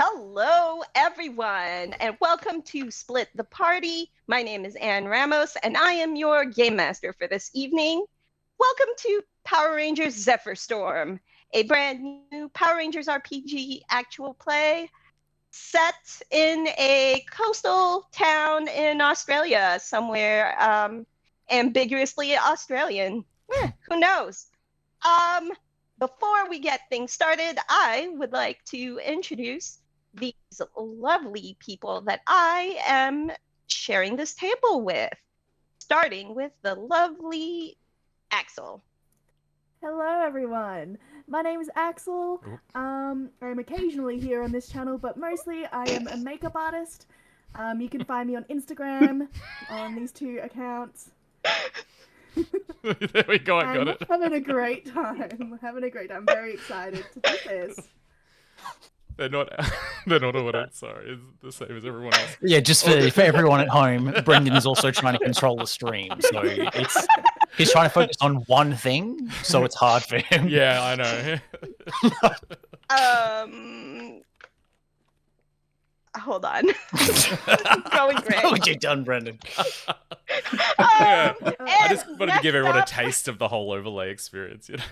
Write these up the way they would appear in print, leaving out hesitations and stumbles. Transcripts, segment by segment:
Hello, everyone, and welcome to Split the Party. My name is Anne Ramos, and I am your game master for this evening. Welcome to Power Rangers Zephyr Storm, a brand new Power Rangers RPG actual play set in a coastal town in Australia, somewhere ambiguously Australian. Who knows? Before we get things started, I would like to introduce these lovely people that I am sharing this table with, starting with the lovely Axel. Hello everyone, my name is Axel. I'm occasionally here on this channel, but mostly I am a makeup artist. You can find me on Instagram on these two accounts. There we go, I got it. Having a great time. I'm very excited to do this. They're not audience, sorry. It's the same as everyone else. Yeah, just for everyone at hhome, Brendan is also trying to control the stream, so he's trying to focus on one thing, so it's hard for him. Yeah, I know. Hold on. Going great. What you done, Brendan? I just wanted to give everyone a taste of the whole overlay experience, you know.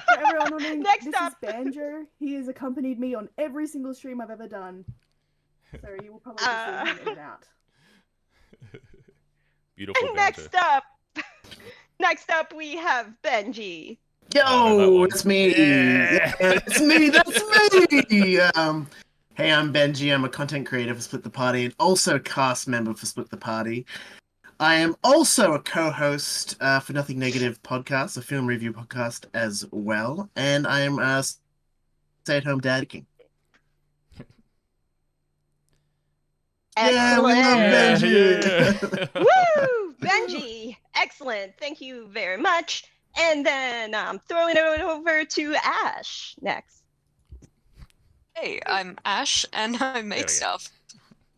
For everyone wondering, Next this up. is Banjo. He has accompanied me on every single stream I've ever done. So you will probably see him in and out. Beautiful. Next up, we have Benji. Yo, it's me. Yeah. It's me. That's me. Hey, I'm Benji. I'm a content creator for Split the Party and also a cast member for Split the Party. I am also a co-host for Nothing Negative podcast, a film review podcast as well, and I am a stay-at-home dad king. Yeah, we love Benji. Yeah. Woo! Benji! Excellent. Thank you very much. And then I'm throwing it over to Ash next. Hey, I'm Ash, and I make stuff.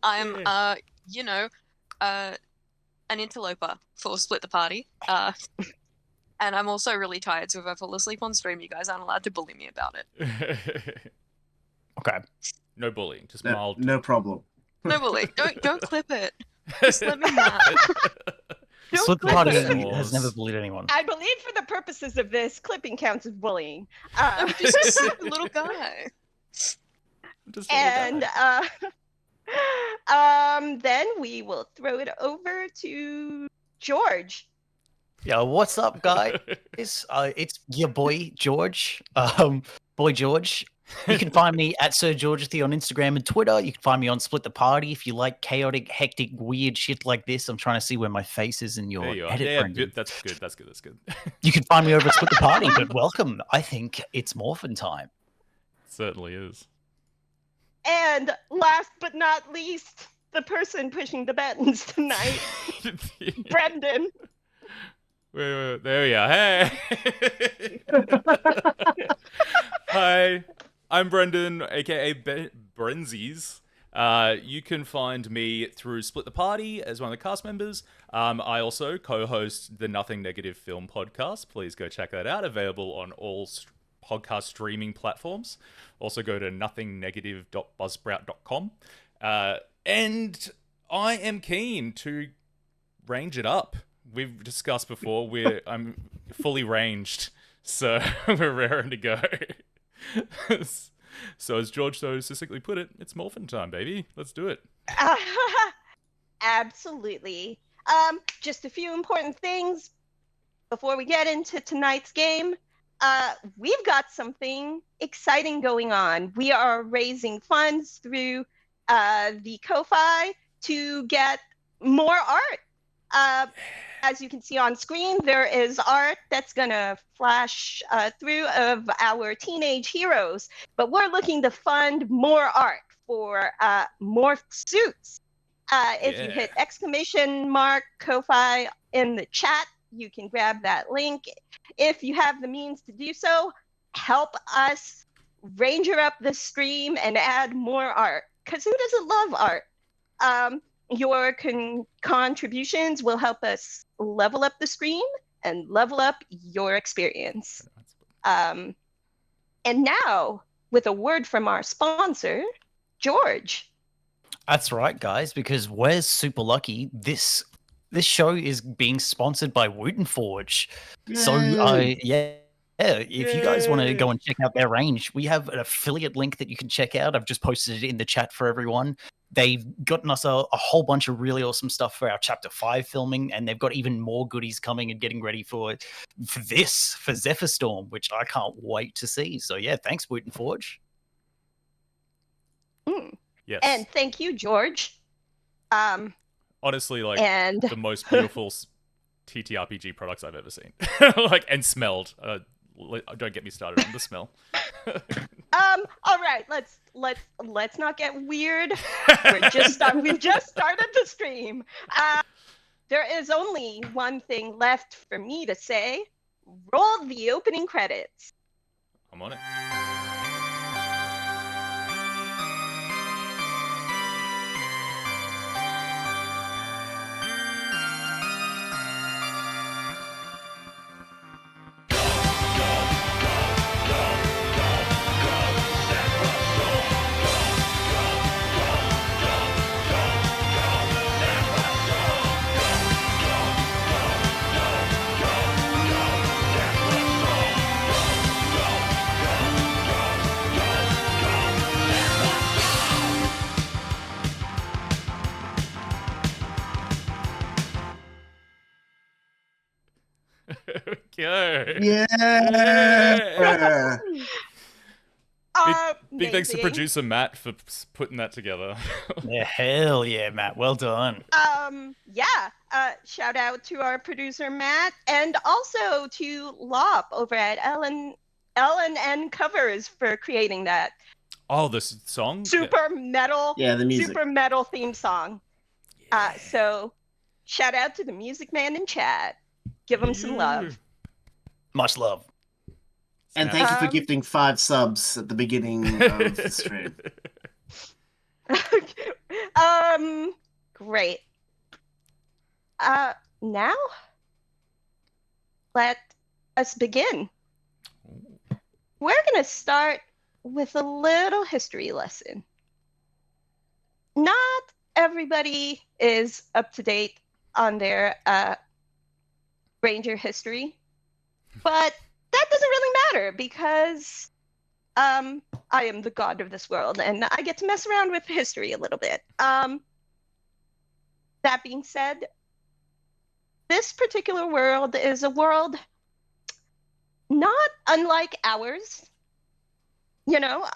I'm, an interloper for Split the Party. And I'm also really tired, so if I fall asleep on stream, you guys aren't allowed to bully me about it. Okay. No bullying, just mild. No problem. No bullying. Don't clip it. Just let me nap. Split the Party has never bullied anyone. I believe for the purposes of this, clipping counts as bullying. I'm just a super little guy. And then we will throw it over to George. Yeah, what's up, guys? It's your boy George. Boy George. You can find me at Sir Georgethy on Instagram and Twitter. You can find me on Split the Party if you like chaotic, hectic, weird shit like this. I'm trying to see where my face is in your edit. Yeah, Brendan. that's good. You can find me over at Split the Party, but welcome. I think it's morphin' time. It certainly is. And last but not least, the person pushing the buttons tonight, Brendan. Wait, there we are. Hey! Hi, I'm Brendan, aka Brenzies. You can find me through Split the Party as one of the cast members. I also co-host the Nothing Negative Film podcast. Please go check that out. Available on all podcast streaming platforms. Also go to nothingnegative.buzzsprout.com. And I am keen to range it up. We've discussed before, I'm fully ranged, so we're raring to go. So as George so succinctly put it, it's morphin' time, baby. Let's do it. Absolutely. Just a few important things before we get into tonight's game. We've got something exciting going on. We are raising funds through the Ko-Fi to get more art. As you can see on screen, there is art that's going to flash through of our teenage heroes, but we're looking to fund more art for more suits. If you hit !Ko-Fi in the chat, you can grab that link. If you have the means to do so, help us ranger up the stream and add more art, because who doesn't love art? Your contributions will help us level up the stream and level up your experience. And now with a word from our sponsor, George. That's right, guys, because we're super lucky. This show is being sponsored by Wooten Forge. So yeah, if you guys want to go and check out their range, we have an affiliate link that you can check out. I've just posted it in the chat for everyone. They've gotten us a whole bunch of really awesome stuff for our Chapter 5 filming, and they've got even more goodies coming and getting ready for Zephyr Storm, which I can't wait to see. So yeah, thanks, Wooten Forge. Yes. And thank you, George. Honestly, like and the most beautiful TTRPG products I've ever seen. And smelled. Don't get me started on the smell. All right, let's not get weird. We've just started the stream. There is only one thing left for me to say. Roll the opening credits. I'm on it. Go. Yeah. Big thanks to Amazing. producer Matt for putting that together. Yeah, hell yeah, Matt. Well done. Shout out to our producer Matt, and also to Lop over at Ellen N Covers for creating that Oh, this song? super metal, Yeah, the music. super metal theme song. So shout out to the music man in chat. Give him some love. Much love. And thank you for gifting 5 subs at the beginning of the stream. Great. Now, let us begin. We're going to start with a little history lesson. Not everybody is up to date on their Ranger history, but that doesn't really matter because I am the god of this world and I get to mess around with history a little bit. That being said, this particular world is a world not unlike ours. You know,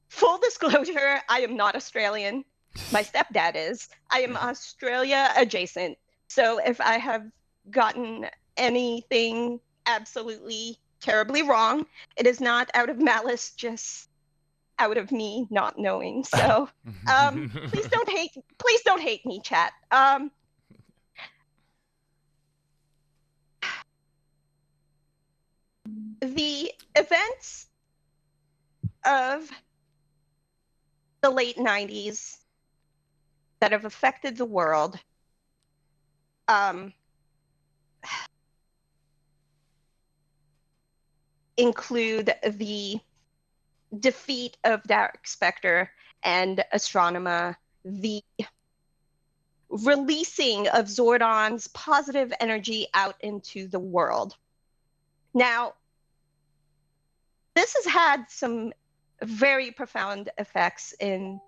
full disclosure, I am not Australian. My stepdad is. I am Australia adjacent. So if I have gotten anything absolutely terribly wrong, it is not out of malice, just out of me not knowing. So please don't hate me, chat. The events of the late 90s that have affected the world include the defeat of Dark Spectre and Astronema, the releasing of Zordon's positive energy out into the world. Now, this has had some very profound effects in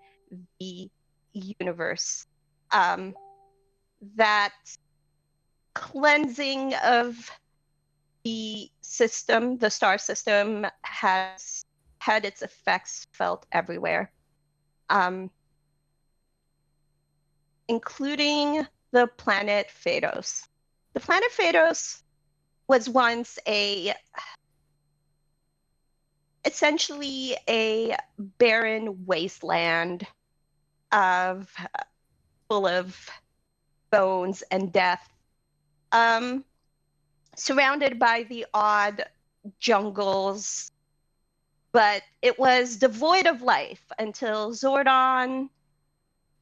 the universe. That cleansing of the system, the star system, has had its effects felt everywhere, including the planet Phaedos. The planet Phaedos was once essentially a barren wasteland full of bones and death, surrounded by the odd jungles, but it was devoid of life until Zordon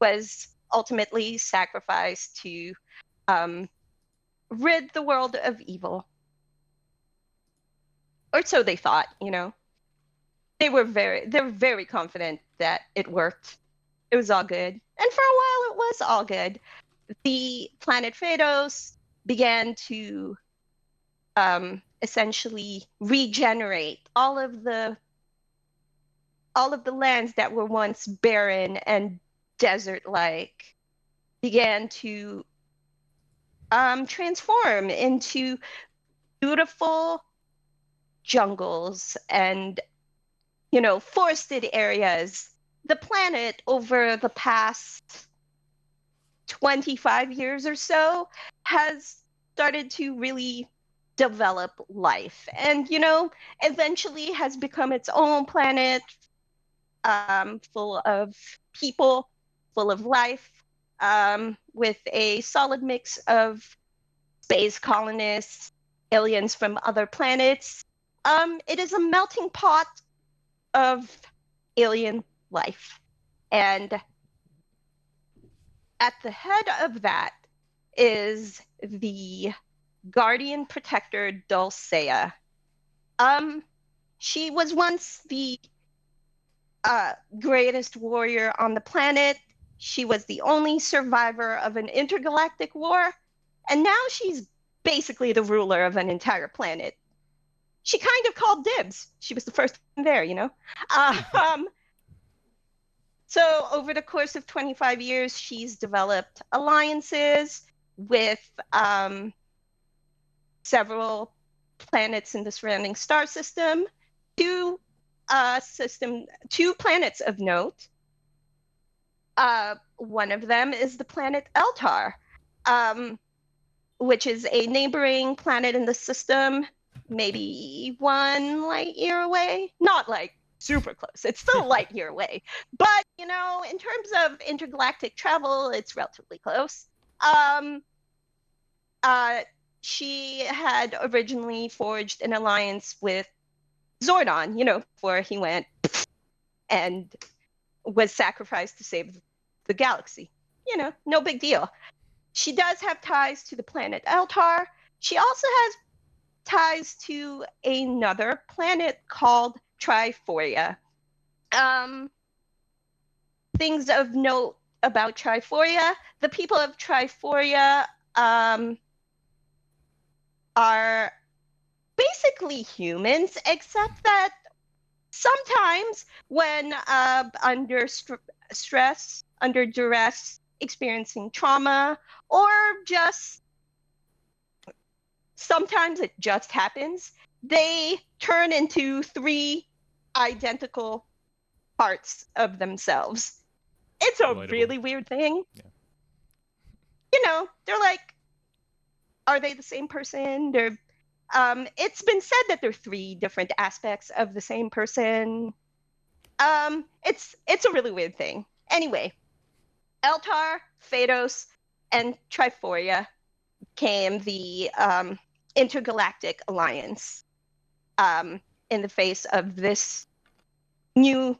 was ultimately sacrificed to rid the world of evil. Or so they thought, you know. they're very confident that it worked. It was all good. And for a while it was all good. The planet Phaedos began to essentially regenerate all of the lands that were once barren and desert-like, began to transform into beautiful jungles and, forested areas. The planet, over the past 25 years or so, has started to really develop life and, eventually has become its own planet, full of people, full of life, with a solid mix of space colonists, aliens from other planets. It is a melting pot of alien life. And at the head of that is the guardian protector Dulcea. She was once the greatest warrior on the planet. She was the only survivor of an intergalactic war, and now she's basically the ruler of an entire planet. She kind of called dibs. She was the first one there, So over the course of 25 years, she's developed alliances with several planets in the surrounding star system, two planets of note. One of them is the planet Eltar, which is a neighboring planet in the system, maybe 1 light year away. Not like super close. It's still a light year away. But, in terms of intergalactic travel, it's relatively close. She had originally forged an alliance with Zordon, before he went and was sacrificed to save the galaxy. No big deal. She does have ties to the planet Eltar. She also has ties to another planet called Triforia. Things of note about Triforia: the people of Triforia are basically humans, except that sometimes when under stress, under duress, experiencing trauma, or just sometimes it just happens, they turn into 3 identical parts of themselves. It's a Relatable. really weird thing. Yeah. They're like, are they the same person? It's been said that they're 3 different aspects of the same person. It's a really weird thing. Anyway, Eltar, Phaedos, and Triforia became the intergalactic alliance in the face of this new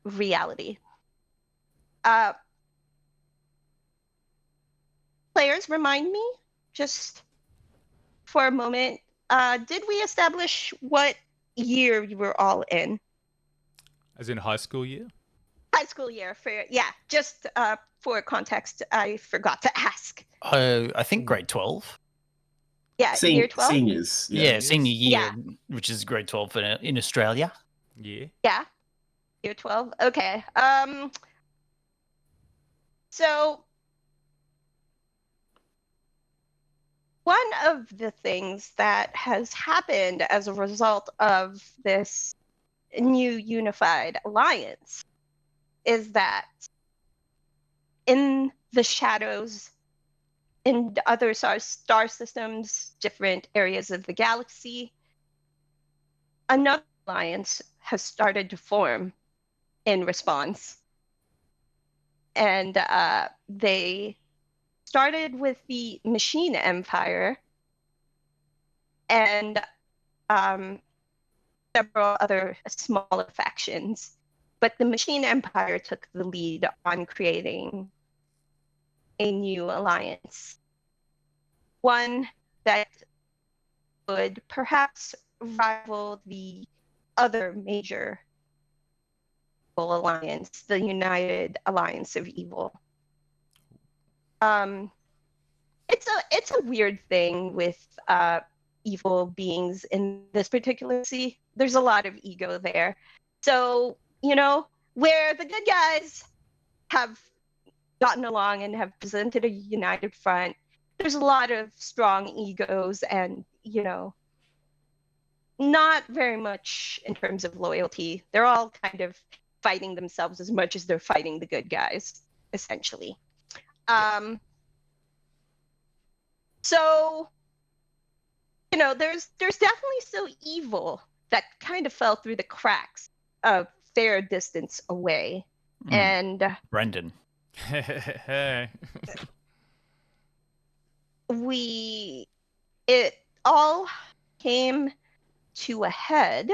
reality. Players, remind me, just for a moment, did we establish what year you were all in? As in high school year? High school year, just for context, I forgot to ask. I think grade 12. Yeah, year 12? Seniors. Yeah, senior year, Yeah. which is grade 12 in Australia. Yeah. Yeah, year 12. Okay. So one of the things that has happened as a result of this new unified alliance is that in the shadows, in other star systems, different areas of the galaxy, another alliance has started to form in response. And they started with the Machine Empire and several other smaller factions. But the Machine Empire took the lead on creating a new alliance. One that would perhaps rival the other major alliance, the United Alliance of Evil. It's a weird thing with evil beings in this particular sea. There's a lot of ego there. So, where the good guys have gotten along and have presented a united front, there's a lot of strong egos and, not very much in terms of loyalty. They're all kind of fighting themselves as much as they're fighting the good guys, essentially. So, there's definitely still evil that kind of fell through the cracks a fair distance away. And Brendan. It all came to a head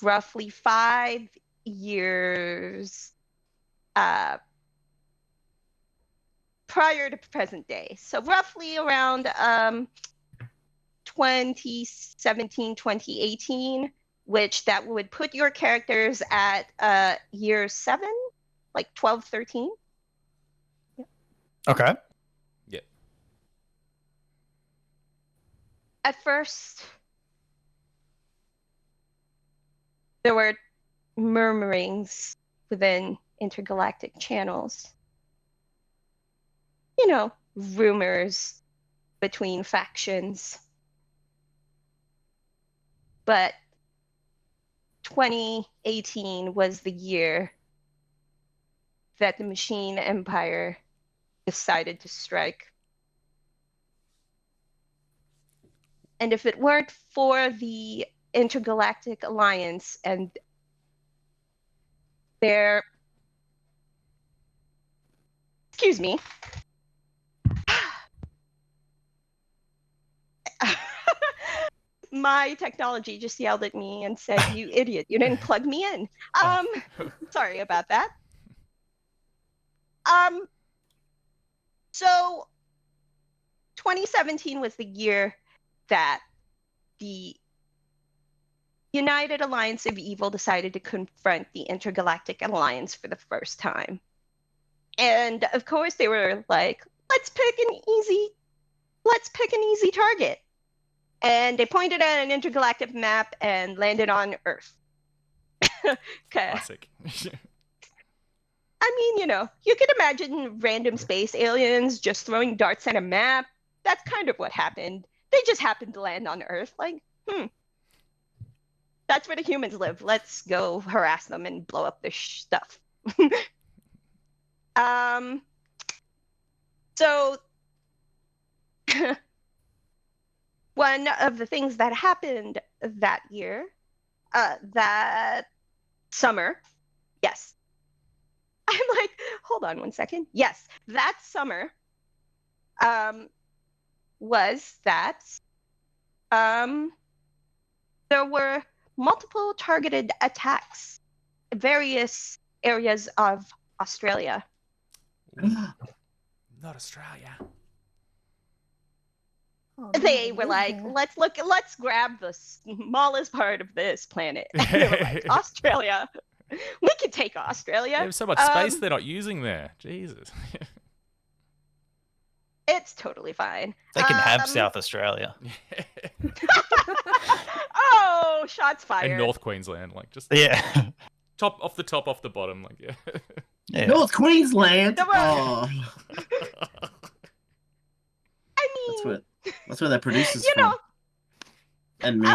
roughly 5 years prior to present day. So roughly around 2017, 2018, which that would put your characters at year 7, like 12, 13. Yeah. Okay. Yeah. At first, there were murmurings within intergalactic channels. Rumors between factions. But 2018 was the year that the Machine Empire decided to strike. And if it weren't for the Intergalactic Alliance and their... Excuse me. My technology just yelled at me and said, "You idiot, you didn't plug me in." Sorry about that. So 2017 was the year that the United Alliance of Evil decided to confront the Intergalactic Alliance for the first time. And of course they were like, let's pick an easy target. And they pointed at an intergalactic map and landed on Earth. Classic. I mean, you could imagine random space aliens just throwing darts at a map. That's kind of what happened. They just happened to land on Earth. Like, that's where the humans live. Let's go harass them and blow up their stuff. So one of the things that happened that year, that summer, yes. I'm like, hold on one second. Yes, that summer was that there were multiple targeted attacks in various areas of Australia. Not Australia. Oh, They no, were like, yeah. let's grab the smallest part of this planet. They were like, Australia. We could take Australia. They have so much space they're not using there. Jesus. It's totally fine. They can have South Australia. Oh, shots fired. And North Queensland, like just Yeah. off the bottom, like yeah. Yeah. North Queensland. Come on. Oh, I mean, that's where their producers you know, from. And me.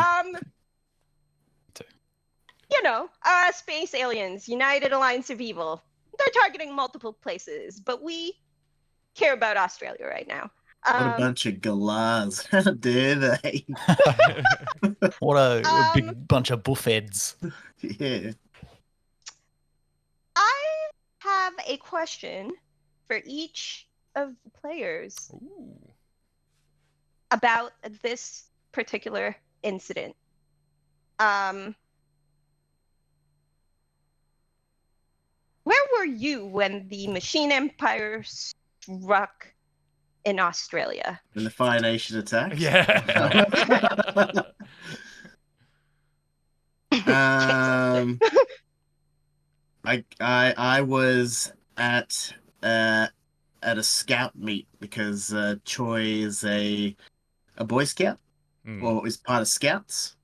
Space aliens, United Alliance of Evil. They're targeting multiple places, but we care about Australia right now. What a bunch of galahs. How dare they? What a big bunch of buffheads. Yeah. I have a question for each of the players Ooh. about this particular incident. Where were you when the Machine Empire struck in Australia? And the Fire Nation attack. Yeah. I was at a scout meet because Choi is a Boy Scout, or is part of Scouts,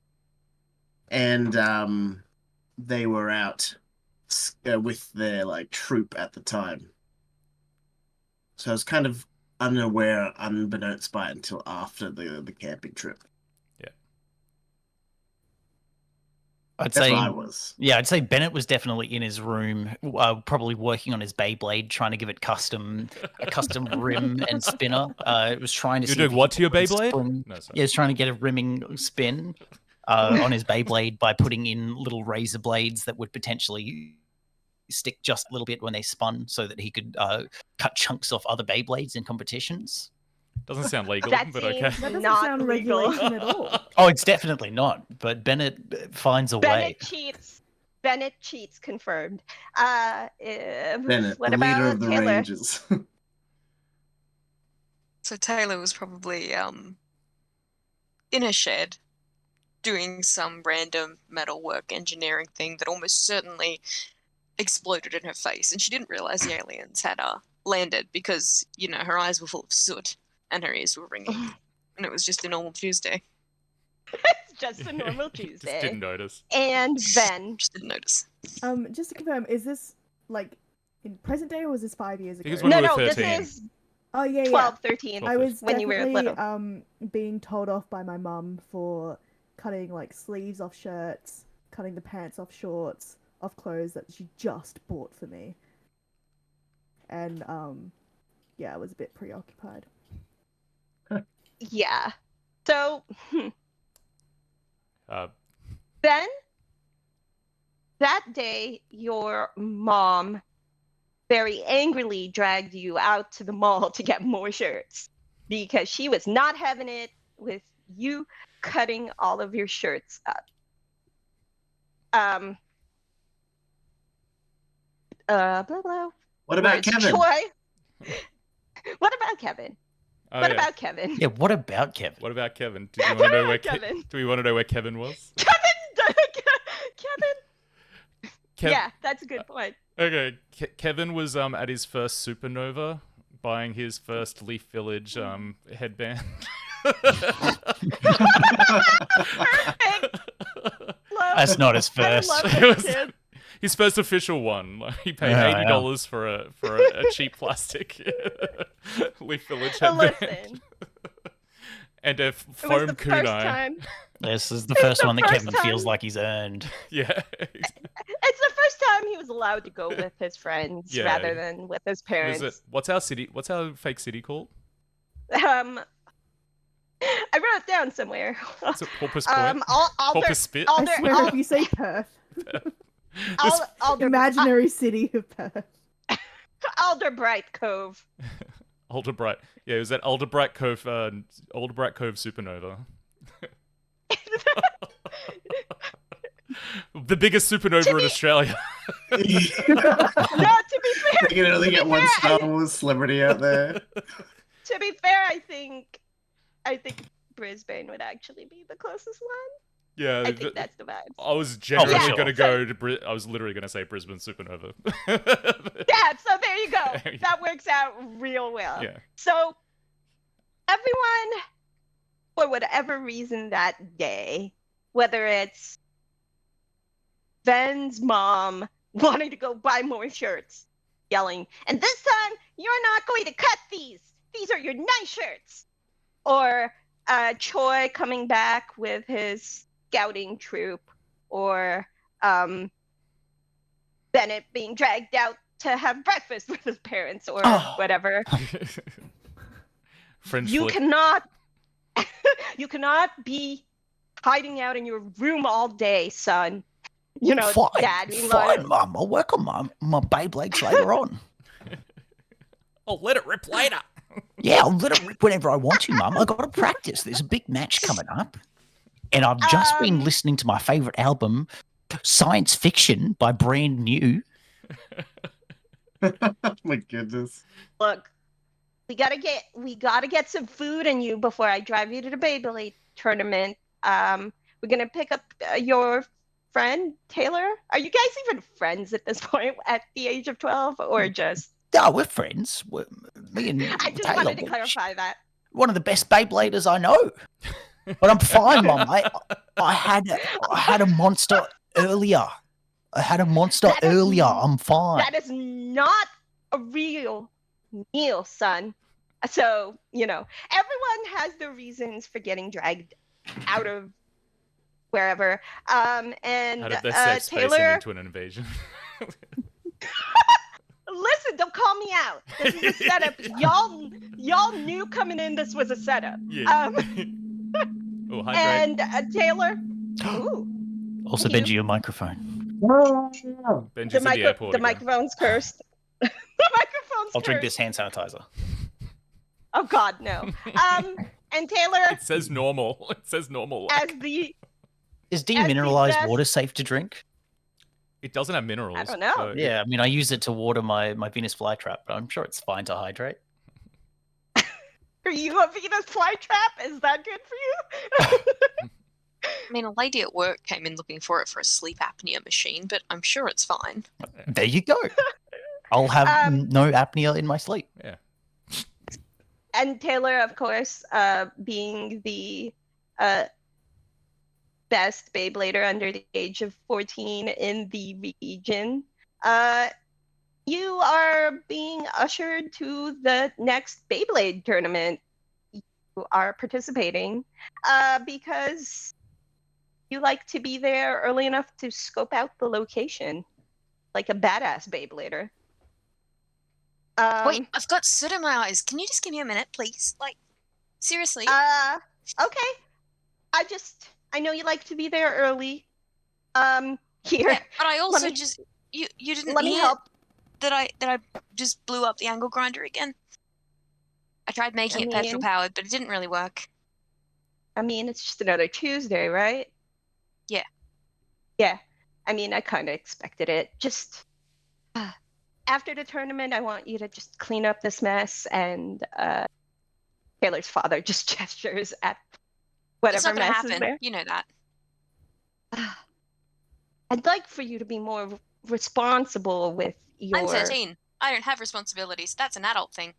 and they were out with their like troop at the time. So I was kind of unaware, unbeknownst by it until after the camping trip. I'd That's say, what I was. yeah, I'd say Bennett was definitely in his room, probably working on his Beyblade, trying to give it a custom rim and spinner. It was trying to. You're see if doing he what could to your put a Beyblade? spring- No, sorry. Yeah, he's trying to get a rimming spin on his Beyblade by putting in little razor blades that would potentially stick just a little bit when they spun, so that he could cut chunks off other Beyblades in competitions. Doesn't sound legal, That but seems okay. That doesn't not sound legal. regulation at all. Oh, it's definitely not. But Bennett finds a way. Bennett cheats. Bennett cheats confirmed. Bennett, what the about leader of the Taylor? Rangers. So Taylor was probably in a shed doing some random metalwork engineering thing that almost certainly exploded in her face, and she didn't realize the aliens had landed because, you know, her eyes were full of soot and her ears were ringing, and it was just a normal Tuesday. It's just a normal Just Tuesday. didn't notice. And then Just didn't notice. Just to confirm, is this like in present day, or was this 5 years ago? Because when we were this 13. is Oh yeah, 12, 13. I was when you were definitely little. being told off by my mum for cutting like sleeves off shirts, cutting the pants off shorts, off clothes that she just bought for me. And yeah, I was a bit preoccupied. Yeah. So Uh, then that day, your mom very angrily dragged you out to the mall to get more shirts because she was not having it with you cutting all of your shirts up. Blah blah. What about Kevin? Troy? What about Kevin? oh, What yeah. about Kevin? Yeah, what about Kevin? What about Kevin? Do you want to know where Kevin? Do we want to know where Kevin was? Kevin. Kev- Yeah, that's a good point. Okay, Kevin was at his first supernova, buying his first Leaf Village headband. That's not his I first. love It this was- kid. His first official one. Like, he paid Yeah, $80 for a cheap plastic Leaf Village headband. Listen, And a it was foam the first kunai. time. This is the first the one that first Kevin feels time. like he's earned. Yeah. It's the first time he was allowed to go with his friends Yeah. rather than with his Is parents. it, what's our city? What's our fake city called? I wrote it down somewhere. Is it Porpoise Point? Alder, Porpoise Spit? I Alder, swear, if you say Perth, Alder, imaginary city of Perth. Alderbright Cove. Alderbright. Yeah, it was at Alderbright Cove Supernova. The biggest supernova in Australia. No, to be fair, You can only get one Star Wars celebrity out there. to be fair, I think Brisbane would actually be the closest one. Yeah, I think that's the vibe. I was generally for sure. going to go to I was literally going to say Brisbane Supernova. Yeah, so there you go. There you That works out real well. Yeah. So everyone, for whatever reason that day, whether it's Ben's mom wanting to go buy more shirts, yelling, and this time you're not going to cut these. These are your nice shirts. Or Choi coming back with his scouting troop, or Bennett being dragged out to have breakfast with his parents, or whatever. French You flip. cannot be hiding out in your room all day, son. You know, Fine, Dad being fine, like, Mum. I'll work on my Beyblades later on. Oh, let it rip later. Yeah, I'll let it rip whenever I want to, Mum. I got to practice. There's a big match coming up. And I've just been listening to my favorite album, Science Fiction by Brand New. Oh my goodness. look, we gotta get some food in you before I drive you to the Beyblade tournament. We're gonna pick up your friend, Taylor? Are you guys even friends at this point at the age of 12 or just... Yeah, we're friends. Me and I just Taylor, wanted to clarify that. one of the best Beybladers I know. But I'm fine, Mum. I had a monster earlier. I'm fine. That is not a real meal, son. So, everyone has their reasons for getting dragged out of wherever. And Out of their safe space and Taylor, into an invasion. listen, don't call me out. This is a setup. Y'all knew coming in this was a setup. Yeah. Oh, hi, and Taylor. Ooh. Also, Thank Benji, your microphone. Benji's in the airport. The again. microphone's cursed. The microphone's I'll drink cursed. this hand sanitizer. Oh God, no. And Taylor, It says normal. It says normal. as the Is As the demineralized best- water safe to drink? It doesn't have minerals. I don't know. so Yeah, I mean, I use it to water my Venus flytrap, but I'm sure it's fine to hydrate. are you a Venus flytrap? Is that good for you? I mean, a lady at work came in looking for it for a sleep apnea machine, but I'm sure it's fine. There you go. I'll have no apnea in my sleep. Yeah. And Taylor, of course, being the best Beyblader under the age of 14 in the region, you are being ushered to the next Beyblade tournament. You are participating because you like to be there early enough to scope out the location, like a badass Beyblader. Wait, I've got soot in my eyes. Can you just give me a minute, please? Like, seriously? Okay. I know you like to be there early. Here. Yeah, but I also me- just you didn't Let me hear help. that I just blew up the angle grinder again. I tried making it petrol powered, but it didn't really work. I mean, it's just another Tuesday, right? Yeah. Yeah. I mean, I kind of expected it. Just after the tournament, I want you to just clean up this mess. And Taylor's father just gestures at It's whatever not gonna mess is happen. there. You know that. I'd like for you to be more responsible with your... I'm 13. I don't have responsibilities. That's an adult thing.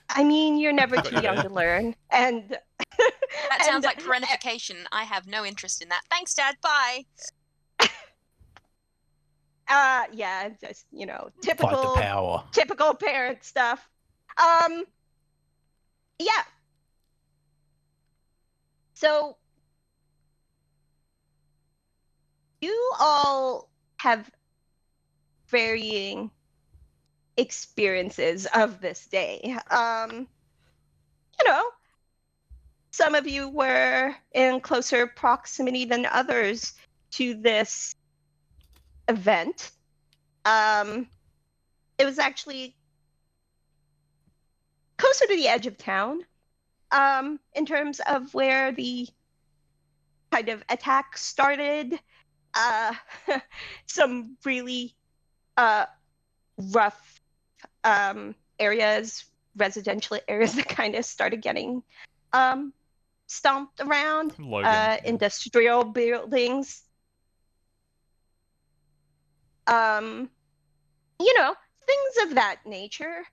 I mean, you're never too young to learn. And That sounds like parentification. I have no interest in that. Thanks, Dad. Bye. yeah, just, Fight the typical power. typical parent stuff. Yeah. So you all have varying experiences of this day. Some of you were in closer proximity than others to this event. It was actually closer to the edge of town, in terms of where the kind of attack started. Some really rough areas, residential areas that kind of started getting stomped around. Logan. Industrial buildings. Things of that nature.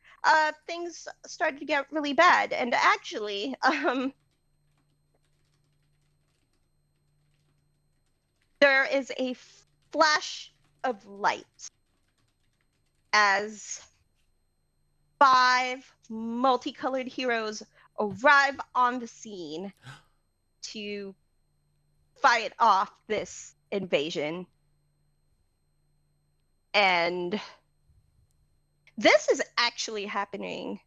Things started to get really bad, and actually, there is a flash of light as 5 multicolored heroes arrive on the scene to fight off this invasion. And this is actually happening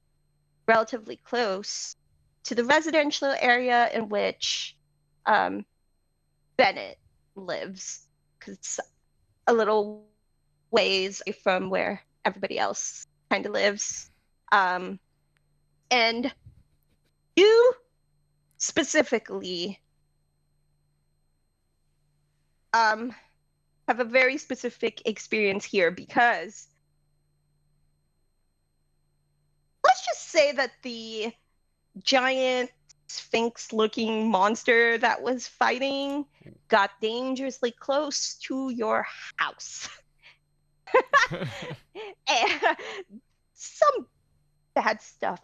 relatively close to the residential area in which Bennett lives, because it's a little ways from where everybody else kind of lives. And you specifically have a very specific experience here, because let's just say that the giant sphinx-looking monster that was fighting got dangerously close to your house. And some bad stuff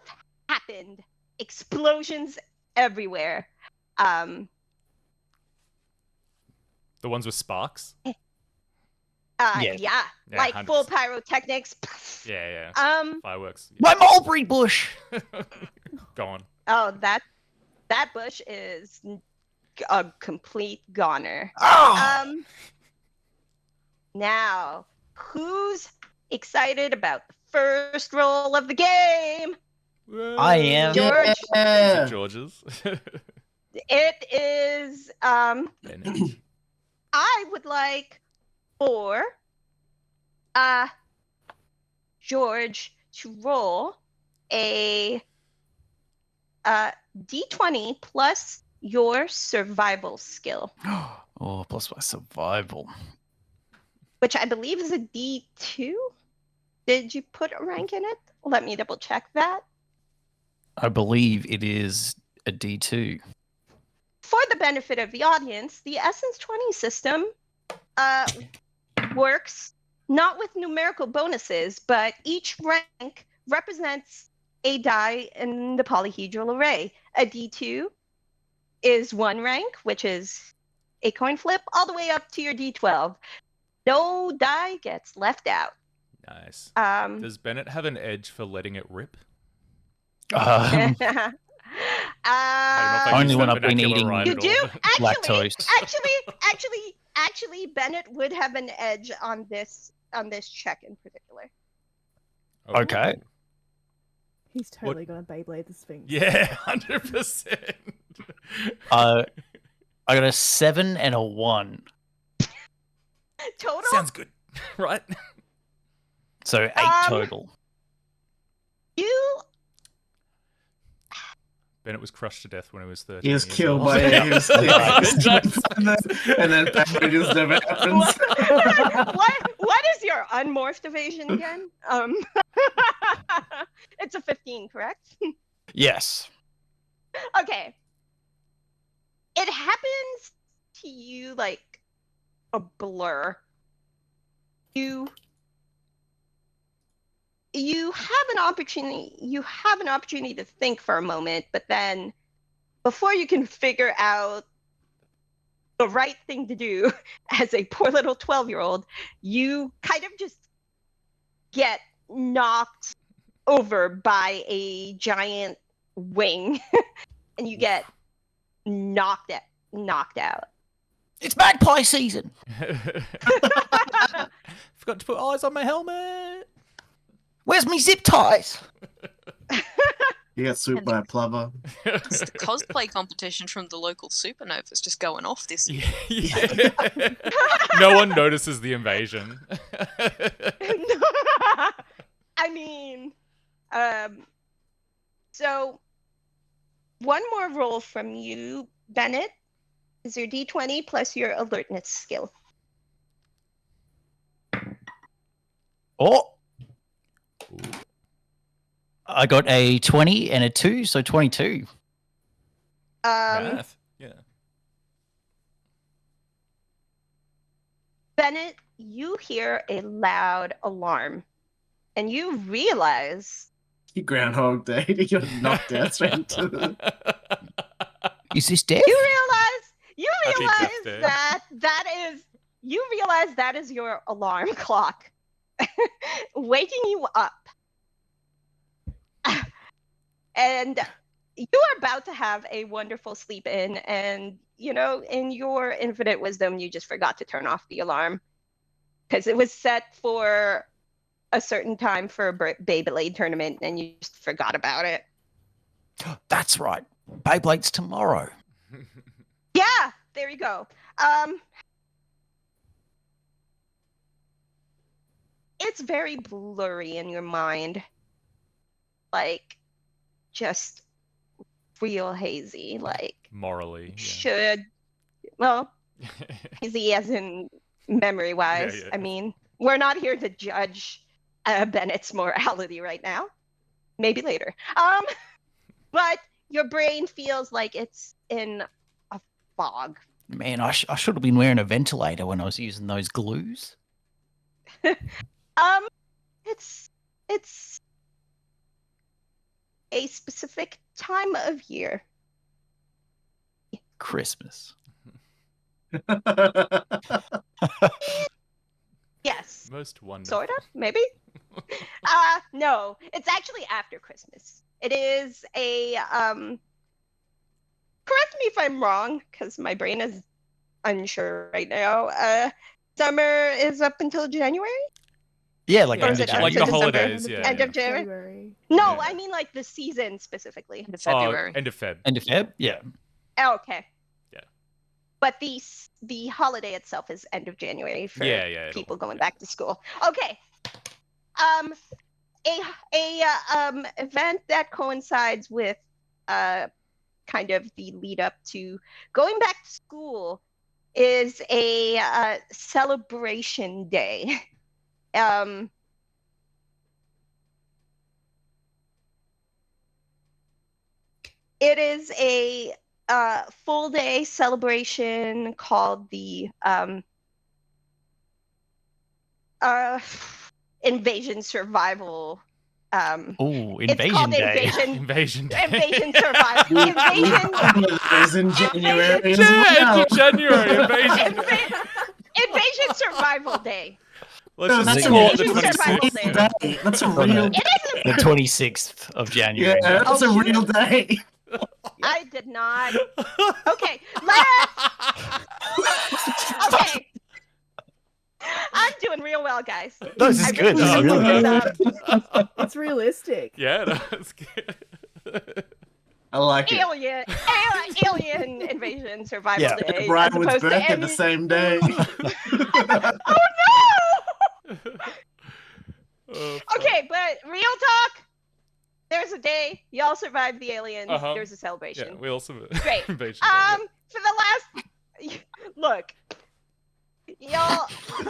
happened. Explosions everywhere. The ones with sparks? Yes. Yeah, Yeah, like 100%. full pyrotechnics. Yeah. Um, Fireworks. My mulberry bush! Gone. oh, that bush is a complete goner. Oh! Now, who's excited about the first roll of the game? I am. George. Yeah. George's. It is, Bennett. I would like for George to roll a d20 plus your survival skill, Oh, plus my survival. which I believe is a d2. Did you put a rank in it? Let me double check that. I believe it is a D2. For the benefit of the audience, the Essence 20 system works not with numerical bonuses, but each rank represents a die in the polyhedral array. A D2 is one rank, which is a coin flip, all the way up to your D12. No die gets left out. Nice. Um, Does Bennett have an edge for letting it rip? Um, I Only used when that I've been vernacular eating right you at do all, but- Lactose. actually, Bennett would have an edge on this check in particular. Okay. Oh. He's totally gonna Beyblade the Sphinx. Yeah, 100%. I got a 7 and a 1. Total. Sounds good, right? So 8 total. You Bennett was crushed to death when he was 13. He was years killed old. by it. He was and then Power Rangers never happens. what is your unmorphed evasion again? It's a 15, correct? Yes. Okay. It happens to you like a blur. You have an opportunity to think for a moment, but then before you can figure out the right thing to do as a poor little 12-year-old, you kind of just get knocked over by a giant wing and you get knocked out. It's magpie season. Forgot to put eyes on my helmet. Where's me zip ties? He got swooped by a plover. It's the cosplay competition from the local supernovas just going off this year. Yeah. No one notices the invasion. I mean, so one more roll from you, Bennett, is your D20 plus your alertness skill. Oh. I got a 20 and a 2, so 22. Math. Yeah. Bennett, you hear a loud alarm, and you realize He Groundhog Day. He got knocked out straight into the... Is this death? you realize Happy death that is your alarm clock waking you up. And you are about to have a wonderful sleep in, and in your infinite wisdom, you just forgot to turn off the alarm because it was set for a certain time for a Beyblade tournament, and you just forgot about it. That's right. Beyblade's tomorrow. Yeah, there you go. It's very blurry in your mind, like just real hazy, like Morally. hazy as in memory wise. Yeah. I mean, we're not here to judge Bennett's morality right now. Maybe later. But your brain feels like it's in a fog. Man, I should have been wearing a ventilator when I was using those glues. It's a specific time of year. Christmas. Yes. Most wonderful. Sort of, maybe. No, it's actually after Christmas. It is a correct me if I'm wrong, because my brain is unsure right now. Summer is up until January? Yeah, like Or end is of it like after the December? holidays, yeah. End of January? February. No, Yeah. I mean like the season specifically. End of February. End of Feb. End of Feb? Yeah. Oh, okay. Yeah. But the holiday itself is end of January for Yeah. people going back to school. Okay. A event that coincides with kind of the lead up to going back to school is a celebration day. It is a full day celebration called the Invasion Survival. Oh, It's called Invasion Day. Invasion Day. Invasion Survival. Invasion. Is in January as Yeah, well. end of January. Invasion Day. Invasion Survival Day. Let's No, just that's call it Invasion the Survival 26th. Day. Day. That's a On real. It is. The 26th of January. Yeah, that's a Oh, real day. I did not. Okay, let's. Okay. I'm doing real well, guys. No, this is I good. This is really really looked good. this up. It's realistic. Yeah, that's good. I like it. Alien Invasion Survival Yeah. Day. as Brianwood's opposed to birthday the same day. Oh no! Oh, fuck. Okay, but real talk. There's a day y'all survived the aliens. Uh-huh. There's a celebration. Yeah, we also Great. Invasion Day. For the last look, y'all,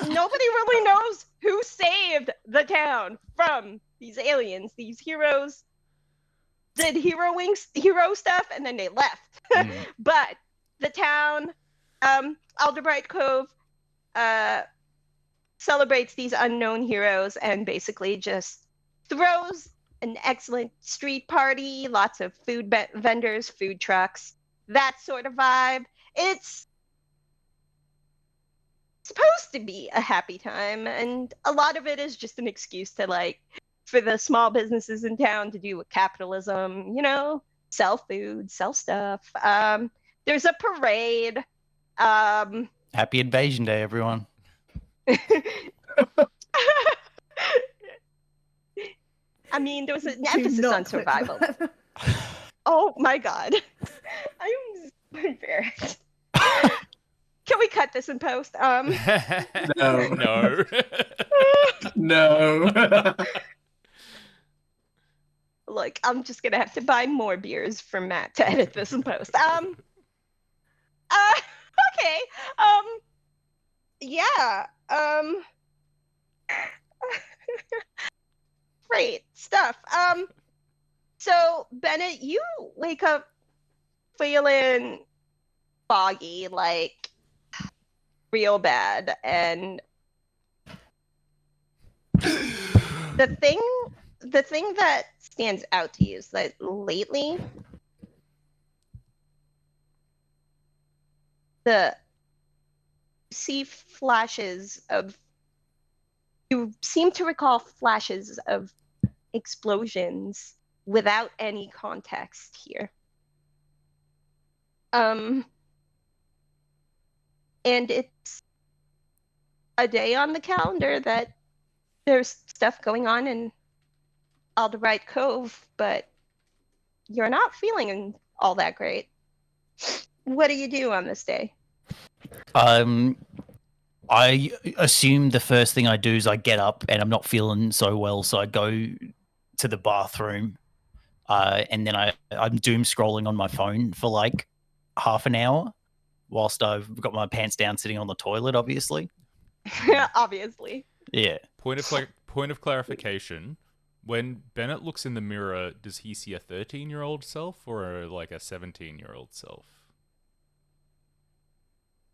nobody really knows who saved the town from these aliens. These heroes did hero stuff, and then they left. But the town, Alderbright Cove, celebrates these unknown heroes and basically just throws an excellent street party, lots of food vendors, food trucks, that sort of vibe. It's supposed to be a happy time, and a lot of it is just an excuse to for the small businesses in town to do with capitalism, sell food, sell stuff. There's a parade. Happy Invasion Day, everyone. I mean, there was an Do emphasis not on click survival. that. Oh my god. I'm embarrassed. Can we cut this in post? No. No. No. Look, I'm just gonna have to buy more beers from Matt to edit this in post. Okay. Yeah. Great stuff. So Bennett, you wake up feeling foggy, real bad, and the thing that stands out to you is that lately you seem to recall flashes of explosions without any context here. And it's a day on the calendar that there's stuff going on in Alderbright Cove, but you're not feeling all that great. What do you do on this day? I assume the first thing I do is I get up and I'm not feeling so well, so I go to the bathroom, and then I'm doom scrolling on my phone for half an hour whilst I've got my pants down sitting on the toilet, obviously. Obviously. Yeah. Point of clarification. When Bennett looks in the mirror, does he see a 13-year-old self or like a 17-year-old self?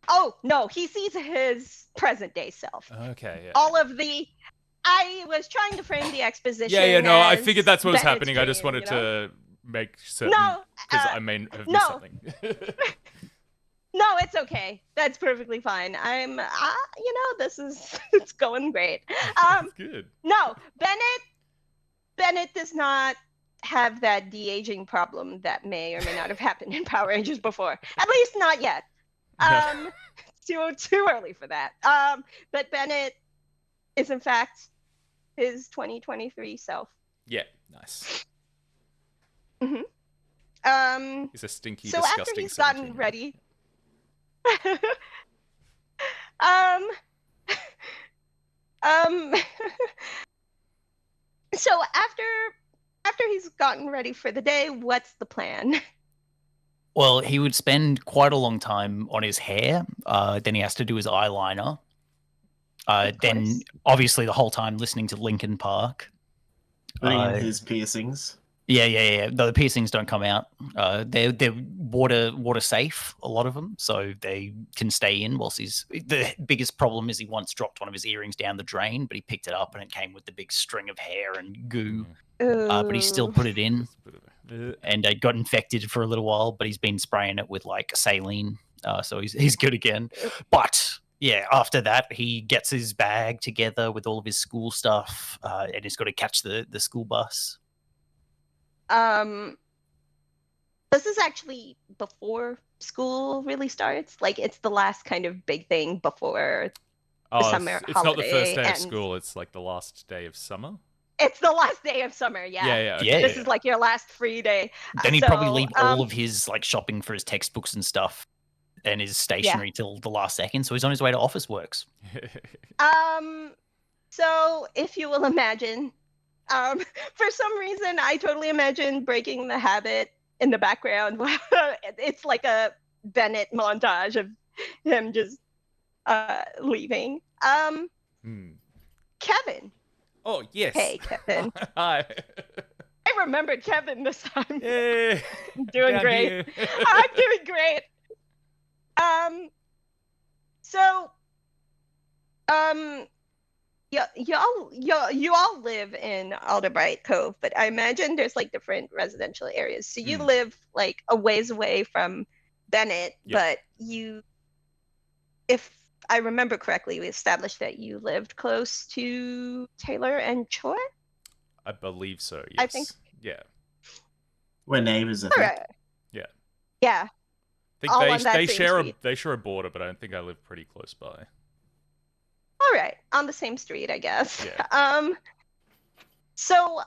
Oh, no, he sees his present day self. Okay, yeah. All of the... I was trying to frame the exposition. Yeah, no, I as figured that's what was Bennett's happening. I just dream, wanted you know? to make certain, No, because I may have missed no. something. No, it's okay. That's perfectly fine. This is it's going great. That's good. No, Bennett does not have that de-aging problem that may or may not have happened in Power Rangers before. At least not yet. Too early for that. But Bennett is in fact his 2023 self. Yeah, nice. Mm-hmm. He's a stinky, so disgusting after he's gotten 17-year-old. ready, so after he's gotten ready for the day, what's the plan? Well, he would spend quite a long time on his hair. Then he has to do his eyeliner. Then, course. obviously, the whole time listening to Linkin Park. Clean his piercings. Yeah. The piercings don't come out. They're water safe, a lot of them, so they can stay in. Whilst the biggest problem is he once dropped one of his earrings down the drain, but he picked it up and it came with the big string of hair and goo. But he still put it in, and it got infected for a little while. But he's been spraying it with like saline, so he's good again. But yeah, after that, he gets his bag together with all of his school stuff, and he's got to catch the school bus. This is actually before school really starts. Like, it's the last kind of big thing before the summer it's not the first day of and school. It's like the last day of summer. It's the last day of summer. Yeah. Yeah. This is like your last free day. Then he'd probably leave all of his like shopping for his textbooks and stuff and his stationery till the last second. So he's on his way to Office Works. So if you will imagine, for some reason, I totally imagine breaking the habit in the background. It's like a Bennett montage of him just leaving. Kevin. Oh, yes. Hey, Kevin. Hi. I remembered Kevin this time. Hey. I'm doing great. I'm doing great. You all live in Alderbright Cove, but I imagine there's like different residential areas. So you live like a ways away from Bennett, but if I remember correctly, we established that you lived close to Taylor and Choi? I believe so, yes. I think. Yeah. We're neighbors, I think. Right. Yeah. Yeah. I think they share a border, but I think I live pretty close by. All right, on the same street, I guess. Yeah. So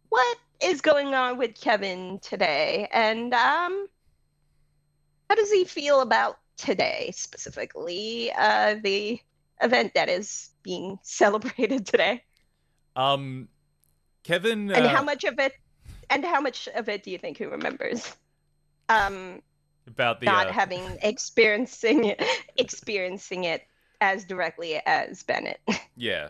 what is going on with Kevin today, and how does he feel about today specifically, the event that is being celebrated today? Kevin, and how much of it do you think he remembers? About the not having experiencing it as directly as Bennett. Yeah.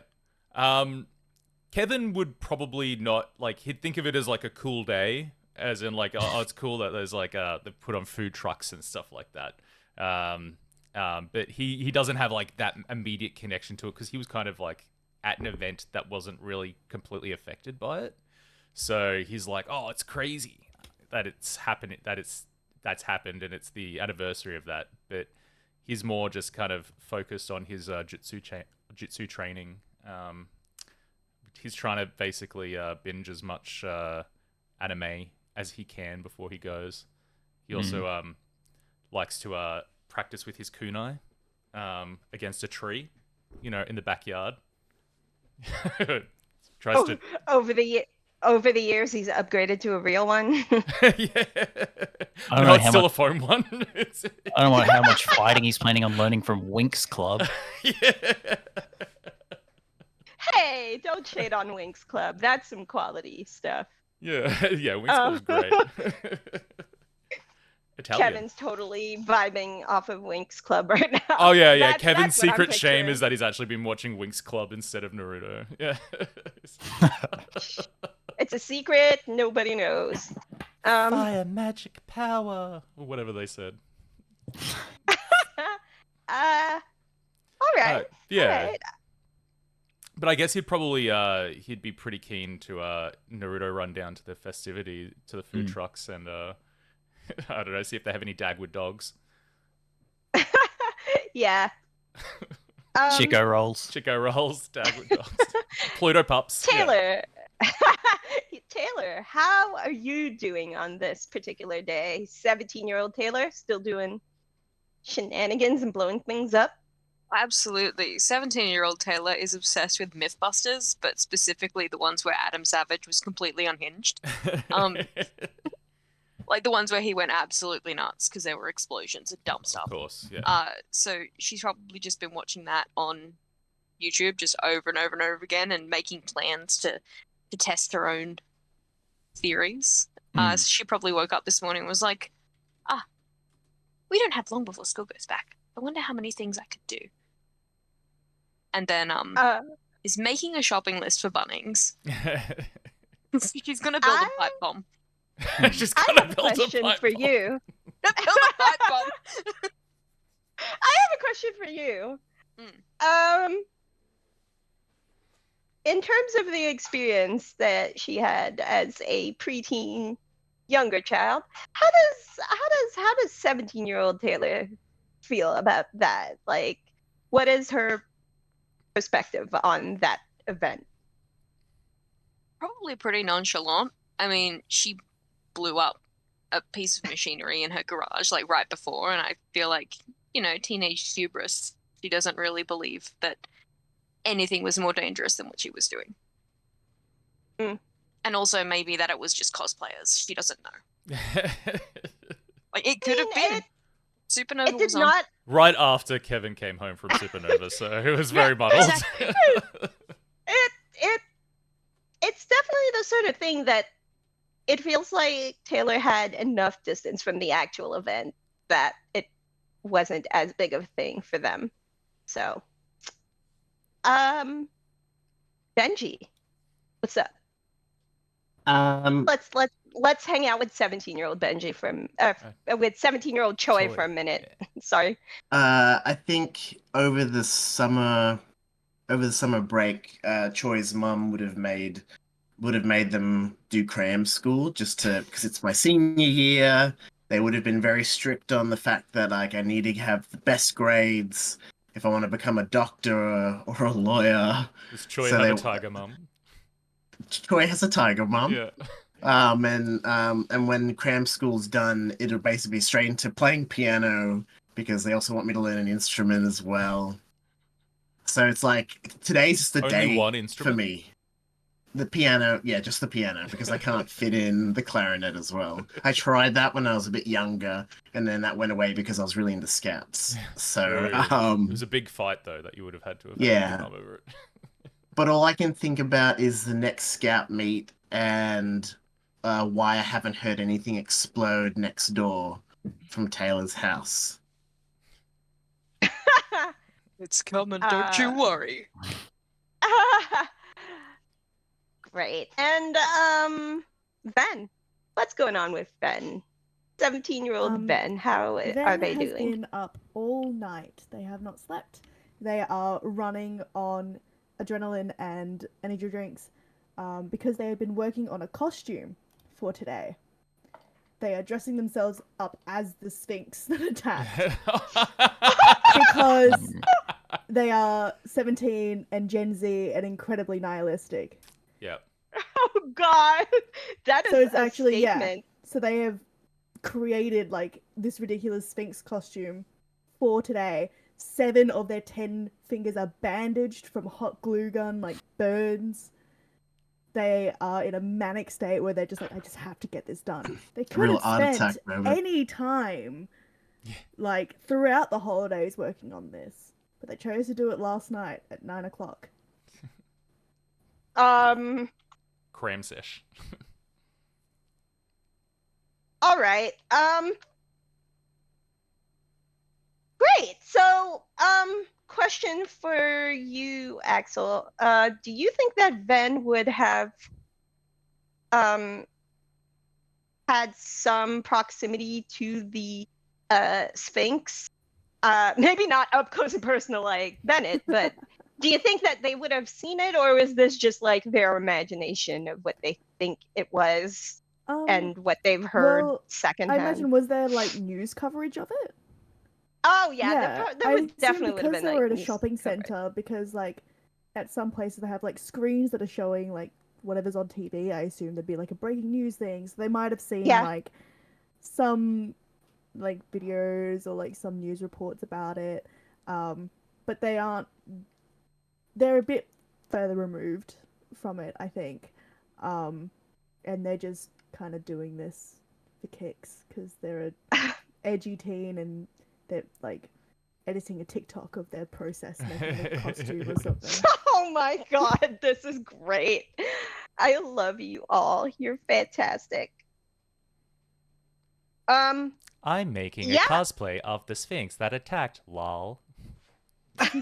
Kevin would probably not, like, he'd think of it as like a cool day, as in like, oh, it's cool that there's like they put on food trucks and stuff like that. But he doesn't have like that immediate connection to it because he was kind of like at an event that wasn't really completely affected by it. So he's like, oh, it's crazy that it's happened, that's happened, and it's the anniversary of that. But he's more just kind of focused on his jitsu training. He's trying to basically binge as much anime as he can before he goes. He also likes to practice with his kunai against a tree, in the backyard. Tries to over the years, he's upgraded to a real one. Yeah. No, it's still a foam one. I don't know how much fighting he's planning on learning from Winx Club. Yeah. Hey, don't shade on Winx Club. That's some quality stuff. Yeah, Winx Club's great. Italian. Kevin's totally vibing off of Winx Club right now. Oh yeah, yeah. That's Kevin's what I'm secret shame picturing. is that he's actually been watching Winx Club instead of Naruto. Yeah. It's a secret. Nobody knows. Fire, magic, power, or whatever they said. All right. Yeah. All right. But I guess he'd be pretty keen to Naruto run down to the festivity, to the food trucks, and I don't know, see if they have any Dagwood dogs. Yeah. Chico rolls. Chico rolls, Dagwood dogs, Pluto pups. Yeah. Taylor. Taylor, how are you doing on this particular day? 17-year-old Taylor still doing shenanigans and blowing things up? Absolutely. 17-year-old Taylor is obsessed with Mythbusters, but specifically the ones where Adam Savage was completely unhinged. Like the ones where he went absolutely nuts because there were explosions and dumb stuff. Of course, yeah. So she's probably just been watching that on YouTube just over and over and over again and making plans to test her own theories. So she probably woke up this morning and was like, we don't have long before school goes back. I wonder how many things I could do. And then is making a shopping list for Bunnings. She's gonna build a pipe bomb. She's I gonna have a build question pipe for bomb. you. Build a pipe bomb. I have a question for you. In terms of the experience that she had as a preteen younger child, how does 17-year-old Taylor feel about that? Like, what is her perspective on that event? Probably pretty nonchalant. I mean, she blew up a piece of machinery in her garage like right before, and I feel like, you know, teenage hubris. She doesn't really believe that anything was more dangerous than what she was doing. And also maybe that it was just cosplayers. She doesn't know. Like it could have been. Supernova It did was on. not. Right after Kevin came home from Supernova, so it was very muddled. It's definitely the sort of thing that it feels like Taylor had enough distance from the actual event that it wasn't as big of a thing for them. So, Benji, what's up? Let's hang out with 17-year-old Benji with 17-year-old Choi for a minute. Yeah. Sorry. I think over the summer break, Choi's mum would have made them do cram school because it's my senior year. They would have been very strict on the fact that like I need to have the best grades if I want to become a doctor or a lawyer. Does Choi have a tiger mum? Choi has a tiger mum. Yeah. And when cram school's done, it'll basically be straight into playing piano because they also want me to learn an instrument as well. So it's like today's just the Only day one instrument? for me. The piano, yeah, just the piano because I can't fit in the clarinet as well. I tried that when I was a bit younger, and then that went away because I was really into scouts. So it was a big fight though that you would have had to have come over it. But all I can think about is the next scout meet and why I haven't heard anything explode next door from Taylor's house. It's coming, don't you worry. Great. And Ben, what's going on with Ben? 17-year-old Ben, how are they Ben has doing? been up all night. They have not slept. They are running on adrenaline and energy drinks because they have been working on a costume for today. They are dressing themselves up as the Sphinx that attacked because they are 17 and Gen Z and incredibly nihilistic. Yep. Oh God, that is So it's a actually statement. So they have created like this ridiculous Sphinx costume for today. 7 of their 10 fingers are bandaged from hot glue gun like burns. They are in a manic state where they're just like, I just have to get this done. They could Real have art spent attack moment. any time like throughout the holidays working on this, but they chose to do it last night at 9 o'clock. Cram sesh. All right. Great. So, question for you, Axel. Do you think that Ven would have had some proximity to the Sphinx? Maybe not up close and personal like Bennett, but do you think that they would have seen it, or was this just like their imagination of what they think it was and what they've heard secondhand? I imagine, was there like news coverage of it? Oh yeah, there I would definitely would have been. Because they like, were at a news shopping coverage. center, because like at some places they have like screens that are showing like whatever's on TV. I assume there'd be like a breaking news thing, so they might have seen like some like videos or like some news reports about it. But they're a bit further removed from it, I think. And they're just kind of doing this for kicks because they're an edgy teen and they're like editing a TikTok of their process making a costume or something. Oh my god, this is great. I love you all. You're fantastic. I'm making a cosplay of the Sphinx that attacked, lol. Go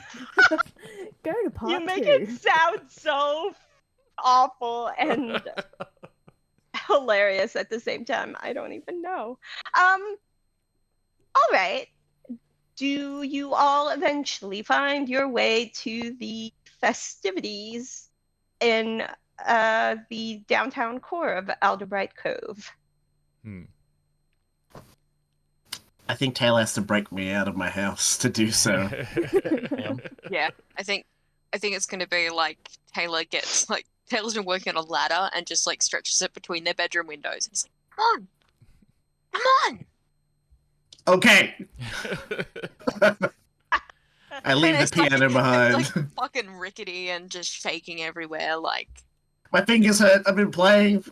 to part You make 2. it sound so awful and hilarious at the same time. I don't even know. All right. Do you all eventually find your way to the festivities in the downtown core of Aldebright Cove? I think Taylor has to break me out of my house to do so. Yeah, I think it's gonna be like Taylor's been working on a ladder and just like stretches it between their bedroom windows. He's like, come on. Okay. I leave the piano behind. It's like fucking rickety and just shaking everywhere. Like my fingers hurt. I've been playing for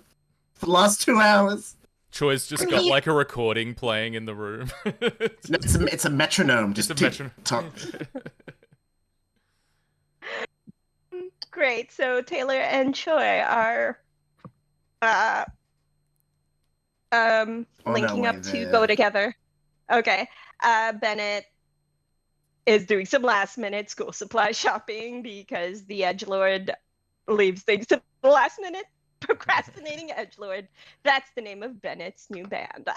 the last 2 hours. Troy's just got like a recording playing in the room. No, it's a metronome. Just a metronome. Great. So Taylor and Choi are linking up to go together. Okay. Bennett is doing some last minute school supply shopping because the edgelord leaves things to the last minute. Procrastinating edgelord. That's the name of Bennett's new band.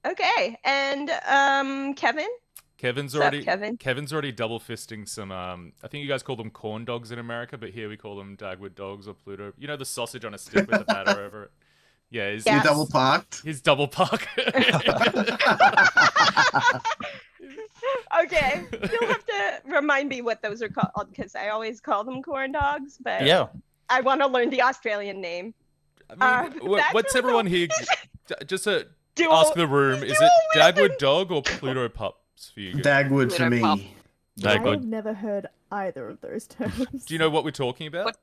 Okay. And Kevin? Kevin's What's already up, Kevin? Kevin's already double fisting some I think you guys call them corn dogs in America, but here we call them Dagwood dogs or Pluto. You know, the sausage on a stick with the batter over it. Yeah, You double parked? He's double park. Okay, you'll have to remind me what those are called because I always call them corn dogs, but I want to learn the Australian name. I mean, what's everyone here? Just to Dual- ask the room, is it Dagwood dog or Pluto pups for you guys? Dagwood for me. I've never heard either of those terms. Do you know what we're talking about? What?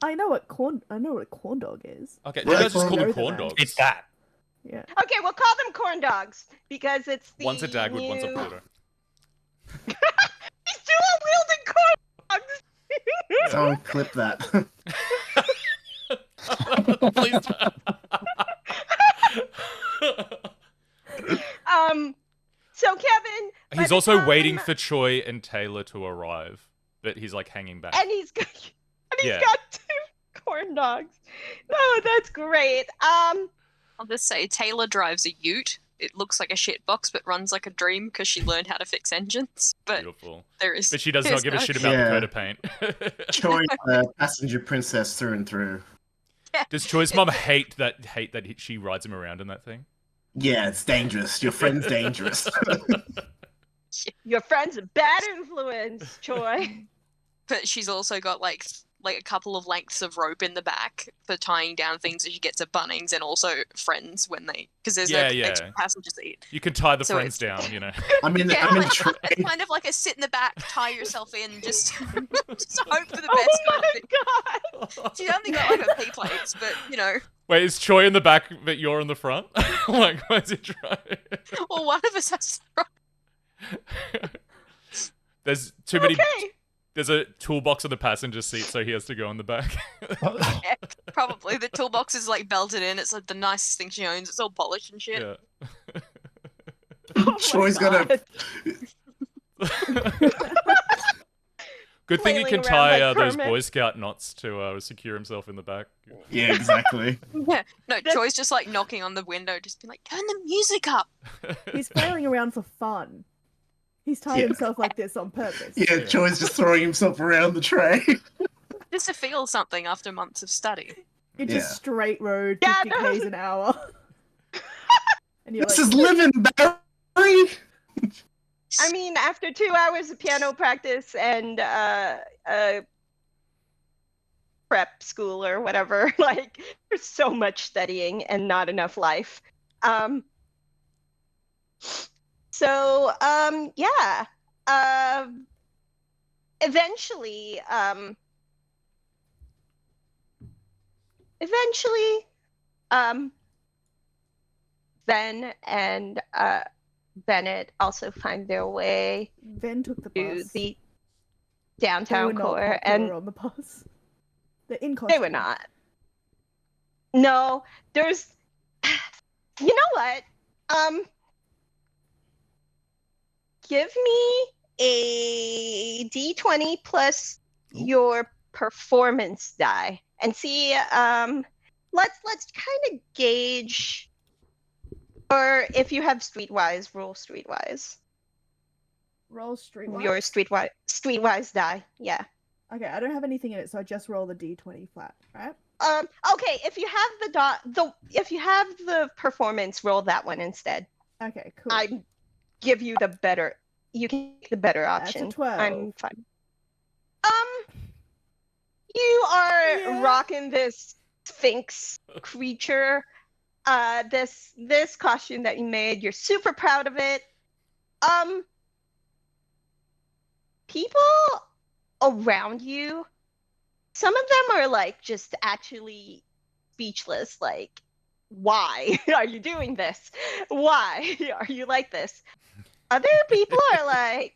I know what a corn dog is. Okay, you guys just call them corn dogs. It's that. Yeah. Okay, we'll call them corn dogs because it's the One's a Dagwood, new... one's a Pluto. He's dual-wielding corn dogs! Someone clip that. Please don't. So Kevin... He's also waiting for Choi and Taylor to arrive, but he's like hanging back. And he's got 2 corn dogs. Oh, that's great. I'll just say Taylor drives a ute. It looks like a shitbox, but runs like a dream because she learned how to fix engines. But beautiful. but she does not give a shit about the coat of paint. Choi, passenger princess through and through. Yeah. Does Choi's mom hate that she rides him around in that thing? Yeah, it's dangerous. Your friend's dangerous. Your friend's a bad influence, Choi. But she's also got like a couple of lengths of rope in the back for tying down things that she gets at Bunnings, and also friends when because there's no extra passenger seat. You can tie the friends down, you know. I'm in it's kind of like a sit in the back, tie yourself in, just hope for the best. Oh my god! She's only got like her P plates, but you know. Wait, is Choi in the back, but you're in the front? Like, where's he trying? Well, one of us has to run. There's too many. There's a toolbox on the passenger seat, so he has to go in the back. Yeah, probably. The toolbox is like belted in. It's like the nicest thing she owns. It's all polished and shit. Yeah. Troy's gonna. Good thing he Flailing can around tie like those Kermit. Boy Scout knots to secure himself in the back. Yeah, exactly. Yeah. No, Troy's just like knocking on the window, just being like, turn the music up. He's flailing around for fun. He's tied Yeah. himself like this on purpose. Yeah, Troy's just throwing himself around the tray. Just to feel something after months of study. It's Yeah. just straight road, Yeah, 50 k's an hour. And you're This like, is living, Barry. I mean, after 2 hours of piano practice and prep school or whatever, like there's so much studying and not enough life. Yeah. Eventually, Ben and Bennett also find their way Ben took the to bus. the They were downtown not core, popular and on the bus. They're in they costume. were not. No, there's. You know what? Give me a D20 plus your performance die, and see. Let's kind of gauge. Or if you have streetwise, roll streetwise. Roll streetwise. Your streetwise die, yeah. Okay, I don't have anything in it, so I just roll the d20 flat, right? Okay, if you have if you have the performance, roll that one instead. Okay, cool. I give you the better. You can take the better That's a option. 12. I'm fine. You are rocking this Sphinx creature. This costume that you made. You're super proud of it. People around you, some of them are like just actually speechless, like, why are you doing this? Why are you like this? Other people are like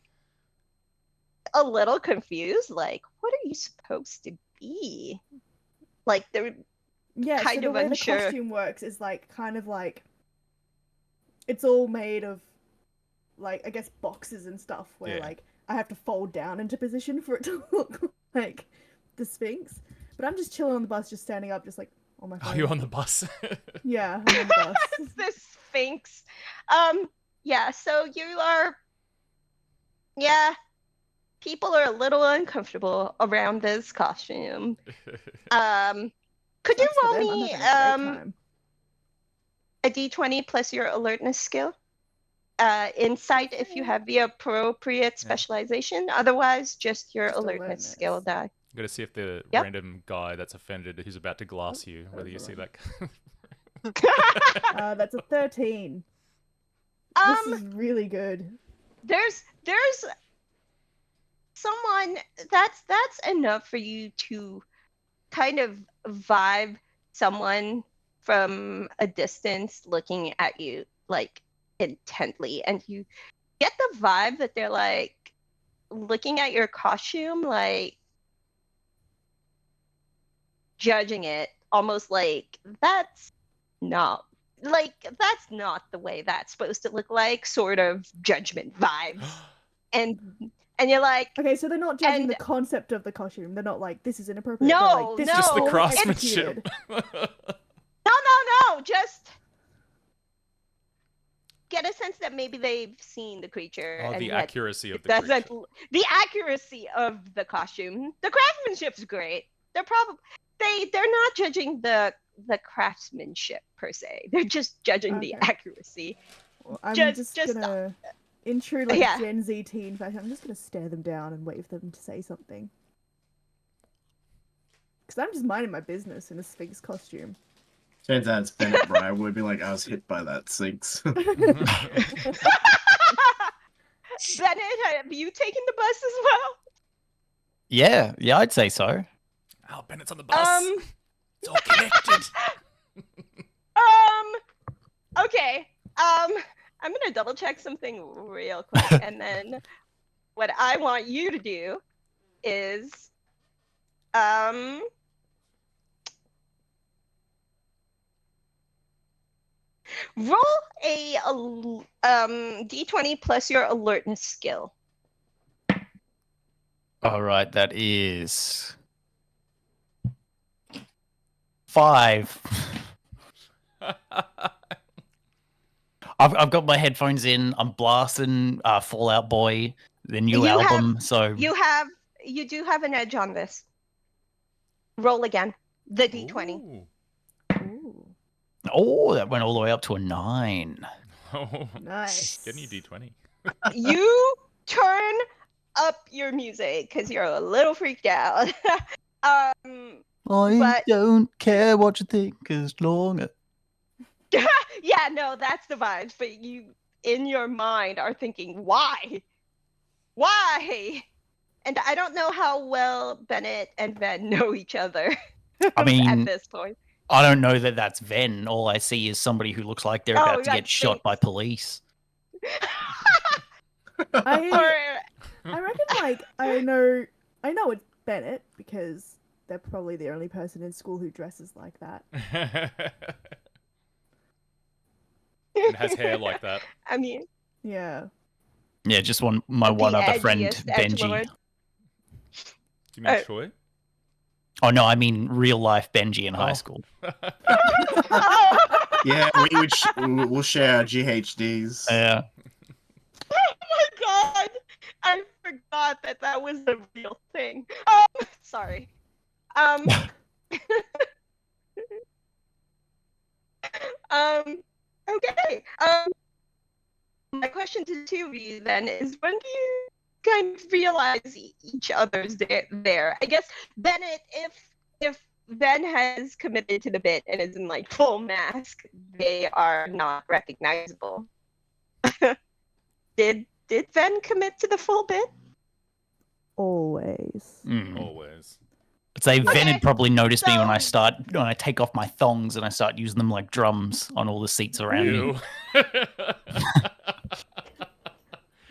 a little confused, like, what are you supposed to be? Like they're Yeah, kind so the of way unsure. the costume works is like kind of like it's all made of like I guess boxes and stuff where Yeah. like I have to fold down into position for it to look like the Sphinx. But I'm just chilling on the bus, just standing up, just like on my phone. Are you on the bus? Yeah, I'm on the bus. The Sphinx. Yeah, so you are. Yeah, people are a little uncomfortable around this costume. Could you Sucks for roll them, I'm me having a great time. a d20 plus your alertness skill? Insight if you have the appropriate specialization. Otherwise, just your Just alertness skill alertness. die. I'm gonna see if the Yep. random guy that's offended who's about to glass you, whether you see that. That's a 13. This is really good. There's someone that's enough for you to kind of vibe someone from a distance looking at you like intently, and you get the vibe that they're like looking at your costume, like judging it, almost like that's not the way that's supposed to look, like sort of judgment vibes. and you're like, Okay, so they're not judging And- the concept of the costume. They're not like this is inappropriate. No, They're like, this no. is Just the poorly craftsmanship. executed. no, just get a sense that maybe they've seen the creature Oh, and the yet accuracy of it the doesn't creature. the accuracy of the costume. The craftsmanship's great. They're not judging the craftsmanship per se. They're just judging the Okay. accuracy. Well, I'm Just- gonna, in true like Yeah. Gen Z teen fashion, I'm just gonna stare them down and wait for them to say something. Because I'm just minding my business in a Sphinx costume. Turns out it's Bennett Briarwood be like, I was hit by that Sphinx. Bennett, have you taken the bus as well? Yeah, I'd say so. Oh, Bennett's on the bus. It's all connected. Okay. I'm gonna double check something real quick, and then what I want you to do is, Roll a d20 plus your alertness skill. All right, that is 5. I've got my headphones in. I'm blasting Fallout Boy, the new album. So you do have an edge on this. Roll again. The d20. Ooh. Ooh, oh, that went all the way up to a 9. Oh, nice. Get you D20. You turn up your music because you're a little freaked out. I But- don't care what you think as long. Yeah, no, that's the vibes. But you, in your mind, are thinking, why? Why? And I don't know how well Bennett and Ven know each other. I mean, at this point. I don't know that that's Ven. All I see is somebody who looks like they're about to get that's shot by Sphinx. police. I reckon like I know it's Bennett because they're probably the only person in school who dresses like that. And has hair like that. I mean, Yeah. Yeah, just my The one other friend, edgiest Benji. edgelord. Do you mean Troy? Oh no, I mean real life Benji in high Oh. school. Yeah, we'll share our GHDs. Yeah. Oh my god! I forgot that was a real thing. Sorry. Okay. My question to the two of you then is, when do you kind of realize each other's there? I guess Bennett, if Ben has committed to the bit and is in like full mask, they are not recognizable. Did Ben commit to the full bit? Always. Always. I'd say Okay, Ven had probably noticed me when I so- take off my thongs and I start using them like drums on all the seats around me. Ew.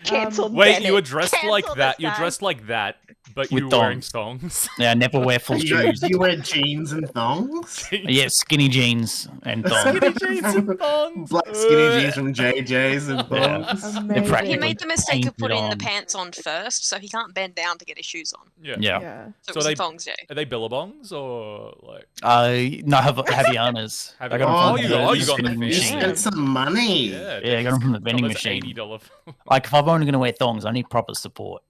Canceled. Wait, Bennett. you were dressed like Cancel that. this You're time. dressed like that, but With you were wearing thongs. thongs. Yeah, I never wear full shoes. You wear jeans and thongs? Yeah, skinny jeans and thongs. Skinny jeans and thongs. Black skinny jeans from JJ's and Yeah. thongs. Amazing. He made the mistake of Painted putting the on. pants on first, so he can't bend down to get his shoes on. Yeah. Yeah. Yeah. So So it was they- a thongs day. Are they billabongs or like? No, Havianas. Have I you got them got- from oh, the you got vending the You machine. spent some money. Yeah, I got them from the vending machine. $80. Like, if I'm only going to wear thongs, I need proper support.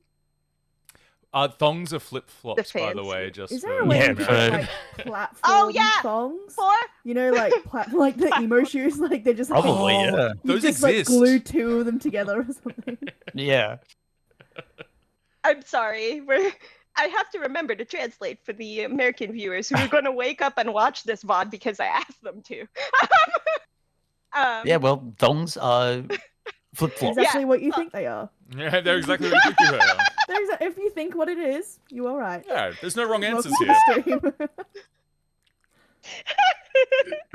Thongs are flip flops, The by the fancy. way. Just Is for there a way Yeah, to but- get like platform Oh, yeah. thongs? For You know, like like the emo shoes, like they're just like, Probably, Oh, yeah. you Those just like exist. glue two of them together or something. Yeah. I'm sorry. I have to remember to translate for the American viewers who are going to wake up and watch this VOD because I asked them to. Yeah, well, thongs are flip flops. Exactly what you think they are. Yeah, they're exactly what you think you are. If you think what it is, you are right. Yeah, there's no wrong answers Welcome here. to the stream.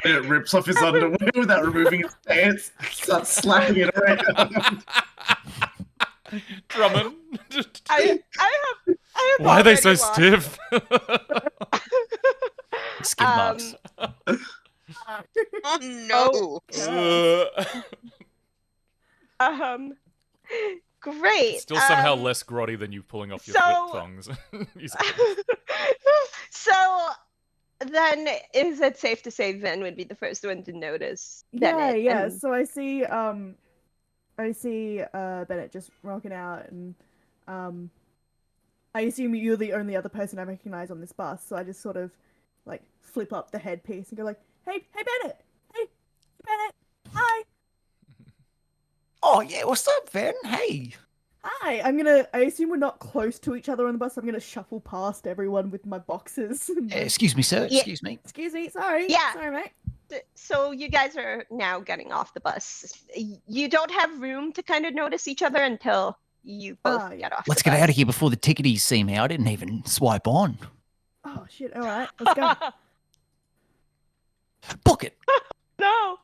It rips off his underwear without removing his pants, starts slapping it around. Drummond. I have Why are they so already lost- stiff? Skid marks. Oh no! Great. Still somehow um, less grotty than you pulling off your so- flip thongs. So then, is it safe to say Ven would be the first one to notice? Bennett Yeah. and- So I see Bennett just rocking out, and I assume you're the only other person I recognize on this bus. So I just sort of like flip up the headpiece and go like, "Hey, Bennett! Hey, Bennett! Hi, Oh, yeah, what's up, Ven? Hey. hi!" I assume we're not close to each other on the bus. I'm gonna shuffle past everyone with my boxes. Excuse me, sir. Yeah. Excuse me. Excuse me. Sorry. Yeah. Sorry, mate. So you guys are now getting off the bus. You don't have room to kind of notice each other until you both Ah, yeah. get off. Let's the get bus. out of here before the ticketies see me. I didn't even swipe on. Oh shit! All right, let's go. Book it. No.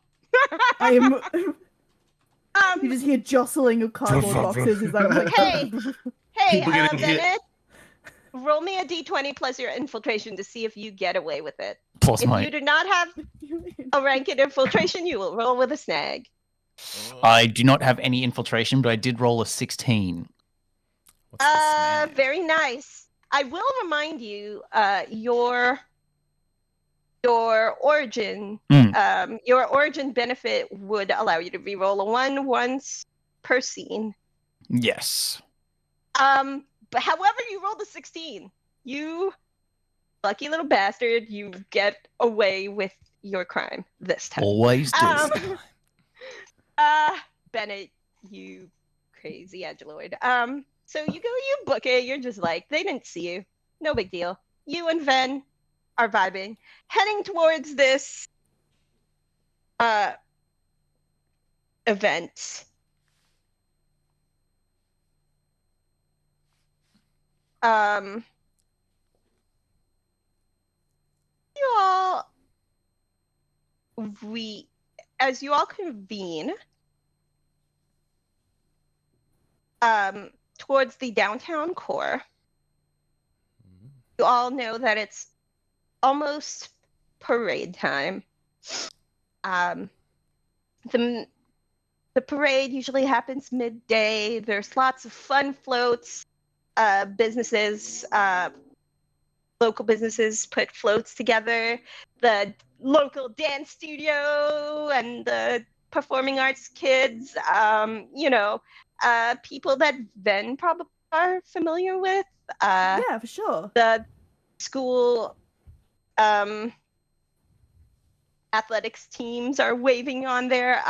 I am. You um, just hear jostling of cardboard boxes as I'm like, Hey. hey, People getting hit. Bennett. roll me a d20 plus your infiltration to see if you get away with it. Plus If my. you do not have a rank in infiltration, you will roll with a snag. I do not have any infiltration, but I did roll a 16. What's the snag? Very nice. I will remind you, your origin, your origin benefit would allow you to re-roll a 1 once per scene. Yes. But however, you rolled a 16. You lucky little bastard, you get away with your crime this time. Always do. Bennett, you crazy edgeloid. So you go, you book it, you're just like, they didn't see you. No big deal. You and Ven are vibing, heading towards this event. You all as you all convene towards the downtown core, you all know that it's almost parade time. The parade usually happens midday. There's lots of fun floats. Local businesses put floats together. The local dance studio and the performing arts kids, people that Ven probably are familiar with. Yeah, for sure. The school athletics teams are waving on their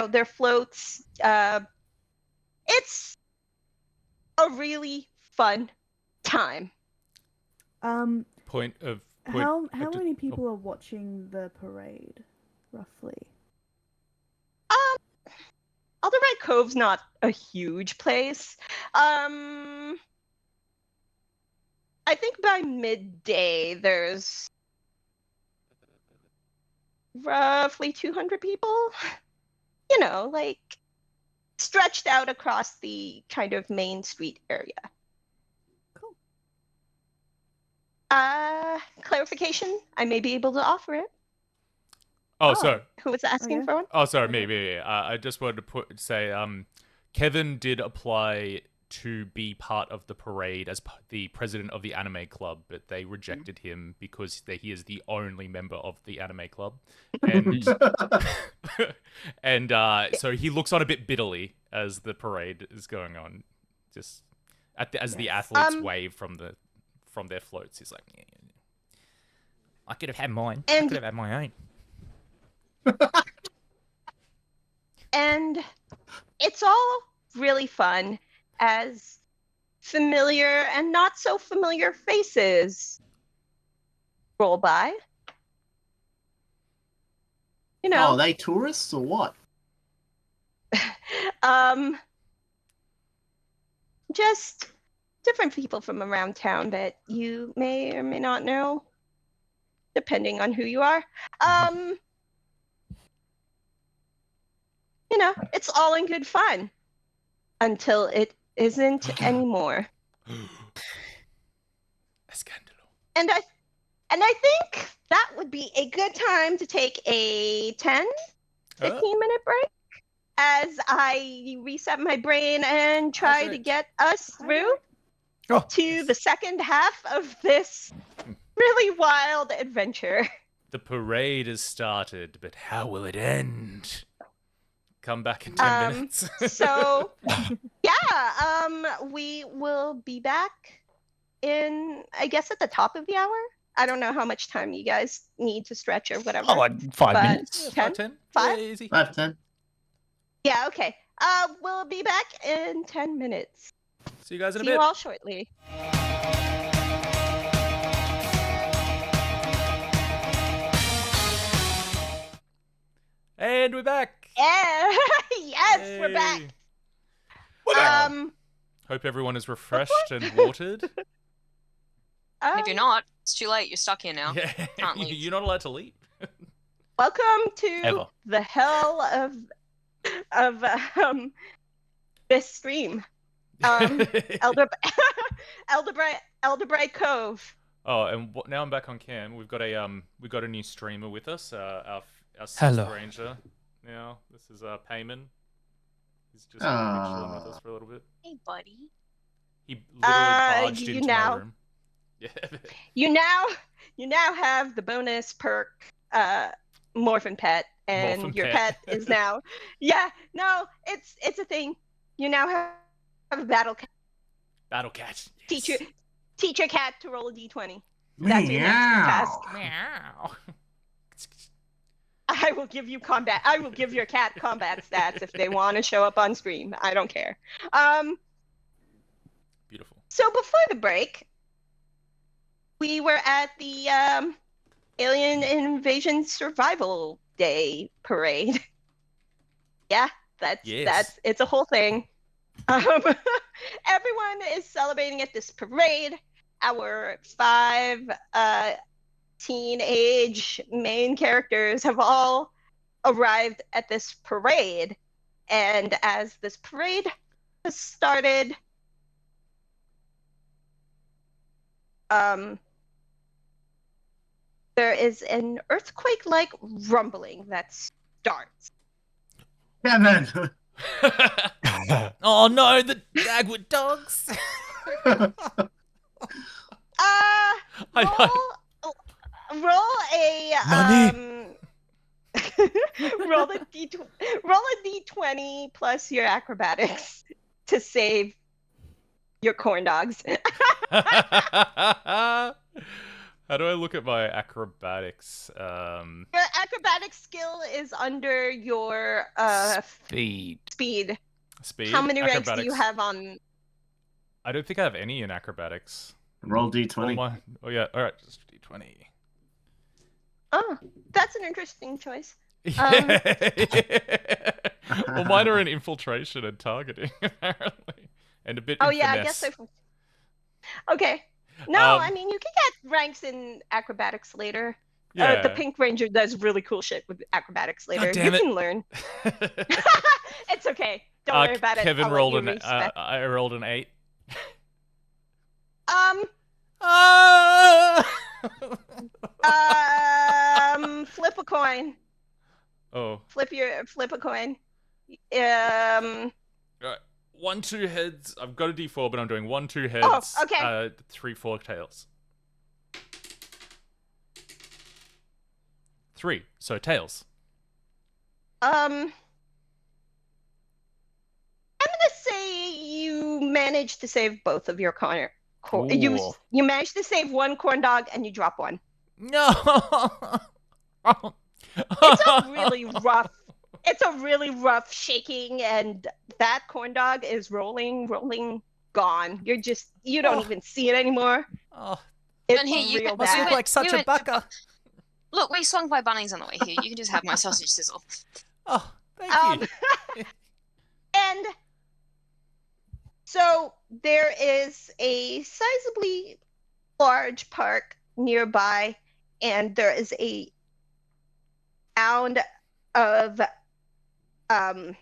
their floats. It's a really fun time. How many people are watching the parade, roughly? Alderite Cove's not a huge place. I think by midday there's roughly 200 people. Stretched out across the kind of main street area. Cool. Clarification, I may be able to offer it. So who was asking for one? Oh, sorry, me. I just wanted to say, Kevin did apply to be part of the parade as the president of the anime club, but they rejected him because he is the only member of the anime club, and so he looks on a bit bitterly as the parade is going on, just as the athletes wave from their floats. He's like, I could have had mine. I could have had my own. And it's all really fun as familiar and not so familiar faces roll by. Are they tourists or what? Just different people from around town that you may or may not know, depending on who you are. It's all in good fun until it isn't anymore. Escándalo. And I think that would be a good time to take a 15-minute break as I reset my brain and try to get us through to the second half of this really wild adventure. The parade has started, but how will it end? Come back in 10 minutes. So, we will be back in, I guess, at the top of the hour. I don't know how much time you guys need to stretch or whatever. Oh, like 5 minutes. 10? 10? 5? Yeah, easy. 5, 10. Yeah, okay. We'll be back in 10 minutes. See you guys in a See bit. you all shortly. And we're back. Yeah. Yes, we're back. Hope everyone is refreshed and watered. If you're not, it's too late. You're stuck here now. Yeah, Can't leave. you're not allowed to leave. Welcome to Ever. the hell of this stream. Elder Elderbright Cove. Oh, and now I'm back on cam. We've got a new streamer with us. Our sixth Hello. ranger. Now this is Payman. He's just gonna be chilling with us for a little bit. Hey, buddy. He literally barged you into now- my room. Yeah. You now have the bonus perk, Morphin Pet, and Morphin your Pet. pet is now. Yeah, no, it's a thing. You now have a battle cat. Battle cat. Teach Yes. your cat to roll a d20. That's your next task. Meow. I will give you combat. I will give your cat combat stats if they want to show up on stream. I don't care. Beautiful. So before the break, we were at the Alien Invasion Survival Day parade. Yeah, that's it's a whole thing. Everyone is celebrating at this parade. Our 5 teenage main characters have all arrived at this parade, and as this parade has started, there is an earthquake-like rumbling that starts. Kevin! Oh no, the Dagwood dogs. Roll a roll a d20 plus your acrobatics to save your corn dogs. How do I look at my acrobatics? Your acrobatics skill is under your Speed. speed. Speed. How many ranks do acrobatics. you have on? I don't think I have any in acrobatics. Roll d20. Oh yeah, all right, just d20. Oh, that's an interesting choice. Well, mine are in infiltration and targeting apparently, and a bit. Oh in yeah, I finesse. guess so. Okay. No, I mean you can get ranks in acrobatics later. Yeah. The Pink Ranger does really cool shit with acrobatics later. damn You it. can learn. It's okay. Don't worry about Kevin it. I'll rolled let you an. respec. I rolled an 8. Flip a coin. Oh. Flip a coin. Right. 1, 2 heads. I've got a d4, but I'm doing 1, 2 heads. Okay. 3, 4 tails. 3. So tails. I'm gonna say you managed to save both of your corn. Ooh. You managed to save one corn dog and you drop one. No. It's a really rough. It's a really rough shaking, and that corn dog is rolling, gone. You don't even see it anymore. Oh, It's And here you real must bad. look like such we a went- baka. Look, we swung by Bunnings on the way here. You can just have my sausage sizzle. Oh, thank you. And so there is a sizably large park nearby, and there is a sound of I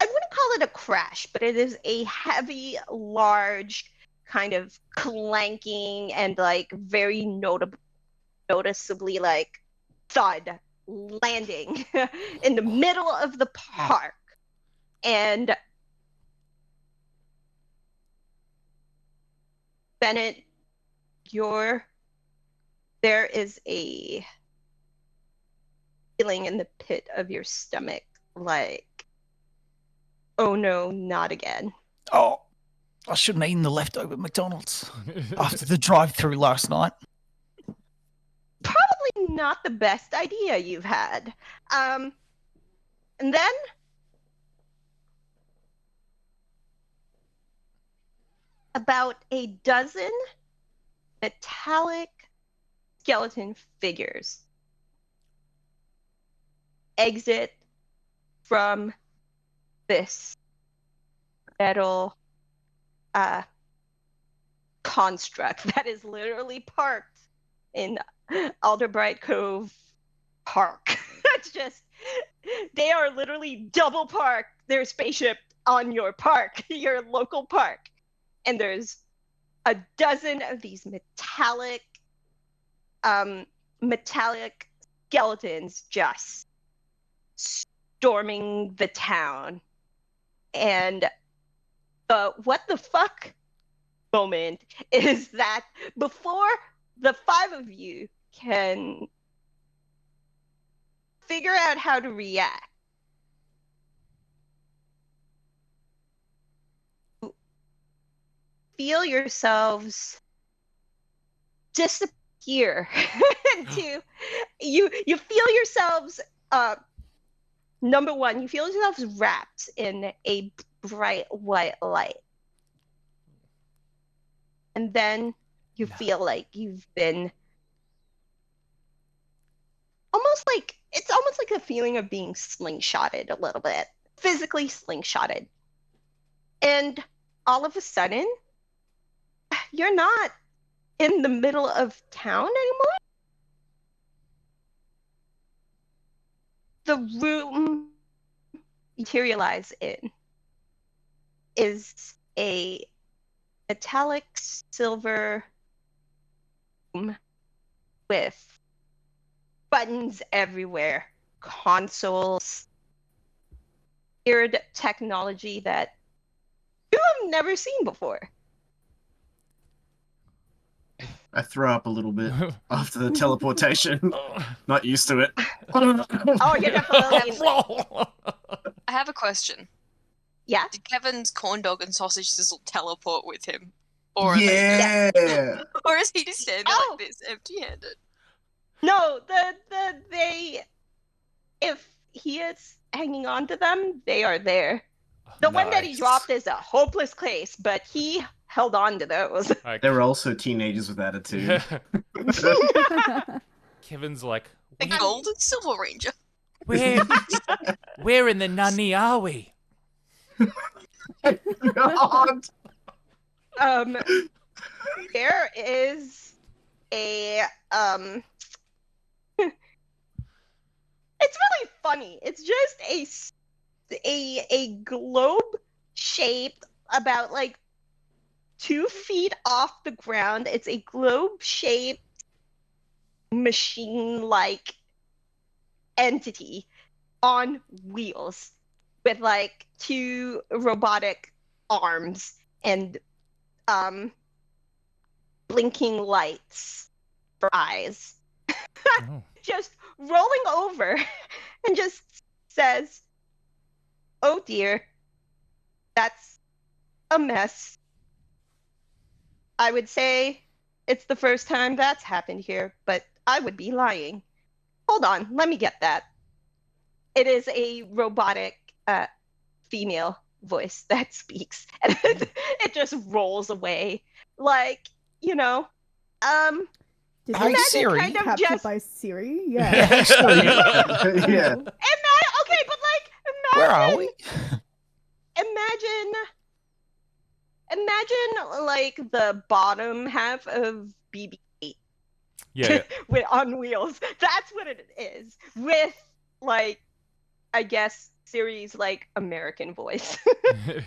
wouldn't call it a crash, but it is a heavy, large kind of clanking and like very noticeably like thud landing in the middle of the park. And Bennett, there is a feeling in the pit of your stomach like, oh no, not again. Oh, I shouldn't have eaten the leftover McDonald's after the drive-through last night. Probably not the best idea you've had. And then about a dozen metallic skeleton figures exit from this metal construct that is literally parked in Alderbright Cove Park. It's just They are literally double parked their spaceship on your park, your local park. And there's a dozen of these metallic skeletons just storming the town. And the what the fuck moment is that before the 5 of you can figure out how to react, feel yourselves disappear into you feel yourselves number one, you feel yourselves wrapped in a bright white light, and then you feel like you've been it's almost like a feeling of being slingshotted a little bit, physically slingshotted, and all of a sudden you're not in the middle of town anymore. The room you materialize in is a metallic silver room with buttons everywhere, consoles, weird technology that you have never seen before. I throw up a little bit after the teleportation. Not used to it. Oh, you're definitely. I have a question. Yeah. Did Kevin's corn dog and sausage sizzle teleport with him? Or are Yeah. or is he just standing like this, empty-handed? No, they if he is hanging on to them, they are there. The one that he Nice. dropped is a hopeless case, but he held on to those. Like, They were also teenagers with attitude. Kevin's like, The gold and silver ranger. where in the nunny are we? God. There is a it's really funny. It's just a globe shaped about like 2 feet off the ground. It's a globe shaped machine like entity on wheels with like 2 robotic arms and blinking lights for eyes. Oh. Just rolling over and just says, "Oh dear, that's a mess. I would say it's the first time that's happened here, but I would be lying. Hold on, let me get that." It is a robotic female voice that speaks, and it just rolls away. Like, Did Hey, you Siri. kind of captured just by Siri? Yeah, Yeah. hey, Siri. Yeah. okay, but like Where are we? imagine like the bottom half of BB-8 Yeah. with on wheels. That's what it is, with like, I guess, Siri's like American voice.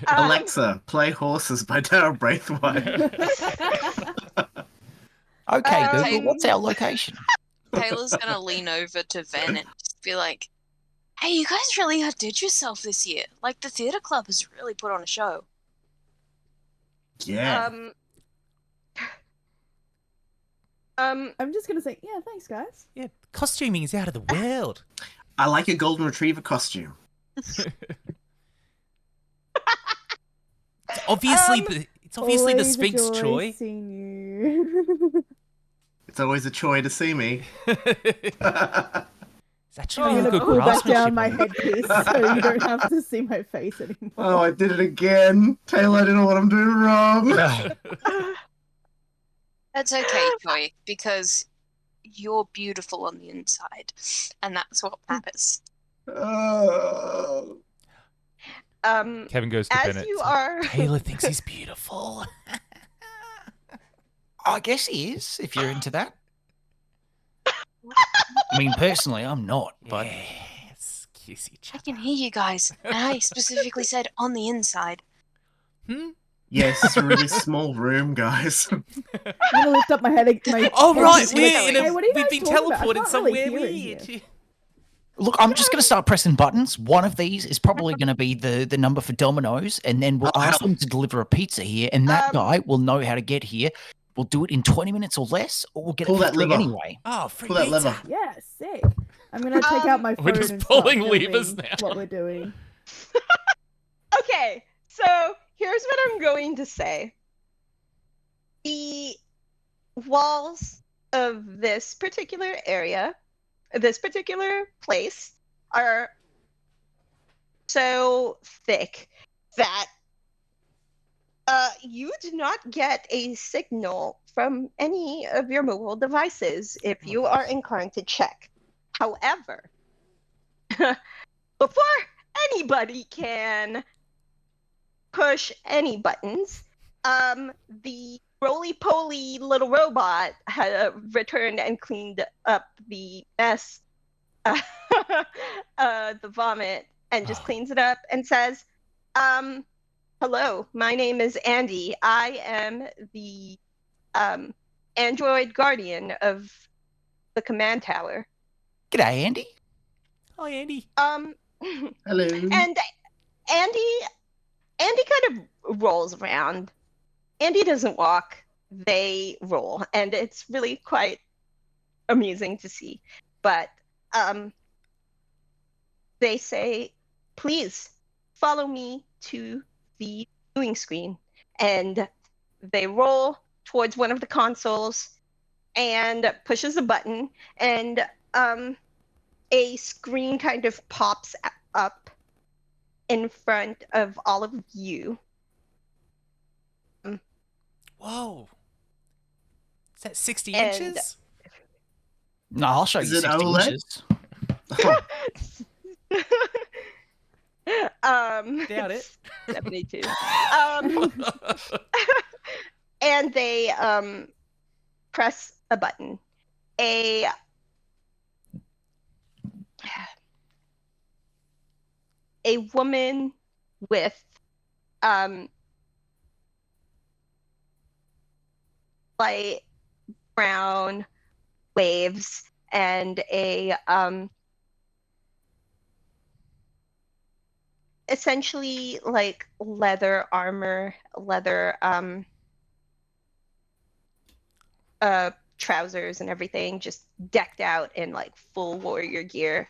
Alexa, play Horses by Daryl Braithwaite. Okay, Um, Google, what's our location? Taylor's gonna lean over to Ven and just be like, "Hey, you guys really outdid yourself this year. Like, the theatre club has really put on a show." Yeah. I'm just gonna say, yeah, thanks, guys. Yeah, costuming is out of the world. I like a golden retriever costume. It's obviously the Always a Sphinx joy Choi. seeing you. It's always a joy to see me. It's actually I'm a gonna good pull back down craftsmanship my on it. headpiece so you don't have to see my face anymore. Oh, I did it again. Taylor, I don't know what I'm doing wrong. That's okay, Joy, because you're beautiful on the inside, and that's what matters. Oh. Kevin goes to As Bennett. you it's like, are Taylor thinks he's beautiful. I guess he is, if you're into that. I mean, personally, I'm not, but Yes, kiss each I other. can hear you guys. And I specifically said on the inside. Yes, it's a really small room, guys. I'm gonna lift up my head. Oh head right, and be like, we're hey, what are you we've guys been talking about? I teleported can't somewhere really hear in weird. here. Look, I'm just going to start pressing buttons. One of these is probably going to be the number for Domino's, and then we'll ask them to deliver a pizza here, and that guy will know how to get here. We'll do it in 20 minutes or less, or we'll get Pull it for that free lever. anyway. Oh, free Pull that pizza. lever. Yeah, sick. I'm gonna take out my phone We're just and start pulling filming levers now. what we're doing. Okay, so here's what I'm going to say. The walls of this particular area, this particular place, are so thick that you do not get a signal from any of your mobile devices if you are inclined to check. However, before anybody can push any buttons, the roly-poly little robot had returned and cleaned up the mess, the vomit, and just cleans it up and says, hello, my name is Andy. I am the android guardian of the command tower. G'day, Andy. Hi, Andy. Hello. And Andy kind of rolls around. Andy doesn't walk, they roll, and it's really quite amusing to see. But they say, please follow me to the viewing screen. And they roll towards one of the consoles and pushes a button, and a screen kind of pops up in front of all of you. Whoa. Is that 60 And- inches? No, I'll show Is you it 60 OLED? inches. Doubt it. 72. And they press a button. A woman with light brown waves and a essentially like leather armor, leather trousers and everything, just decked out in like full warrior gear,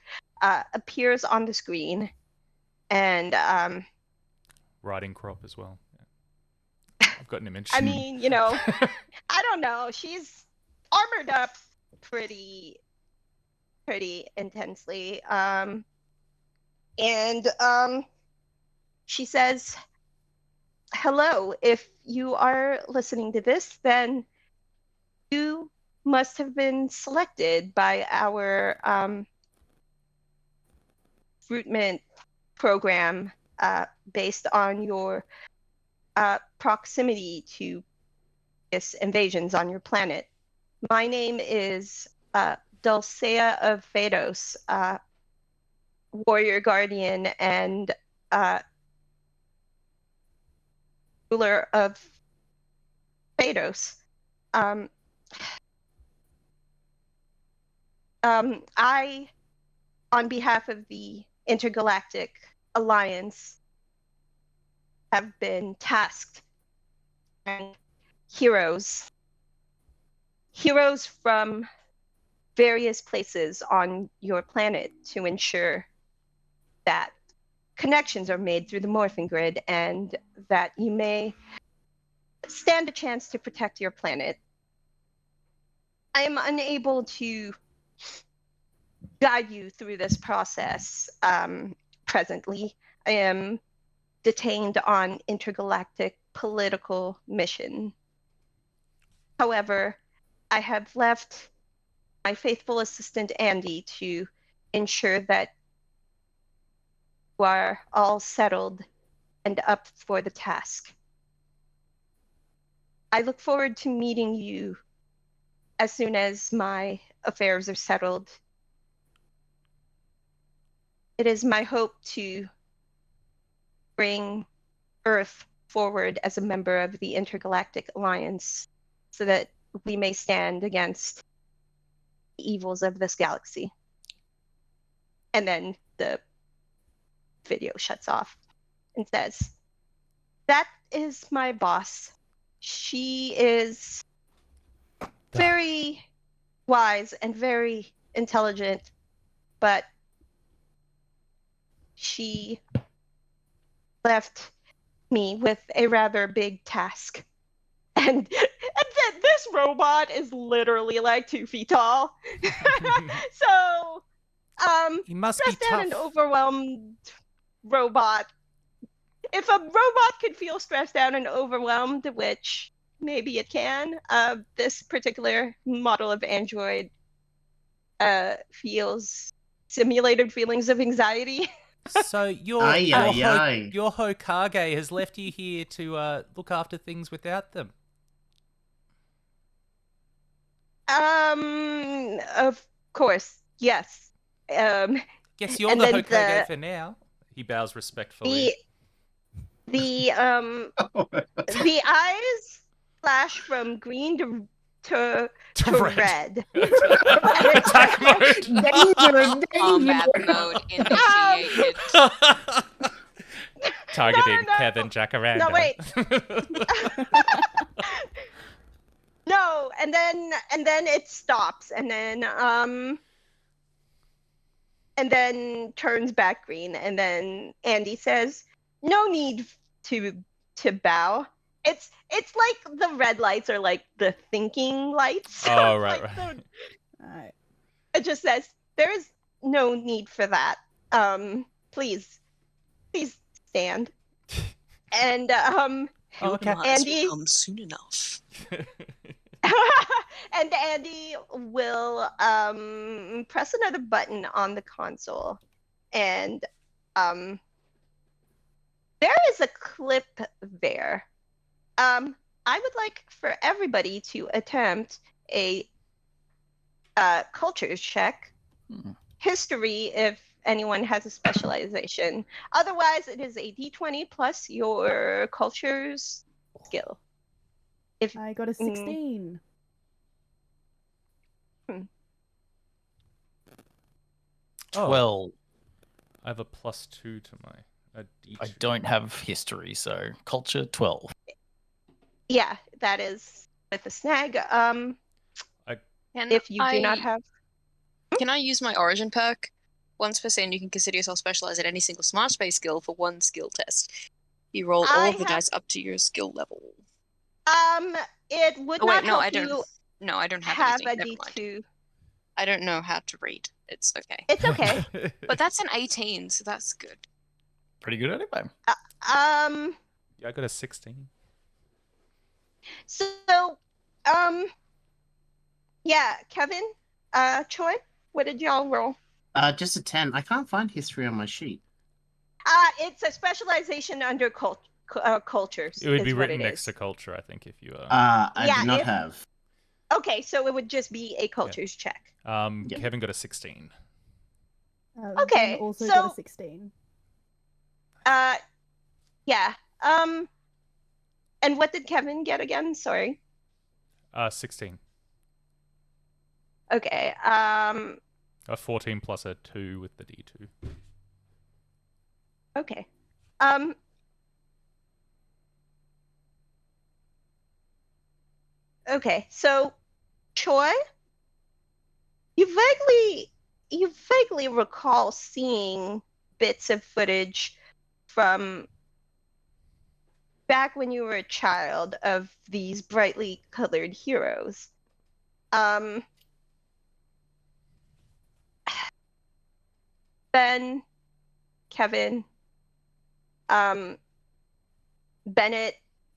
appears on the screen, and Riding crop as well. Yeah. I've got an image. I mean, you know, I don't know, she's armored up pretty intensely, and she says, hello, if you are listening to this, then you must have been selected by our recruitment program based on your proximity to invasions on your planet. My name is Dulcea of Phaedos, warrior guardian and ruler of Phaedos. I, on behalf of the Intergalactic Alliance, have been tasked and heroes from various places on your planet to ensure that connections are made through the morphing grid and that you may stand a chance to protect your planet. I am unable to guide you through this process presently. I am detained on intergalactic political mission. However, I have left my faithful assistant Andy to ensure that you are all settled and up for the task. I look forward to meeting you as soon as my affairs are settled. it is my hope to bring Earth forward as a member of the Intergalactic Alliance so that we may stand against the evils of this galaxy. And then the video shuts off and says, that is my boss. She is very wise and very intelligent, but she left me with a rather big task. And this robot is literally like 2 feet tall. So, He must be stressed out and tough. overwhelmed robot. If a robot could feel stressed out and overwhelmed, which maybe it can, this particular model of android feels simulated feelings of anxiety. So your Hokage has left you here to look after things without them. Of course, yes. Guess you're and the then Hokage for now. He bows respectfully. The the eyes flash from green to red. Attack mode. Combat mode initiated. Targeting No. Kevin Jacaranda. No, wait. No, and then it stops, and then turns back green, and then Andy says, "No need to bow. It's like the red lights are like the thinking lights." Oh, It's right, like right. Alright. It just says there is no need for that. Please stand. And Okay. Andy Come soon enough. and Andy will press another button on the console, and there is a clip there. I would like for everybody to attempt a cultures check. History, if anyone has a specialization. Otherwise, it is a d20 plus your culture's skill. If I got a 16. Oh, 12. I have a +2 to my D2. I don't have history, so culture 12. yeah, that is with a snag. Can If you do not have, Can I use my origin perk? Once per scene, you can consider yourself specialized at any single smart space skill for one skill test. You roll all of the dice up to your skill level. it would Oh not wait, no, help I don't. you No, I don't have have anything. a Never mind. D2. I don't know how to read. It's okay. It's okay. But that's an 18, so that's good. Pretty good anyway. Yeah, I got a 16. So, yeah, Kevin, Choi, what did y'all roll? Just a 10. I can't find history on my sheet. It's a specialization under cultures. It would is be what written it next is. to culture, I think, if you I Yeah, do not if- have. Okay, so it would just be a cultures check. Yeah. Kevin got a 16. Okay, Ben also so- got a 16. Yeah. And what did Kevin get again? Sorry. 16. Okay. A 14 plus a 2 with the D2. Okay. Okay, so Choi, you vaguely recall seeing bits of footage from back when you were a child of these brightly colored heroes. Ben, Kevin, Bennett,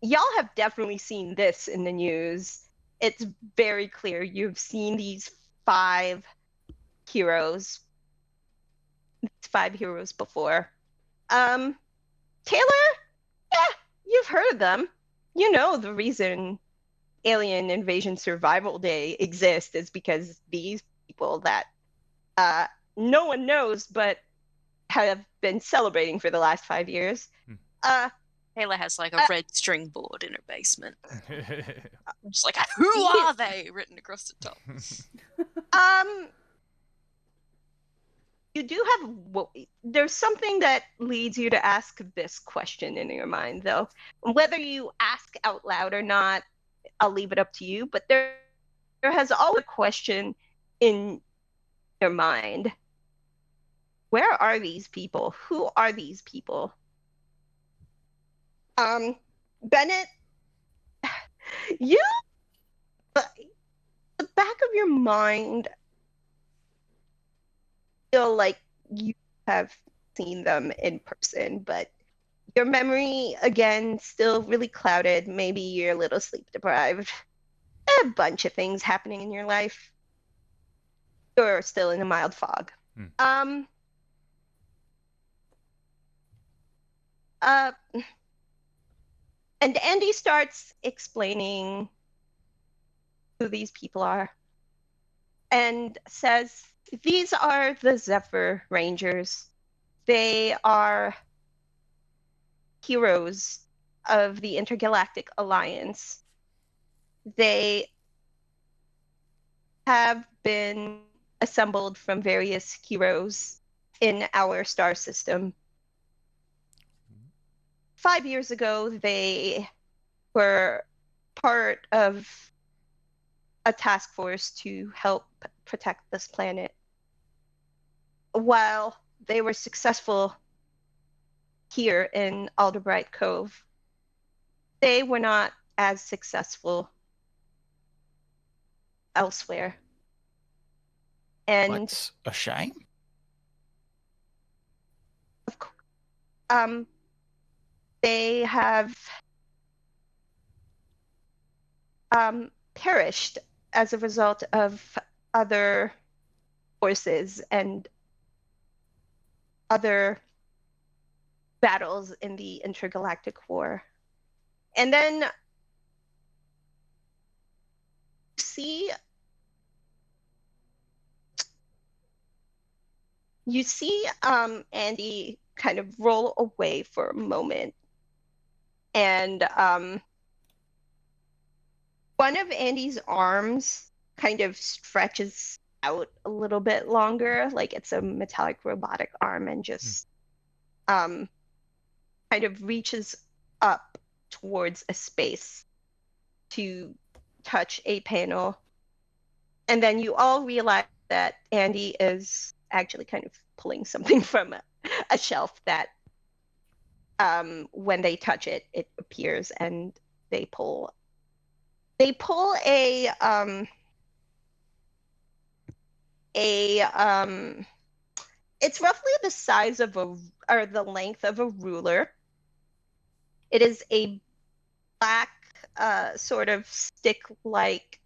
y'all have definitely seen this in the news. It's very clear you've seen these 5 heroes. It's 5 heroes before. Taylor, yeah, you've heard of them. You know the reason Alien Invasion Survival Day exists is because these people that no one knows but have been celebrating for the last 5 years. Taylor has like a red string board in her basement. Just like, who are they? Written across the top. You do have, there's something that leads you to ask this question in your mind, though. Whether you ask out loud or not, I'll leave it up to you. But there has always a question in your mind. Where are these people? Who are these people? Bennett, you, the back of your mind, feel like you have seen them in person, but your memory, again, still really clouded. Maybe you're a little sleep deprived. A bunch of things happening in your life. You're still in a mild fog. And Andy starts explaining who these people are and says, these are the Zephyr Rangers. They are heroes of the Intergalactic Alliance. They have been assembled from various heroes in our star system. 5 years ago, they were part of a task force to help protect this planet. While they were successful here in Alderbright Cove, they were not as successful elsewhere. And That's a shame. of course, they have perished as a result of other forces and other battles in the intergalactic war. And then you see Andy kind of roll away for a moment. And one of Andy's arms kind of stretches out a little bit longer, like it's a metallic robotic arm, and just kind of reaches up towards a space to touch a panel. And then you all realize that Andy is actually kind of pulling something from a shelf that when they touch it, it appears, and they pull a it's roughly the size of or the length of a ruler. It is a black sort of stick-like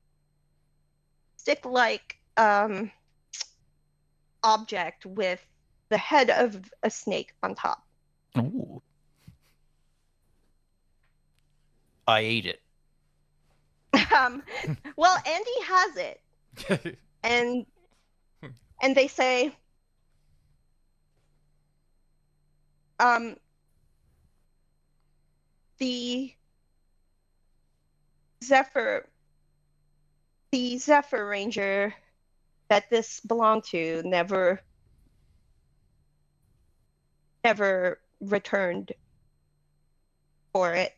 object with the head of a snake on top. Ooh. I ate it. Well, Andy has it, and they say, the Zephyr Ranger that this belonged to never returned for it.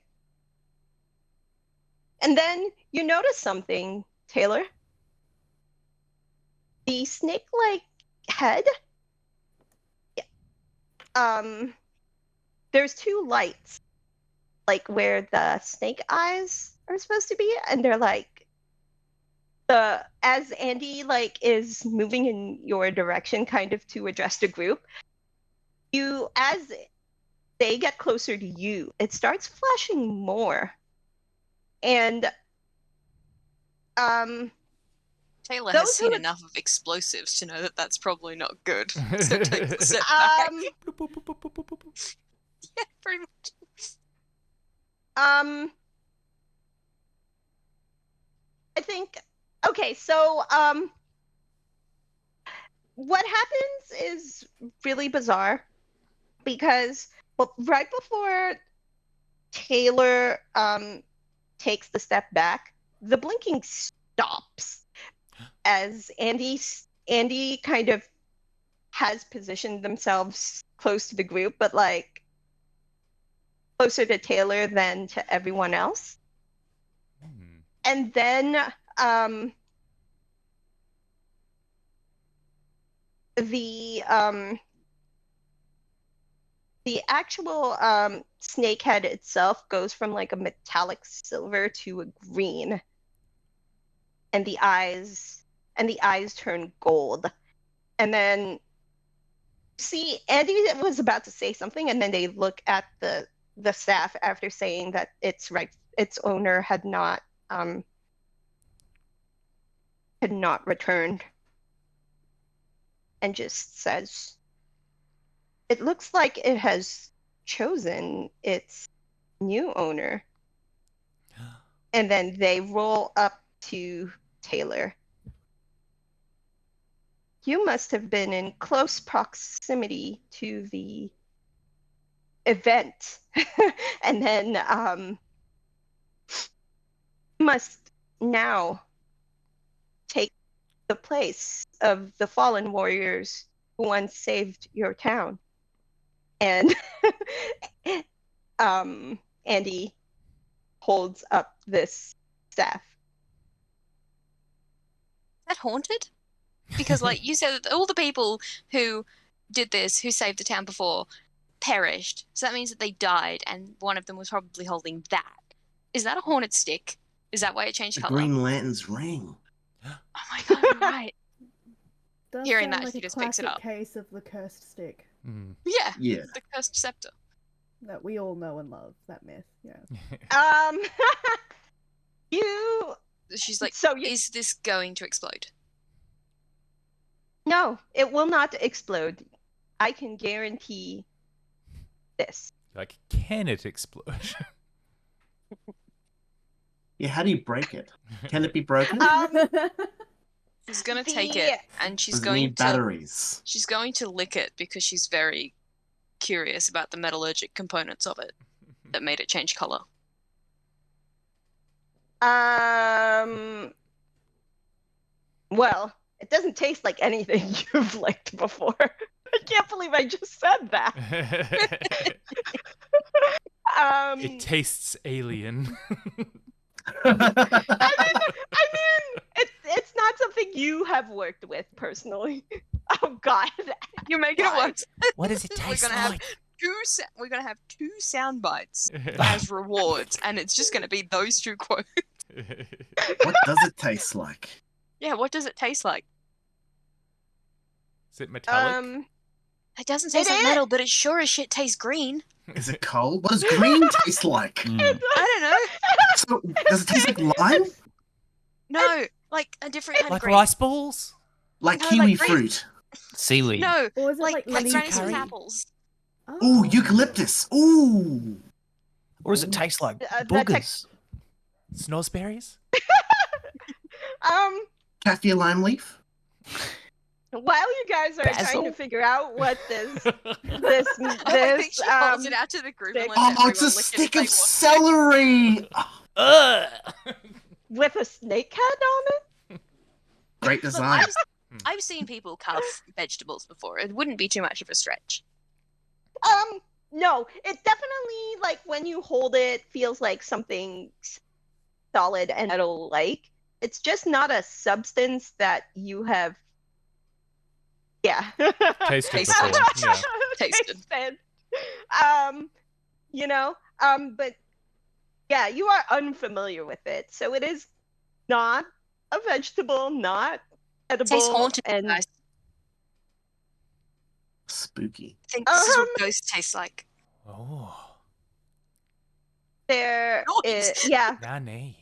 And then you notice something, Taylor. The snake-like head, there's two lights, like where the snake eyes are supposed to be, and they're like, as Andy like is moving in your direction kind of to address the group, as they get closer to you, it starts flashing more. And Taylor has seen enough of explosives to know that that's probably not good. So take a step back. Yeah, pretty much. I think, okay, so what happens is really bizarre. because right before Taylor takes the step back, the blinking stops as Andy kind of has positioned themselves close to the group, but like closer to Taylor than to everyone else. And then the actual snake head itself goes from like a metallic silver to a green, and the eyes turn gold. And then see, Andy was about to say something, and then they look at the staff after saying that its owner had not returned, and just says, "It looks like it has chosen its new owner." And then they roll up to Taylor. "You must have been in close proximity to the event." And then must now take the place of the fallen warriors who once saved your town. And Andy holds up this staff. Is that haunted? Because, like, you said that all the people who did this, who saved the town before, perished. So that means that they died, and one of them was probably holding that. Is that a haunted stick? Is that why it changed The color? Green Lantern's ring. Oh my god, you're right. Does Hearing sound that, like he a just picks it classic up. case of the cursed stick Yeah, Yeah. the cursed scepter. that we all know and love. That myth, yeah. You She's like, So you- is this going to explode? No, it will not explode. I can guarantee this. Like, can it explode? Yeah, how do you break it? Can it be broken? She's gonna take The- it, and she's Does it going need to batteries? she's going to lick it because she's very curious about the metallurgic components of it that made it change color. Well, it doesn't taste like anything you've licked before. I can't believe I just said that. It tastes alien. I mean, it's not something you have worked with personally. Oh God. You're making it worse. What does it We're taste gonna have like? we're gonna have 2 sound bites as rewards, and it's just gonna be those 2 quotes. What does it taste like? Yeah, what does it taste like? Is it metallic? It doesn't taste It like is. metal, but it sure as shit tastes green. Is it cold? What does green taste like? I don't know. So, does it taste like lime? No, like a different kind Like of green. rice balls? Like No, kiwi like green. fruit? Seaweed. No, Or is it like lily Granny Smith's curry? apples. Ooh, eucalyptus. Ooh. Or does it taste like that boogers? Snozzberries? Kaffir lime leaf? While you guys are trying Basil? to figure out what this I think she holds it out to the group and stick. lets Oh, it's a everyone lick it stick if of they want. celery! Ugh! with a snake head on it. Great Look, design. I've seen people carve vegetables before. It wouldn't be too much of a stretch. No, it definitely, like, when you hold it, feels like something solid and metal-like. It's just not a substance that you have. Yeah. Tasted Tasted. before. Yeah. Tasted. You know, but yeah, you are unfamiliar with it, so it is not a vegetable, not edible. Tastes haunted, and guys. Spooky. I think this is what ghosts taste like. Oh. there Nice. is, yeah. Nani.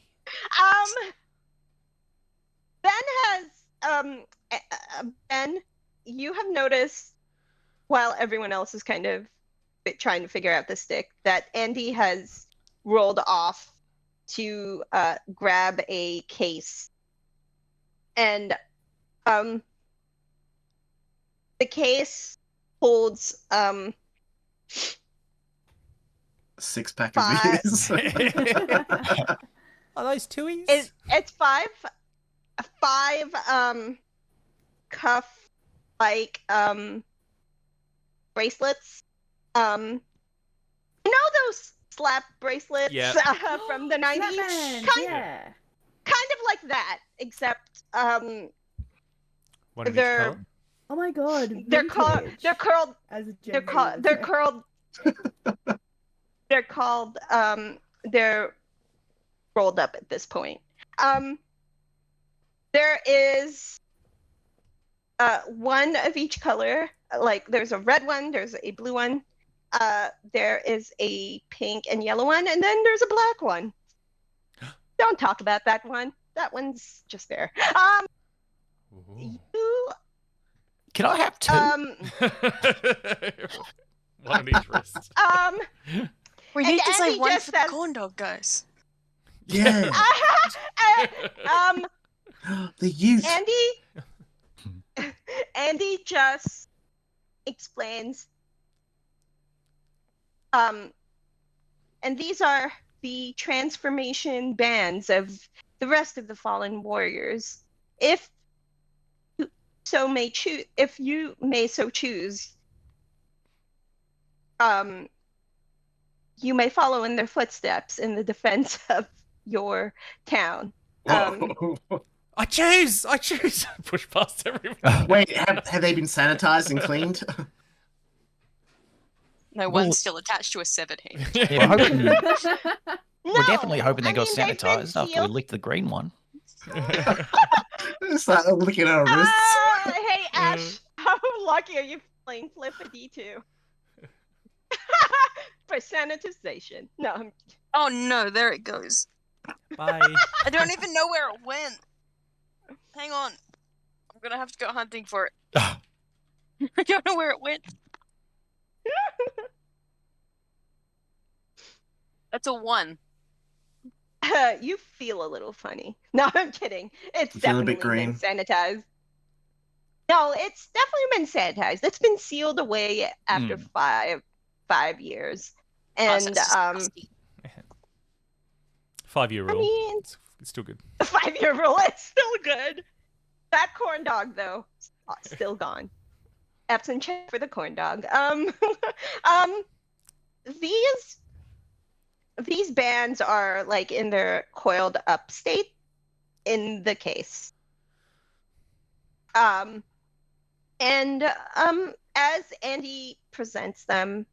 Ben has Ben, you have noticed while everyone else is kind of trying to figure out the stick that Andy has rolled off to grab a case, and the case holds 6-pack of 5. these. Are those twoies? It's 5 cuff like bracelets. You know those slap bracelets Yeah. from the 90s? Slapband, yeah. Kind of like that, except One of each they're- colour? Oh my god. they're called As a they're called they're rolled up at this point. There is one of each color. Like there's a red one, there's a blue one, there is a pink and yellow one, and then there's a black one. Don't talk about that one. That one's just there. Ooh. You Can I have two? One on each wrist. We And need to Andy save one just for the says- corn dog, guys. Yeah. The youth. Andy just explains. And these are the transformation bands of the rest of the fallen warriors. If you may so choose, you may follow in their footsteps in the defense of your town. I choose! Push past everyone. Wait, have they been sanitized and cleaned? No Well- one's still attached to a severed hand. We're, hoping, No, we're definitely hoping they I got mean, they've been sanitized after we sealed. licked the green one. It's like looking at our wrists. Hey Ash, how lucky are you feeling? Flip a D2. For sanitization. No, I'm Oh no, there it goes. Bye. I don't even know where it went. Hang on. I'm gonna have to go hunting for it. I don't know where it went. That's a 1. you feel a little funny. No, I'm kidding. It's You feel a definitely bit green. been sanitized. No, it's definitely been sanitized. It's been sealed away after 5 years. And Process is nasty. 5-year I rule. mean, It's still good. the 5-year rule is still good. That corn dog though, still gone. Absent check for the corn dog. These bands are like in their coiled up state in the case. And as Andy presents them,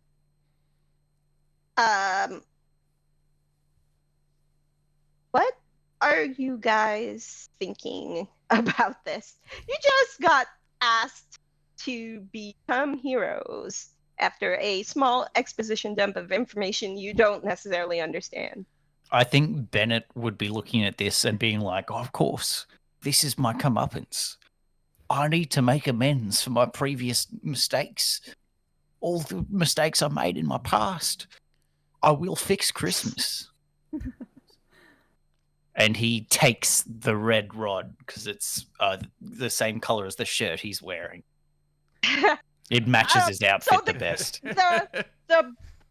what are you guys thinking about this? You just got asked to become heroes after a small exposition dump of information you don't necessarily understand. I think Bennett would be looking at this and being like, oh, of course, this is my comeuppance. I need to make amends for my previous mistakes. All the mistakes I made in my past. I will fix Christmas. And he takes the red rod because it's the same color as the shirt he's wearing. It matches his outfit the best.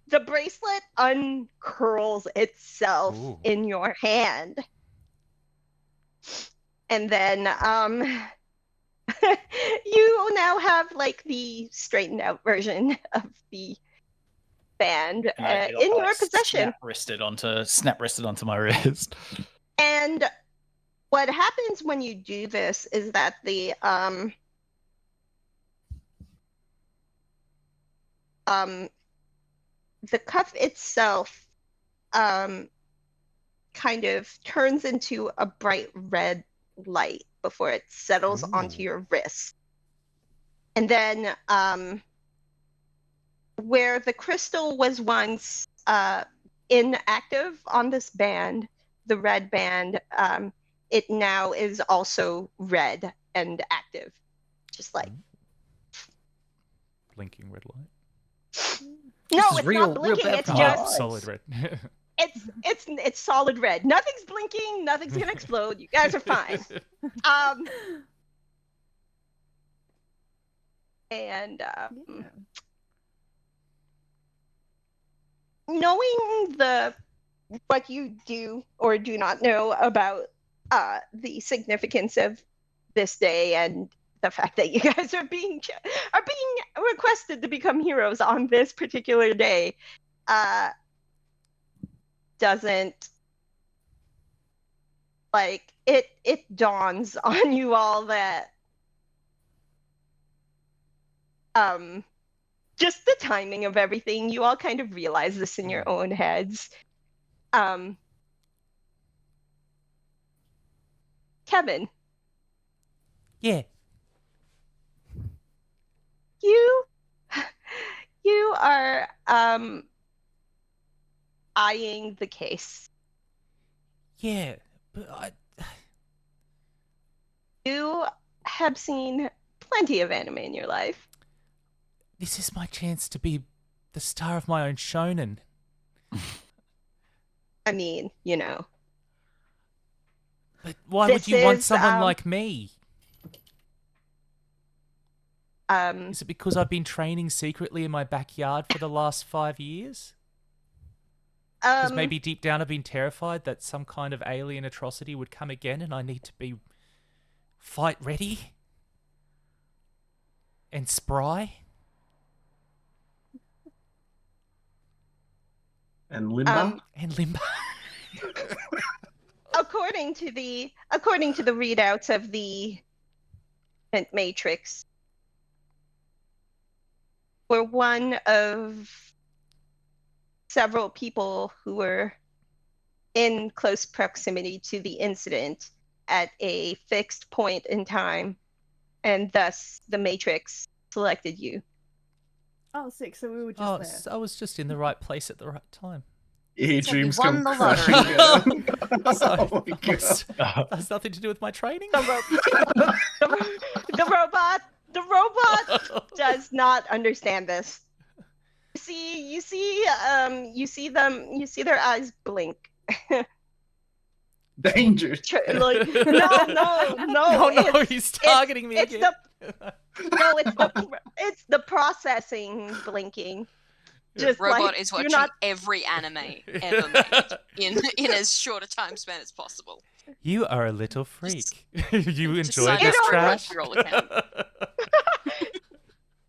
The bracelet uncurls itself Ooh. in your hand. And then you now have like the straightened out version of the band in your possession. Snap wristed onto my wrist. And what happens when you do this is that the cuff itself kind of turns into a bright red light before it settles onto your wrist. And then where the crystal was once inactive on this band, the red band, it now is also red and active. Just like Blinking red light. no, is it's real- not real blinking. bad It's for my just eyes. Solid red. it's solid red. Nothing's blinking. Nothing's gonna explode. You guys are fine. And Yeah. knowing what you do or do not know about the significance of this day and the fact that you guys are being requested to become heroes on this particular day doesn't it dawns on you all that just the timing of everything, you all kind of realize this in your own heads. Kevin. Yeah. You are eyeing the case. Yeah, but You have seen plenty of anime in your life. this is my chance to be the star of my own shonen. I mean, you know. But why would you want someone like me? Is it because I've been training secretly in my backyard for the last 5 years? Because maybe deep down I've been terrified that some kind of alien atrocity would come again and I need to be fight ready and spry. And Limba? And limbo. according to the readouts of the Matrix, we're one of several people who were in close proximity to the incident at a fixed point in time, and thus the Matrix selected you. Oh, sick. So we were just there. I was just in the right place at the right time. Yeah, So dreams we won come the lottery. crushing down. Sorry, Oh my God. Has nothing to do with my training. The robot does not understand this. You see their eyes blink. Danger. Like, no, he's targeting me again. It's the processing blinking. Just Robot like, is watching every anime ever made in as short a time span as possible. You are a little freak. You Just enjoy sign this up for a trash? Crunchyroll account.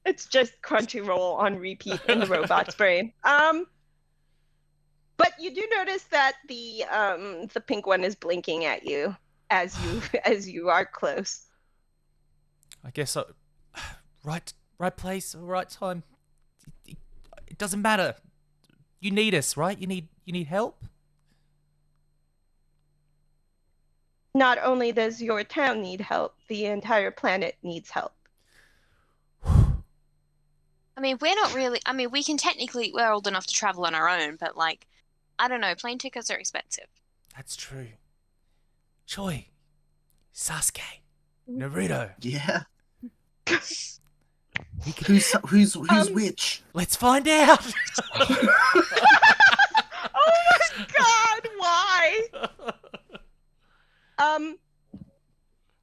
It's just Crunchyroll on repeat in the robot's brain. But you do notice that the pink one is blinking at you as you are close. I guess right place, right time. It doesn't matter. You need us, right? You need help. Not only does your town need help, the entire planet needs help. I mean, we're not really. I mean, we're old enough to travel on our own, but like, I don't know, plane tickets are expensive. That's true. Choi, Sasuke, Naruto. Yeah. Who's which? Let's find out. Oh my God! Why?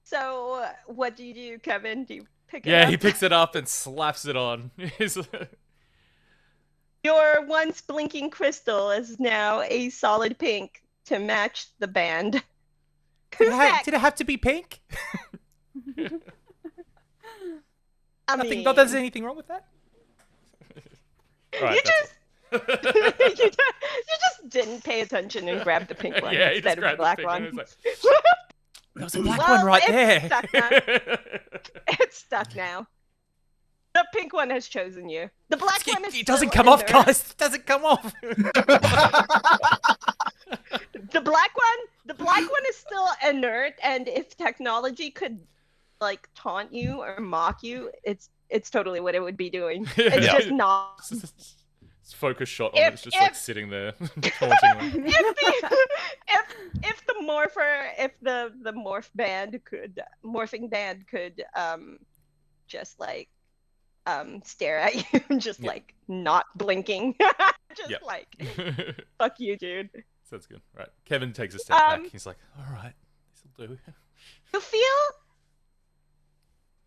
So what do you do, Kevin? Do you pick it up? Yeah, he picks it up and slaps it on. Your once blinking crystal is now a solid pink to match the band. Did it have to be pink? Not there's anything wrong with that. Right, you just didn't pay attention and grabbed the pink one instead of the black one. There was a black one right there. It's stuck now. The pink one has chosen you. The black one is. It doesn't come off, guys. It doesn't come off. The black one is still inert, and if technology could like taunt you or mock you, it's totally what it would be doing. It's just not. It's focus shot on it. It's just like sitting there taunting them. If the morphing band could just like stare at you and just like not blinking, just like fuck you, dude. Sounds good. Right, Kevin takes a step back. He's like, all right, this'll do.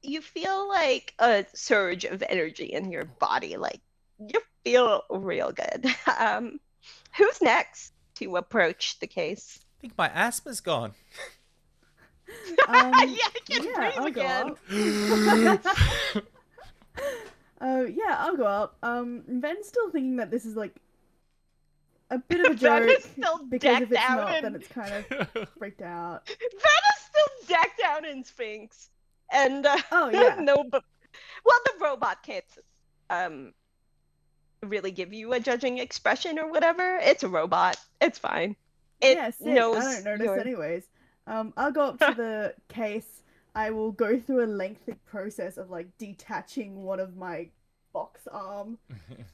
You feel like a surge of energy in your body, like you're feel real good. Who's next to approach the case? I think my asthma's gone. Yeah, I can breathe I'll again. go up. Yeah, I'll go up. Ben's still thinking that this is like a bit of a Ben joke is still because if decked it's out not, in- then it's kind of freaked out. Ben is still decked out in Sphinx, and Oh yeah. no, but well, the robot can't really give you a judging expression or whatever. It's a robot. It's fine. It Yeah, sick. knows I don't notice your- anyways. I'll go up to the case. I will go through a lengthy process of like detaching one of my box arm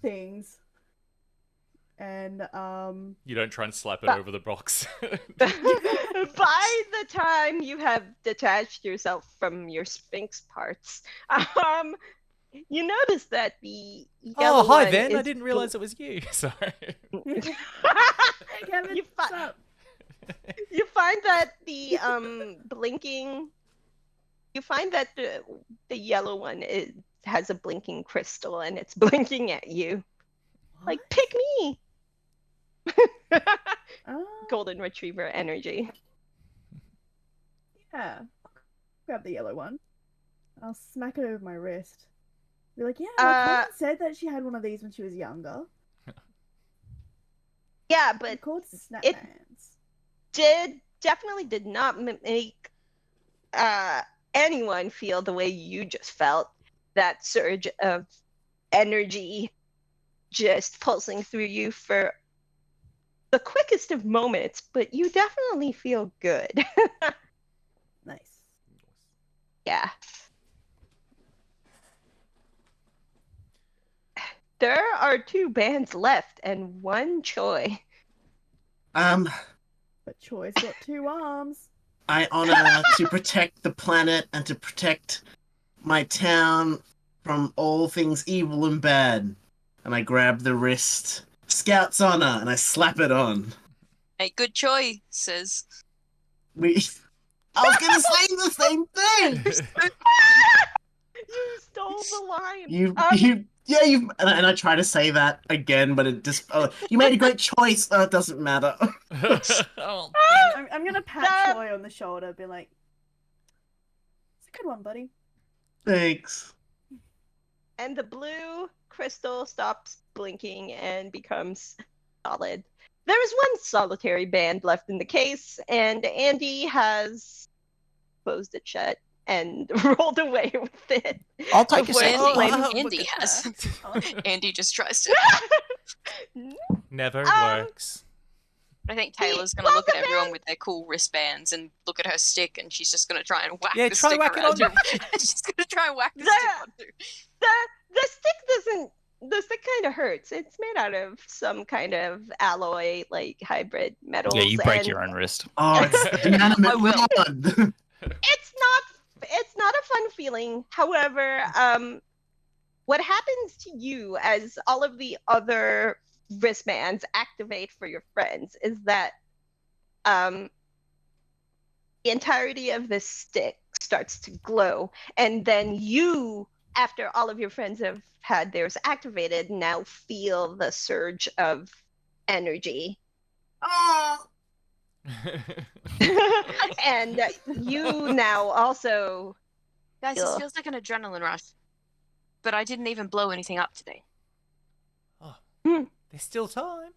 things. And You don't try and slap it But- over the box. By the time you have detached yourself from your Sphinx parts, you notice that the yellow Oh, hi, one Van. I is didn't realize it was you. Sorry. hey Kevin, You what's fi- up? You find that the blinking. You find that the yellow one has a blinking crystal and it's blinking at you. Like, pick me! Oh, Golden Retriever energy. yeah. Grab the yellow one. I'll smack it over my wrist. Be like, yeah, my cousin said that she had one of these when she was younger. Yeah, They're but called snap it- hands. definitely did not make anyone feel the way you just felt. That surge of energy just pulsing through you for the quickest of moments, but you definitely feel good. Nice. Yeah. There are 2 bands left and 1 Choi. But Choi's got 2 arms. I honor to protect the planet and to protect my town from all things evil and bad. And I grab the wrist. Scout's honor, and I slap it on. Hey, good choices. We. I was gonna say the same thing. You stole the line. You and I try to say that again, but it just you made a great choice. It doesn't matter. Oh, I'm gonna pat That- Choi on the shoulder, be like, it's a good one, buddy. Thanks. And the blue crystal stops blinking and becomes solid. There is 1 solitary band left in the case, and Andy has closed it shut and rolled away with it. I'll take a Before second. it's Andy has. Andy just tries to. never Um, works. I think Taylor's gonna look at everyone with their cool wristbands and look at her stick, and she's just gonna try and whack Yeah, the try stick whack it around on. her. She's gonna try and whack the Yeah. stick on her. The stick doesn't. The stick kind of hurts. It's made out of some kind of alloy, like hybrid metals. Yeah, you break and your own wrist. Oh, it's inanimate I will. blood. It's not a fun feeling. However, what happens to you as all of the other wristbands activate for your friends is that the entirety of this stick starts to glow, and then you, after all of your friends have had theirs activated, now feel the surge of energy. Oh. And you now also Guys, this Ugh. feels like an adrenaline rush. But I didn't even blow anything up today. There's still time.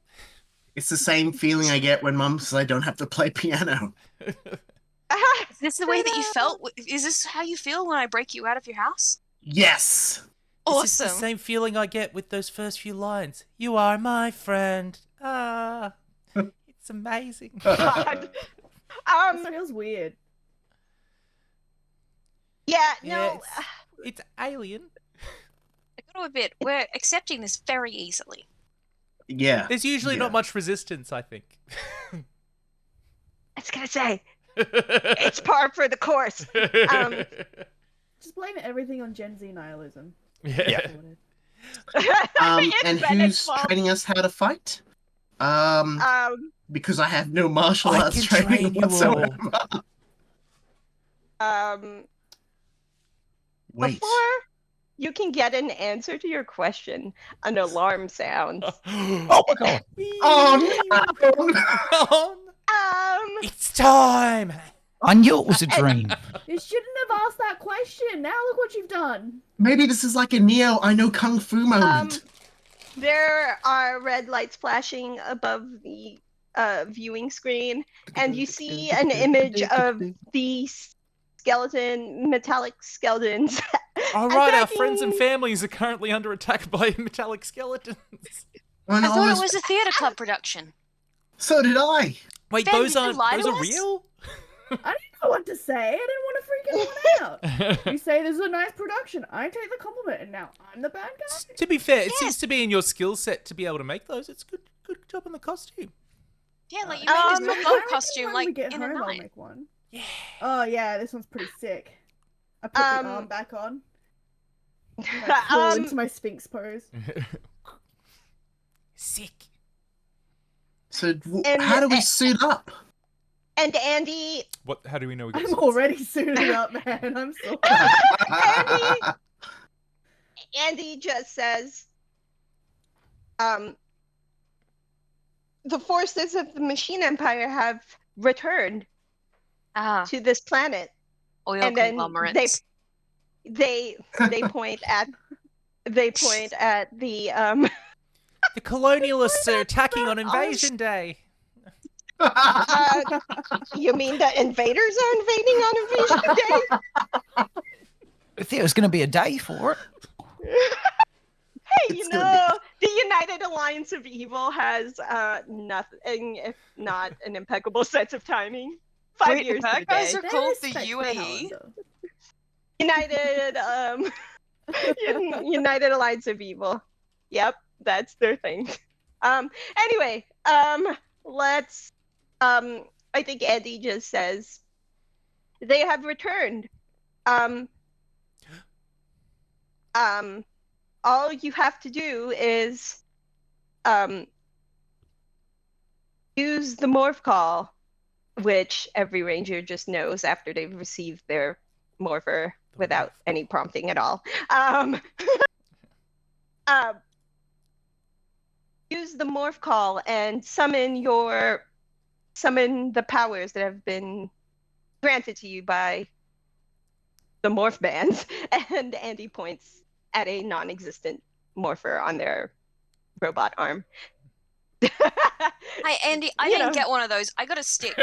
It's the same feeling I get when Mum says I don't have to play piano. Is this the way that you felt? Is this how you feel when I break you out of your house? Yes. This is the Awesome. same feeling I get with those first few lines. You are my friend. Ah, it's amazing. God. This feels weird. Yeah, Yeah, no. it's alien. I got to admit, we're accepting this very easily. Yeah. There's usually Yeah. not much resistance, I think. I was gonna say it's par for the course. Just blame everything on Gen Z nihilism. Yeah. It's And Bennett's who's fault. training us how to fight? Because I have no martial I arts can training train you all. whatsoever. Um, Wait. before you can get an answer to your question. An alarm sounds. Oh my god! Oh no! It's time. I knew it was a dream. You shouldn't have asked that question. Now look what you've done. Maybe this is like a Neo I know Kung Fu moment. There are red lights flashing above the viewing screen, and you see an image of the metallic skeletons. All right, our attacking- friends and families are currently under attack by metallic skeletons. Oh, I no, thought it was a theatre club production. So did I. Wait, Ben, those did you aren't lie to those are us? real? I didn't know what to say. I didn't want to freak anyone out. You say this is a nice production. I take the compliment, and now I'm the bad guy. To be fair, it seems to be in your skill set to be able to make those. It's good job on the costume. Yeah, like you made this I little reckon costume when like we get in a home, I'll night. make one. Yeah. Oh yeah, this one's pretty sick. I put the arm back on. I crawl into my Sphinx pose. Sick. So And- how do we suit up? And Andy, What? How do we know we got I'm suits? already suited up, man. I'm so. Andy just says, the forces of the Machine Empire have returned Ah, to this planet, oil and then conglomerates. they point at the The colonialists are attacking on Invasion Day. you mean the invaders are invading on Invasion Day? I think it was going to be a day for it. Hey, It's gonna the United Alliance of Evil has nothing if not an impeccable sense of timing. 5 Wait, the years to bad the guys day. are They called the respect UAE? calendar. United Alliance of Evil. Yep, that's their thing. Anyway, let's I think Andy just says they have returned. All you have to do is use the morph call, which every ranger just knows after they've received their morpher without any prompting at all. Use the morph call and summon the powers that have been granted to you by the morph bands. And Andy points at a non-existent morpher on their robot arm. Hi, Andy. I You didn't know. get one of those. I got a stick.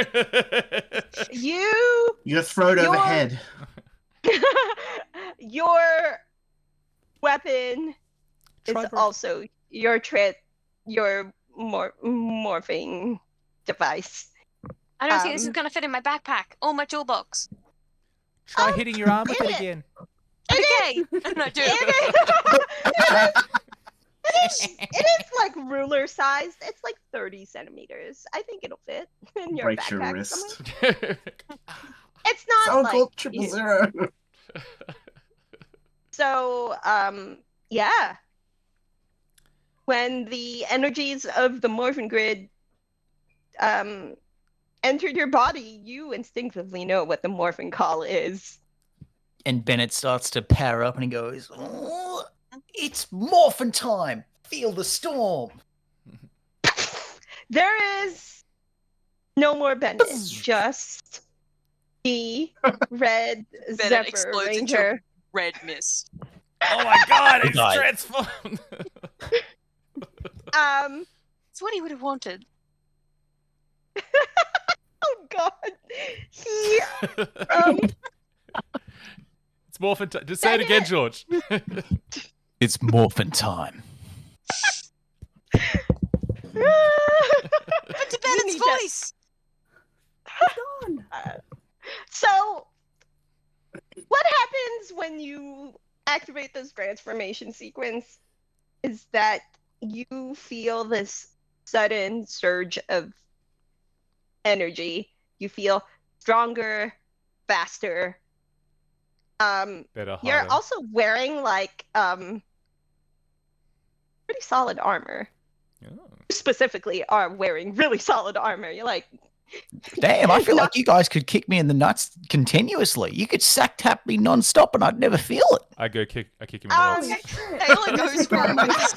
You're thrown You're- overhead. Your weapon is Tribrook. also your morphing device. I don't think this is Um, going to fit in my backpack or my toolbox. Try hitting your arm with it it- again. Okay. And I do. It is like ruler sized. It's like 30 centimeters. I think it'll fit in your Breaks backpack. your somewhere. wrist. It's not So like called 000. so. Yeah. When the energies of the morphin grid entered your body, you instinctively know what the morphin call is. And Bennett starts to power up and he goes, "Oh, it's morphin' time. Feel the storm." There is no more Bennett, just the red Bennett Zephyr explodes into Ranger. red mist. Oh my god, it's died. transformed! It's what he would have wanted. Oh God, he It's morphin' time. Just say it again, George. It's morphin' time. But to Bennett's need to- voice! Gone. So, what happens when you activate this transformation sequence is that you feel this sudden surge of energy. You feel stronger, faster. Better, You're harder. also wearing like pretty solid armor. Oh. You specifically are wearing really solid armor. You're like Damn, I feel No. like you guys could kick me in the nuts continuously. You could sack tap me non-stop and I'd never feel it. I kick him in the nuts. Taylor goes for it with his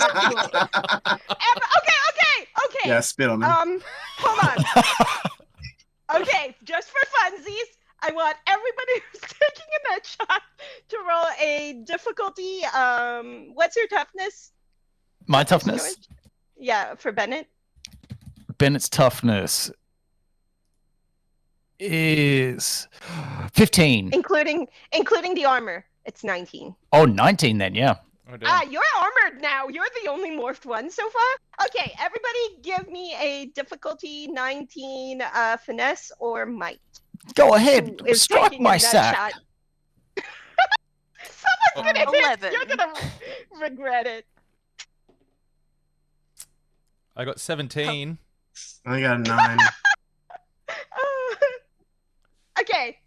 Okay. Yeah, spit on him. Hold on. Okay, just for funsies, I want everybody who's taking a net shot to roll a difficulty. What's your toughness? My toughness? George? Yeah, for Bennett. Bennett's toughness is 15. Including the armor. It's 19. Oh, 19 then, yeah. Oh, damn. You're armored now. You're the only morphed one so far. Okay, everybody give me a difficulty 19 finesse or might. Go ahead, Who is strike taking my a net sack. shot. Someone's gonna hit. 11. You're gonna regret it. I got 17. I got a 9. Okay.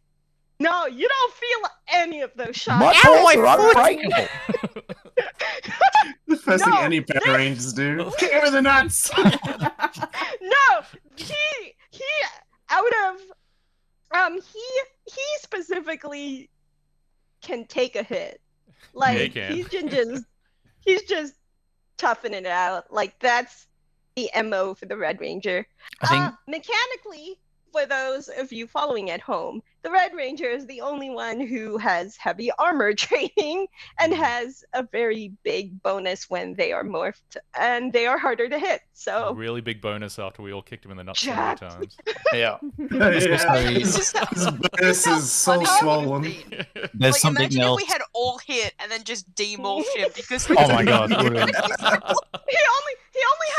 No, you don't feel any of those shots. My balls are unbreakable. The first No, thing any Power Rangers do. Kick him in the nuts! No, he out of he specifically can take a hit. Like he can. he's just toughing it out. Like that's the MO for the Red Ranger. I think Mechanically, for those of you following at home, the Red Ranger is the only one who has heavy armor training and has a very big bonus when they are morphed, and they are harder to hit. So Really big bonus after we all kicked him in the nuts so Jack. many times. yeah. His bonus is so Funny swollen. There's Like, something imagine else. if we had all hit and then just demorphed him because Oh my god. he only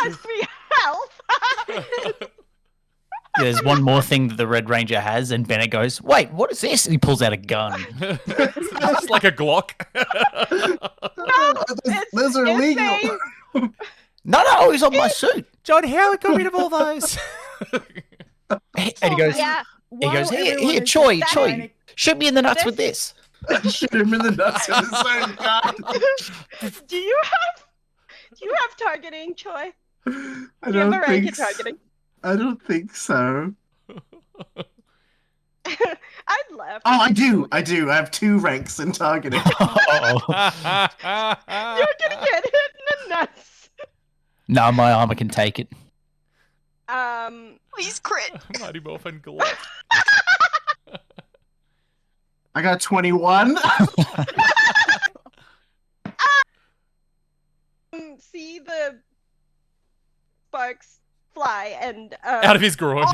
has 3 health. There's one more thing that the Red Ranger has, and Bennett goes, "Wait, what is this?" And he pulls out a gun. It's like a Glock. Those are it's illegal. No, he's on my suit. John Howard got rid of all those. And he goes, Yeah. he goes, While here, everyone here, is Choi, just Choi, panic- shoot me in the nuts with this. Shoot him in the nuts with his own gun. Do you have targeting, Choi? I Do you have don't a rank in think. targeting? I don't think so. I'd left. Oh, I do. I have 2 ranks in targeting. Uh-oh. You're gonna get hit in the nuts. No, my armor can take it. please crit. Mighty Morphin Glock. I got 21. See the sparks fly and Out of his groin.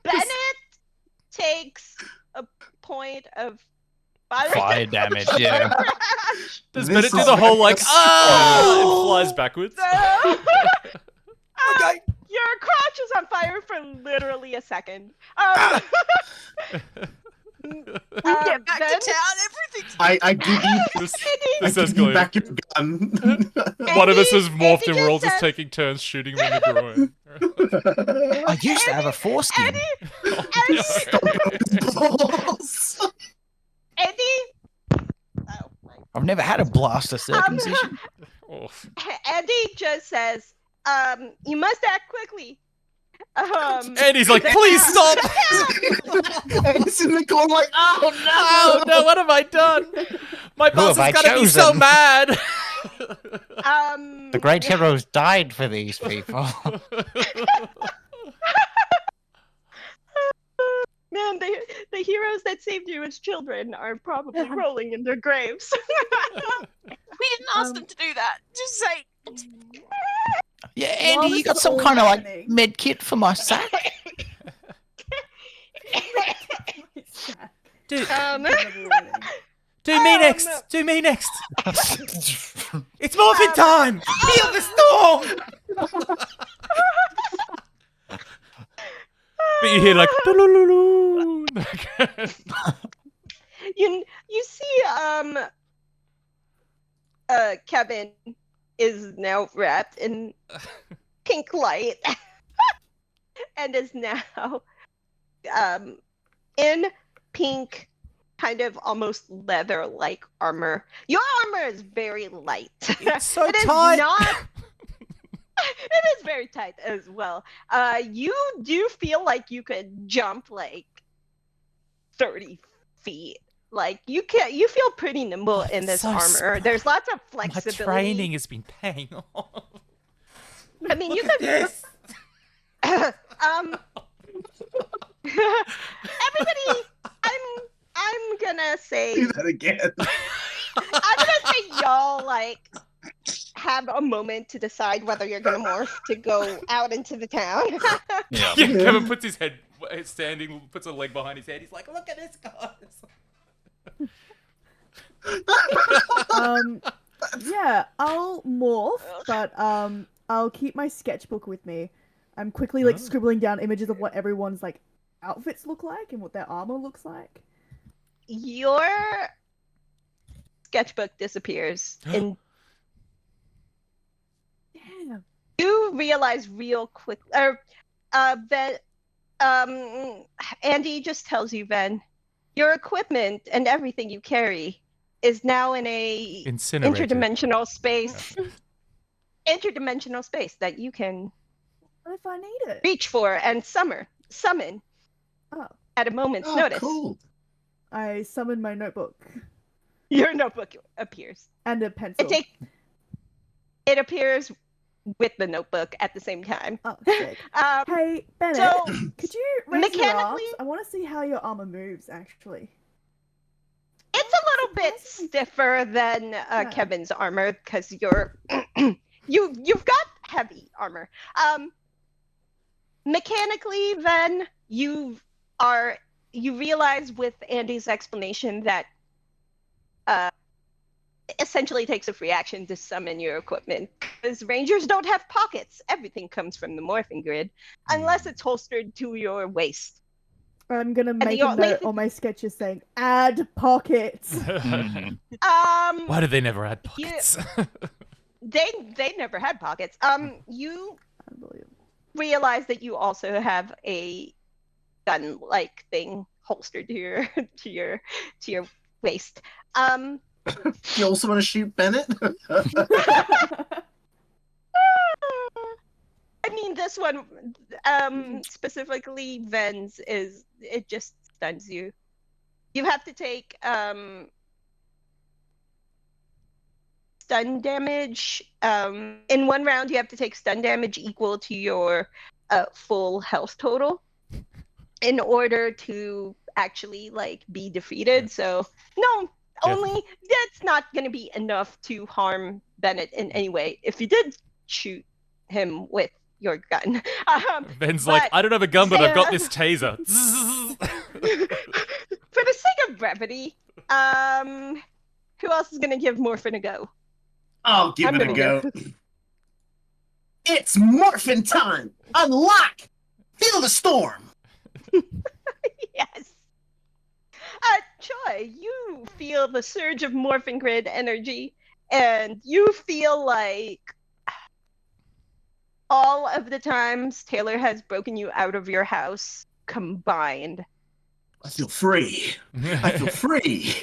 Bennett takes a point of Fire damage, yeah. Does This Bennett do is the whole like, like a ah, skull. and flies backwards? Okay. Your crotch is on fire for literally a second. Get back then- to town. Everything's I give you. This, I this give you escalated. back your gun. One of us has Andy morphed and we're all just just said- taking turns shooting him in the groin. I used to have a foreskin. Balls. Eddie. Oh, my. I've never had a blaster circumcision. Oh. Eddie just says, "You must act quickly." And he's like, please stop! And it's in the corner like, oh no! Oh no, what have I done? My boss have is I gonna be so chosen? mad! The great heroes died for these people. Man, the heroes that saved you as children are probably rolling in their graves. We didn't ask them to do that. Just say. Yeah, While Andy, this you got is some all kind of like happening- med kit for my sack? Do, Um, do me next! Do me next! It's morphin' time! Feel the storm! But you hear like, "Doo-loo-loo-loo." you see, Kevin is now wrapped in pink light and is now in pink, kind of almost leather-like armor. Your armor is very light. It's so It is tight. not. It is very tight as well. You do feel like you could jump like 30 feet. Like you feel pretty nimble in this so armor. There's lots of My flexibility. training has been paying off. I mean, you could. Yes. Everybody, I'm gonna say. Do that again. I'm gonna say y'all like have a moment to decide whether you're gonna morph to go out into the town. Yeah. Yeah, Kevin puts his head standing, puts a leg behind his head. He's like, "Look at this, guys." Yeah, I'll morph, but I'll keep my sketchbook with me. I'm quickly like scribbling down images of what everyone's like outfits look like and what their armor looks like. Your sketchbook disappears, and Damn. you realize real quick, that Andy just tells you, Ven, your equipment and everything you carry is now in a Incinerated. interdimensional space. Interdimensional space that you can What if I need it? reach for and summon Oh, at a moment's Oh, notice. cool. I summon my notebook Your notebook appears. and a pencil. It appears with the notebook at the same time. Oh, sick. Hey, Bennett, So could you raise your arms? mechanically, I want to see how your armor moves, actually. it's a little bit stiffer than Kevin's armor because you've got heavy armor. Mechanically, then you realize with Andy's explanation that essentially takes a free action to summon your equipment. Because Rangers don't have pockets. Everything comes from the morphing grid, unless it's holstered to your waist. I'm gonna make the a only note on my sketches saying "add pockets." Why do they never add pockets? They never had pockets. You Unbelievable. realize that you also have a gun-like thing holstered to your waist. You also want to shoot Bennett? I mean, this one specifically, Ven's it just stuns you. You have to take stun damage. In one round, you have to take stun damage equal to your full health total in order to actually like be defeated. So no, only that's not going to be enough to harm Bennett in any way. If you did shoot him with your gun, Ben's like, I don't have a gun, but I've got this taser. For the sake of brevity, who else is going to give Morphin a go? I'll give I'm it a gonna go. It's morphin' time! Unlock! Feel the storm! Yes. Choi, you feel the surge of morphing grid energy, and you feel like all of the times Taylor has broken you out of your house combined. I feel free. I feel free.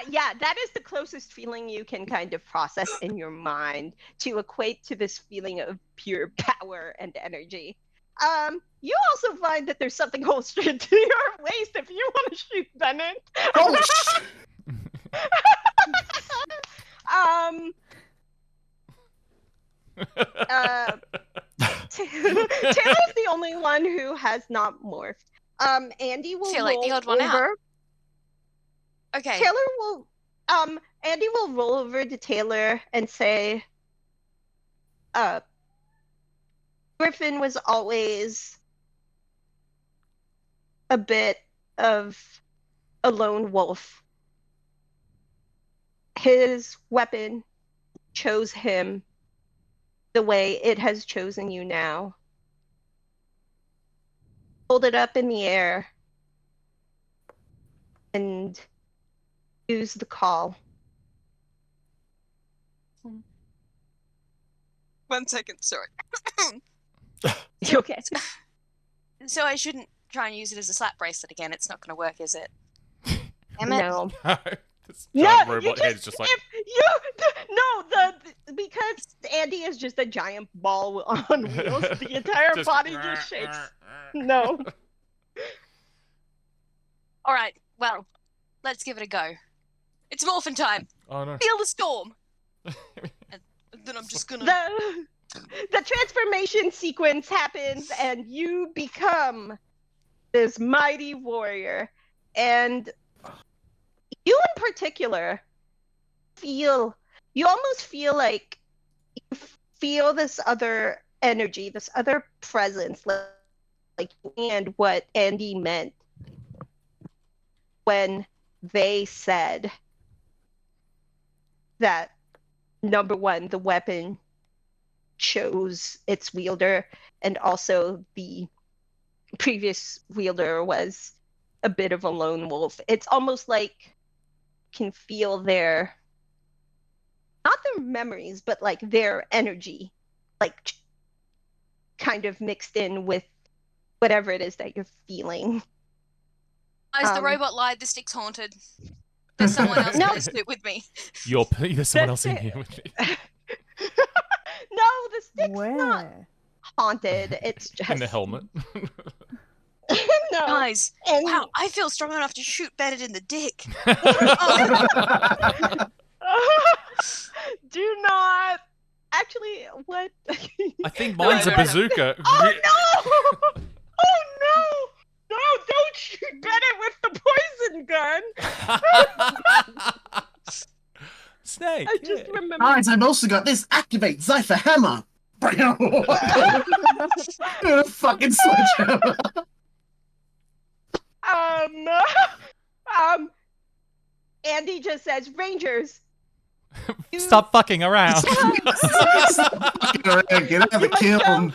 Yeah, that is the closest feeling you can kind of process in your mind to equate to this feeling of pure power and energy. You also find that there's something holstered to your waist if you want to shoot Bennett. Oh, Taylor's the only one who has not morphed. Andy will Feel like the roll odd one out. over. Okay. Taylor will Andy will roll over to Taylor and say, Griffin was always a bit of a lone wolf. His weapon chose him the way it has chosen you now. Hold it up in the air and use the call. 1 second, sorry. You okay? So I shouldn't try and use it as a slap bracelet again. It's not going to work, is it? Damn it. No. This giant robot you head's just like, if Because Andy is just a giant ball on wheels, the entire body just shakes. No. All right, well, let's give it a go. It's morphin' time. Oh no. Feel the storm. And then I'm just gonna. The transformation sequence happens, and you become this mighty warrior. And you, in particular, you almost feel like you feel this other energy, this other presence, like and what Andy meant when they said that, number one, the weapon chose its wielder, and also the previous wielder was a bit of a lone wolf. It's almost like you can feel not their memories, but like their energy, like kind of mixed in with whatever it is that you're feeling. Guys, the robot lied. The stick's haunted. There's someone else in this suit with me. There's someone else in here with me. No, the stick's Where? not haunted. It's just In the helmet. No. Guys, And- wow, I feel strong enough to shoot Bennett in the dick. Do not. Actually, what? I think mine's a no. bazooka. Oh no! Oh no! No! Don't shoot Bennett with the poison gun. Snake. I just remembered. Guys, I've also got this. Activate Zephyr Hammer. Fucking sledgehammer. Andy just says, Rangers. Stop fucking around. Get out of the kiln.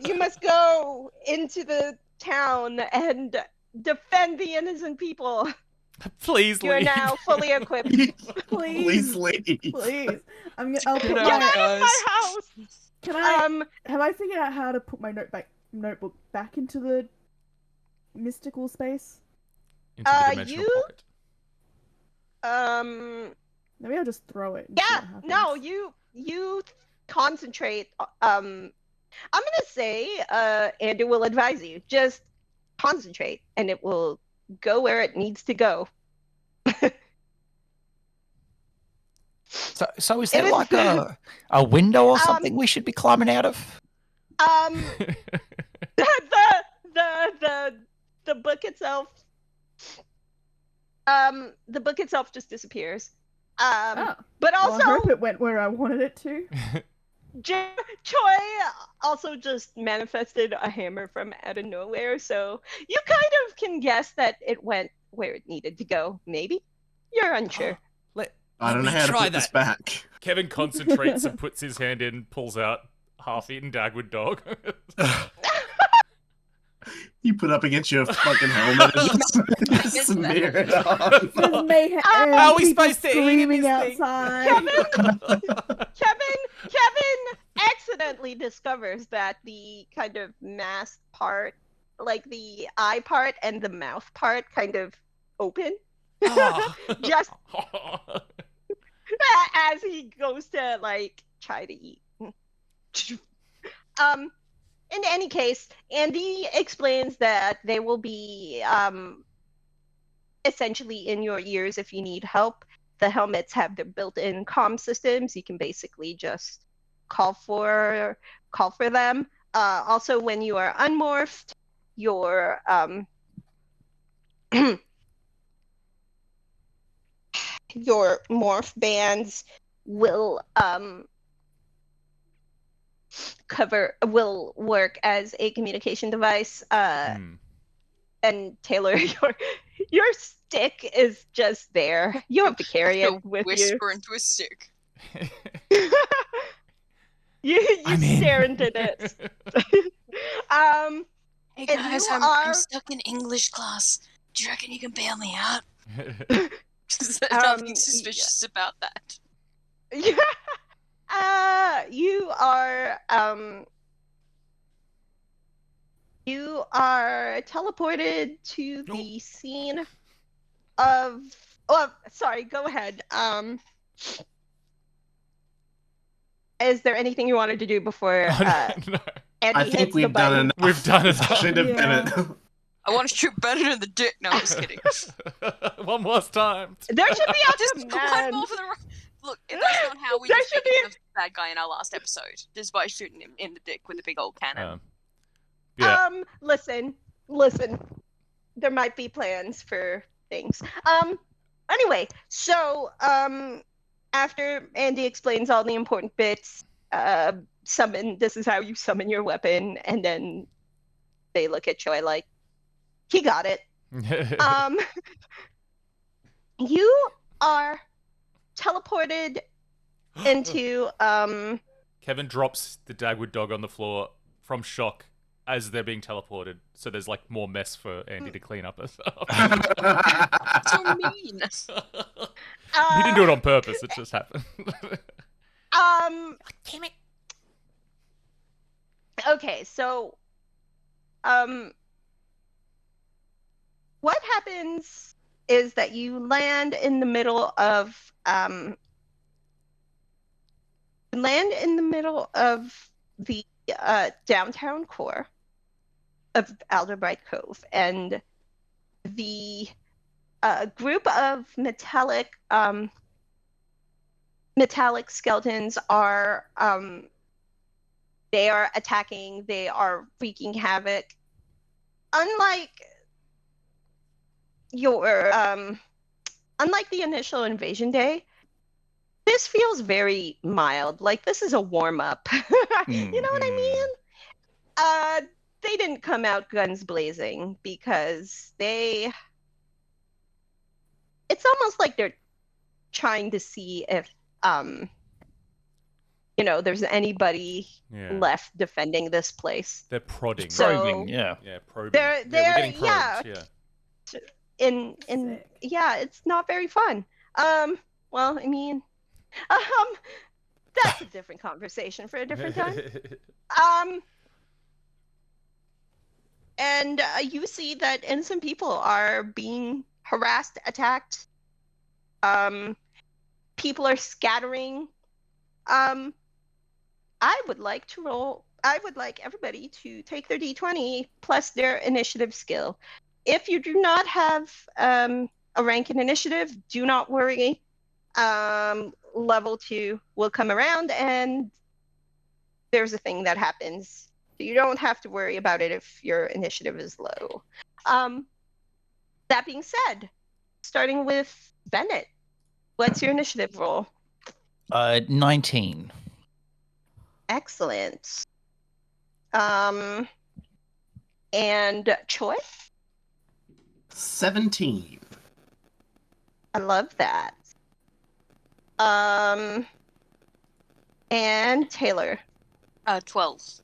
You must go into the town and defend the innocent people. Please You're leave. now fully equipped. Please leave. Please. I'll put Get Get my, out of my house. Can I? Have I figured out how to put my notebook back into the mystical space? Into the dimensional you- pocket. Maybe I'll just throw it. And see Yeah, what happens. no, you concentrate. I'm gonna say, Andy will advise you. Just concentrate, and it will go where it needs to go. So is there It is- like a window or something we should be climbing out of? The book itself. The book itself just disappears. Oh. But Well, also, I hope it went where I wanted it to. Choi also just manifested a hammer from out of nowhere, so you kind of can guess that it went where it needed to go. Maybe you're unsure. I don't know how to put this back. Kevin concentrates and puts his hand in, pulls out half-eaten Dagwood dog. You put up against your fucking helmet and just smear it off. There's mayhem. How are we people supposed to eat screaming this thing? outside. Kevin accidentally discovers that the kind of mask part, like the eye part and the mouth part, kind of open. Just as he goes to like try to eat. In any case, Andy explains that they will be essentially in your ears if you need help. The helmets have their built-in comm systems. You can basically just call for them. Also, when you are unmorphed, your your morph bands will work as a communication device. And Taylor, your stick is just there. You have to carry it with Whisper into a stick. you. I'm in. Stare into this. Hey And guys, you I'm are- stuck in English class. Do you reckon you can bail me out? There's Um, nothing suspicious about that. You are teleported to the scene of. Oh, sorry. Go ahead. Is there anything you wanted to do before No. Andy I hits think the we've done button? enough. We've done it. Should have Yeah. Bennett. I want to shoot Bennett in the dick. No, I'm just kidding. One last time. There should be a Just one command. more for the. Look, that's not how we There should defeated the bad guy in our last episode. Just by shooting him in the dick with a big old cannon. Yeah. Listen. There might be plans for things. Anyway, so after Andy explains all the important bits, this is how you summon your weapon, and then they look at Joy like, he got it. You are teleported into Kevin drops the Dagwood dog on the floor from shock as they're being teleported, so there's like more mess for Andy to clean up. So mean. He didn't do it on purpose, it just happened. Damn it. Okay, so what happens is that you land in the middle of the downtown core of Alderbright Cove, and the group of metallic skeletons are they are attacking. They are wreaking havoc. Unlike the initial invasion day, this feels very mild. Like, this is a warm-up. You know what I mean? They didn't come out guns blazing because it's almost like they're trying to see if there's anybody left defending this place. They're prodding. Probing, yeah. Yeah, probing. We're getting probed, yeah. It's not very fun. Well, I mean, that's a different conversation for a different time. And you see that innocent people are being harassed, attacked. People are scattering. I would like everybody to take their D20 plus their initiative skill. If you do not have a rank in initiative, do not worry. Level 2 will come around, and there's a thing that happens. You don't have to worry about it if your initiative is low. That being said, starting with Bennett, what's your initiative roll? 19. Excellent. And Choi? 17. I love that. And Taylor? 12.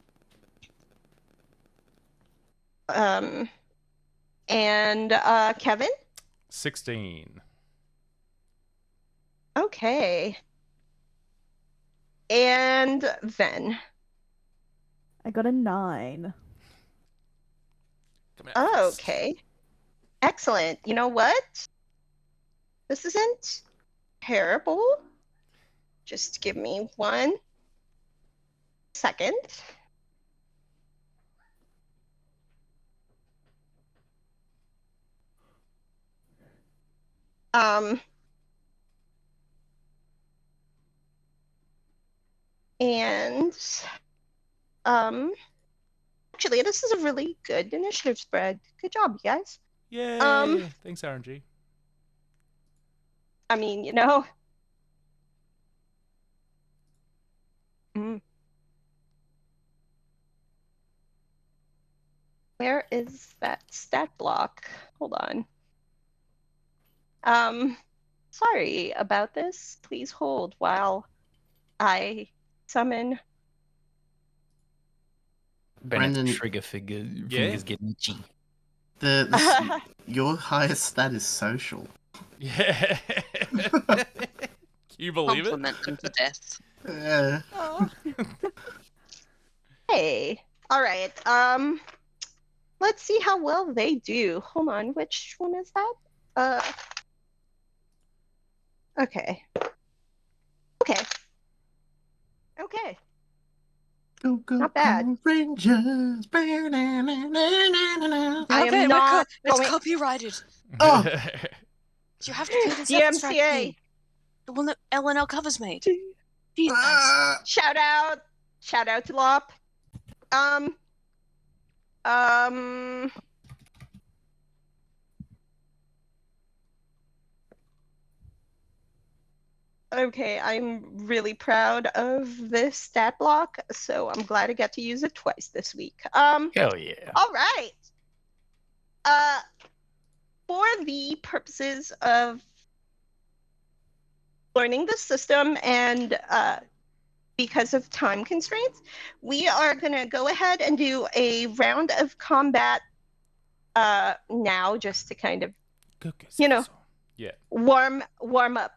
And Kevin? 16. Okay. And Ven? I got a 9. Come out. Okay. Excellent. You know what? This isn't terrible. Just give me 1 second. And actually, this is a really good initiative spread. Good job, you guys. Yay! Thanks, RNG. I mean, Where is that stat block? Hold on. Sorry about this. Please hold while I summon. Bennett Brendan- trigger fingers Yeah? getting itchy. Your highest stat is social. Yeah. Can you believe it? Compliment them to death. Yeah. Hey. All right. Let's see how well they do. Hold on. Which one is that? Okay. Okay. Okay. Go, go, Not bad. Power Rangers. I Stop am it, not it's going. copyrighted. Oh. You have to pay the Zephyr Strike DMCA. fee. The one that LNL covers made. Jesus. Shout out to Lop. Okay, I'm really proud of this stat block, so I'm glad I got to use it twice this week. Hell yeah. All right. For the purposes of learning the system and because of time constraints, we are going to go ahead and do a round of combat now, just to kind of, Yeah. warm up.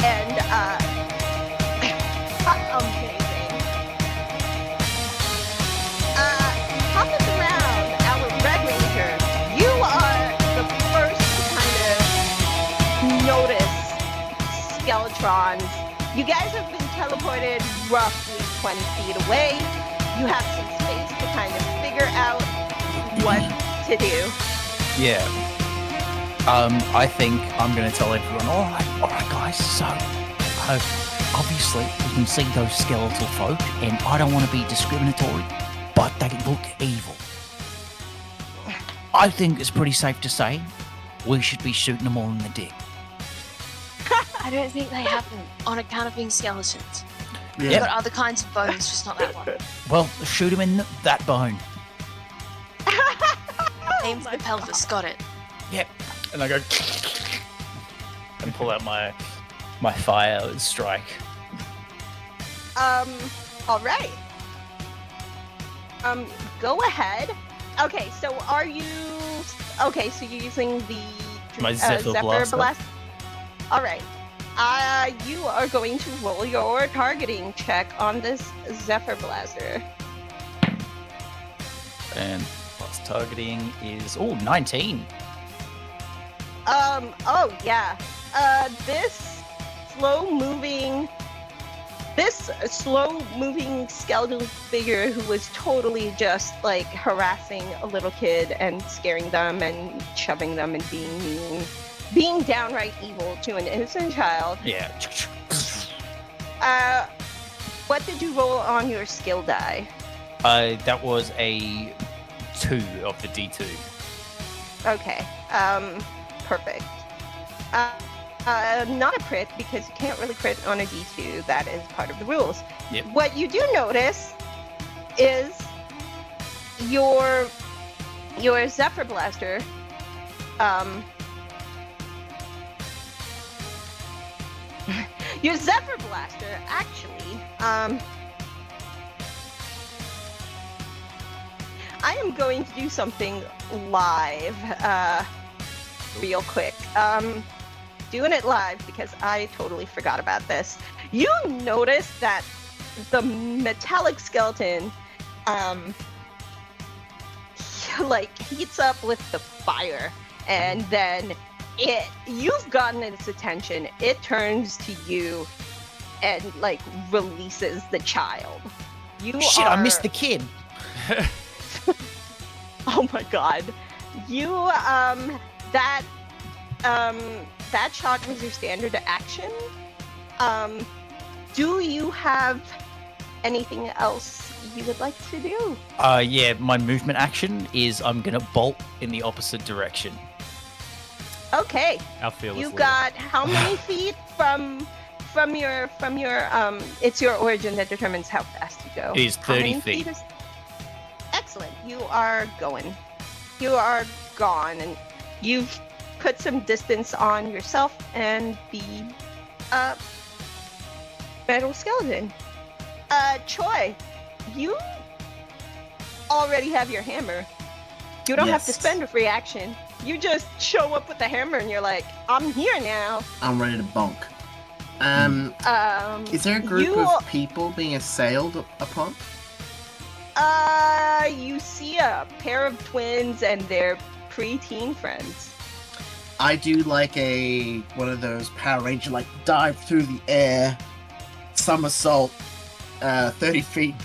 And amazing. Top of the round, our Red Ranger. You are the first to kind of notice Skeletrons. You guys have been teleported roughly 20 feet away. You have some space to kind of figure out what to do. Yeah. I think I'm going to tell everyone, all right, guys, so, obviously, we can see those skeletal folk, and I don't want to be discriminatory, but they look evil. I think it's pretty safe to say we should be shooting them all in the dick. I don't think they happen on account of being skeletons. Yeah. They've got other kinds of bones, just not that one. Well, shoot them in that bone. Aim for the pelvis, got it. Yep. And I go and pull out my fire strike. All right. Go ahead. Okay, so are you... Okay, so you're using the... My Zephyr Blaster. Blast. All right. You are going to roll your targeting check on this Zephyr Blaster. And plus targeting is, 19. Oh yeah. This slow moving skeletal figure who was totally just like harassing a little kid and scaring them and shoving them and being downright evil to an innocent child. Yeah. What did you roll on your skill die? That was a 2 of the D2. Okay. Perfect. Not a crit, because you can't really crit on a D2. That is part of the rules. Yep. What you do notice is your Zephyr Blaster your Zephyr Blaster actually I am going to do something live real quick. Doing it live because I totally forgot about this. You notice that the metallic skeleton like heats up with the fire, and then you've gotten its attention. It turns to you and like releases the child. Shit, I missed the kid. Oh my god. You that shot was your standard action. Do you have anything else you would like to do? Yeah, my movement action is I'm gonna bolt in the opposite direction. Okay. Our fearless You leader. got how many feet from your it's your origin that determines how fast you go. It is How 30 many feet. Excellent. You are going. You are gone, and you've put some distance on yourself and the metal skeleton. Choi, you already have your hammer. You don't have to Yes. spend a free action. You just show up with the hammer and you're like, I'm here now. I'm ready to bonk. Is there a group you- of people being assailed upon? You see a pair of twins and their preteen friends. I do like one of those Power Ranger like dive through the air, somersault, 30 feet.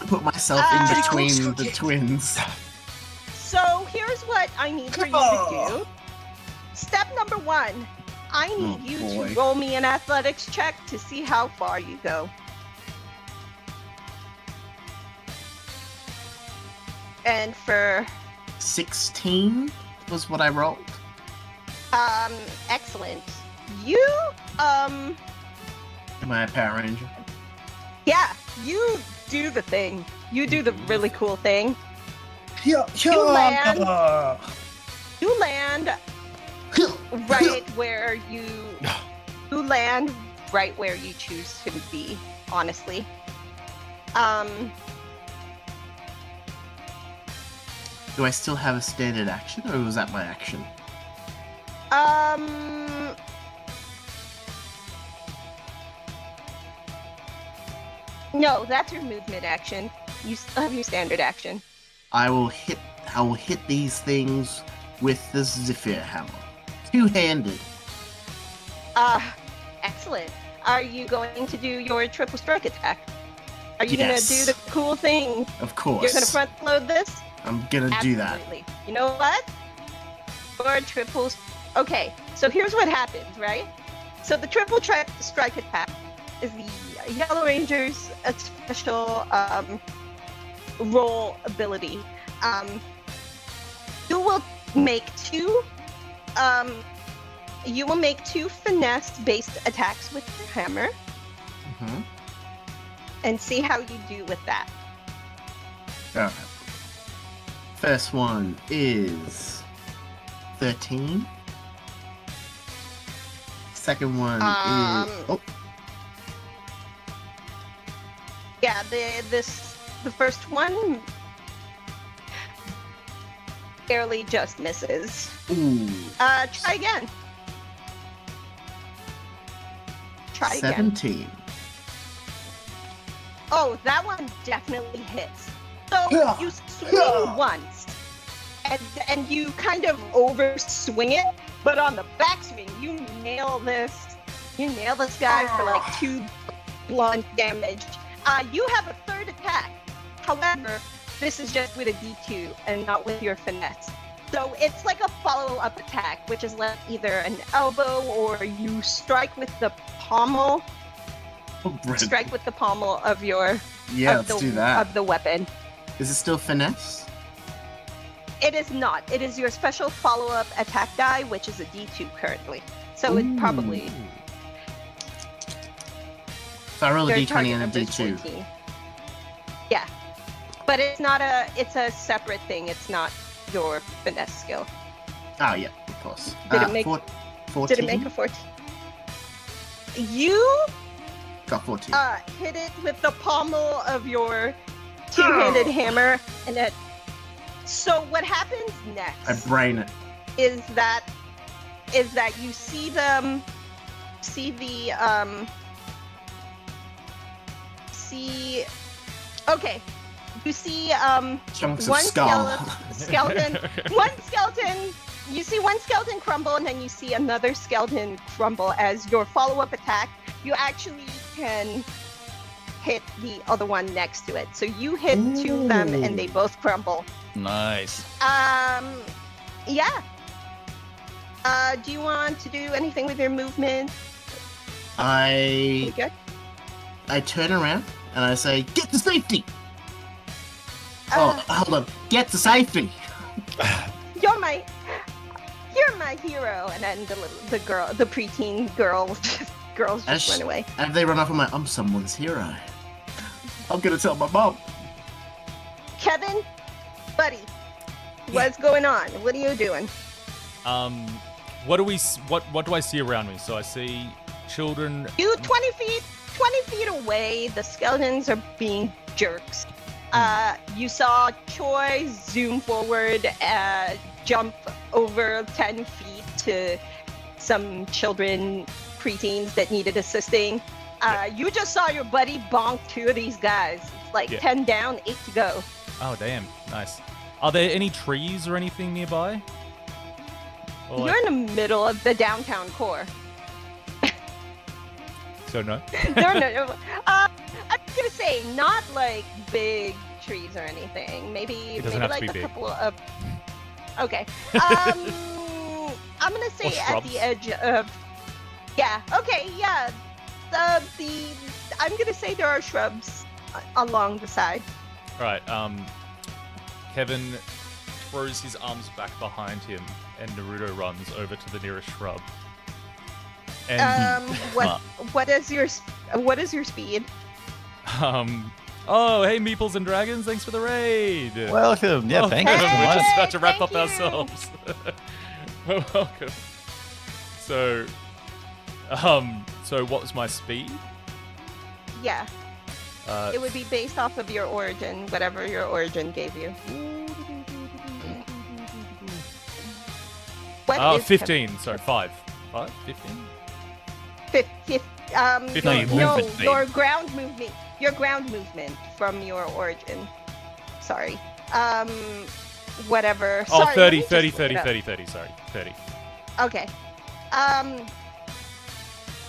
Put myself in between the twins. So here's what I need for you to do. Step number 1, I need you to roll me an athletics check to see how far you go. And for 16 was what I rolled. Excellent. You Am I a Power Ranger? yeah, you do the thing. You do the really cool thing. Yeah. You land right where you land right where you choose to be, honestly. Do I still have a standard action, or was that my action? No, that's your movement action. You still have your standard action. I will hit these things with the Zephyr hammer. Two-handed. Excellent. Are you going to do your triple strike attack? Are you Yes. gonna do the cool thing? Of course. You're gonna front load this? I'm gonna do that. Absolutely. You know what? Your triples. Okay, so here's what happens, right? So the triple strike attack is the Yellow Ranger's special roll ability. You will make two finesse-based attacks with your hammer, and see how you do with that. Alright. First one is 13. Second one is Yeah, the first one barely just misses. ooh, Try again. Try again. 17. Oh, that one definitely hits. So you swing once, and you kind of overswing it, but on the backswing, you nail this guy for like 2 blunt damage. You have a third attack. However, this is just with a D2 and not with your finesse. So it's like a follow-up attack, which is like either an elbow or you strike with the pommel. Strike with the pommel of your Let's do that. of the weapon. Is it still finesse? It is not. It is your special follow-up attack die, which is a D2 currently. So it probably So I roll a your d20 target and a number is d2. 14. Yeah, but it's not it's a separate thing. It's not your finesse skill. Oh yeah, of course. Did it make 14? Did it make a 14? You Got 14. hit it with the pommel of your two-handed hammer, and it. So what happens next? I brain it. Is that you see the okay, you see Chunks of one skull. skeleton you see one skeleton crumble, and then you see another skeleton crumble. As your follow-up attack, you actually can hit the other one next to it, so you hit 2 of them and they both crumble. Nice. Yeah. Do you want to do anything with your movement? I Good. turn around and I say, "Get to safety!" Hold on. Get to safety! You're my hero. And then the preteen girls just run away. And if they run off, I'm like, "I'm someone's hero. I'm gonna tell my mom." Kevin, buddy, what's going on? What are you doing? What do I see around me? So I see children. You 20 feet away, the skeletons are being jerks. You saw Choi zoom forward, jump over 10 feet to some children, preteens that needed assisting. You just saw your buddy bonk 2 of these guys. It's like 10 down, 8 to go. Oh damn, nice. Are there any trees or anything nearby? Or You're in the middle of the downtown core. So no. No. I'm gonna say not like big trees or anything. Maybe doesn't have to like be a big. couple of. Okay. I'm gonna say at shrubs. the edge of. Yeah. Okay. Yeah. I'm gonna say there are shrubs along the side. All right. Kevin throws his arms back behind him, and Naruto runs over to the nearest shrub. And What is your speed? Oh, hey, Meeples and Dragons, thanks for the raid. Welcome. Yeah, thank you. We're Hey, just about to wrap thank up you. ourselves. Welcome. So what was my speed? Yeah, it would be based off of your origin, whatever your origin gave you. What is 15. So 5. 5? 15? 15. 15. No, movement speed. your ground movement. Your ground movement from your origin. Sorry. Whatever. Oh, Sorry, 30, let me 30, just look 30, it up. 30, 30, sorry. 30. Okay.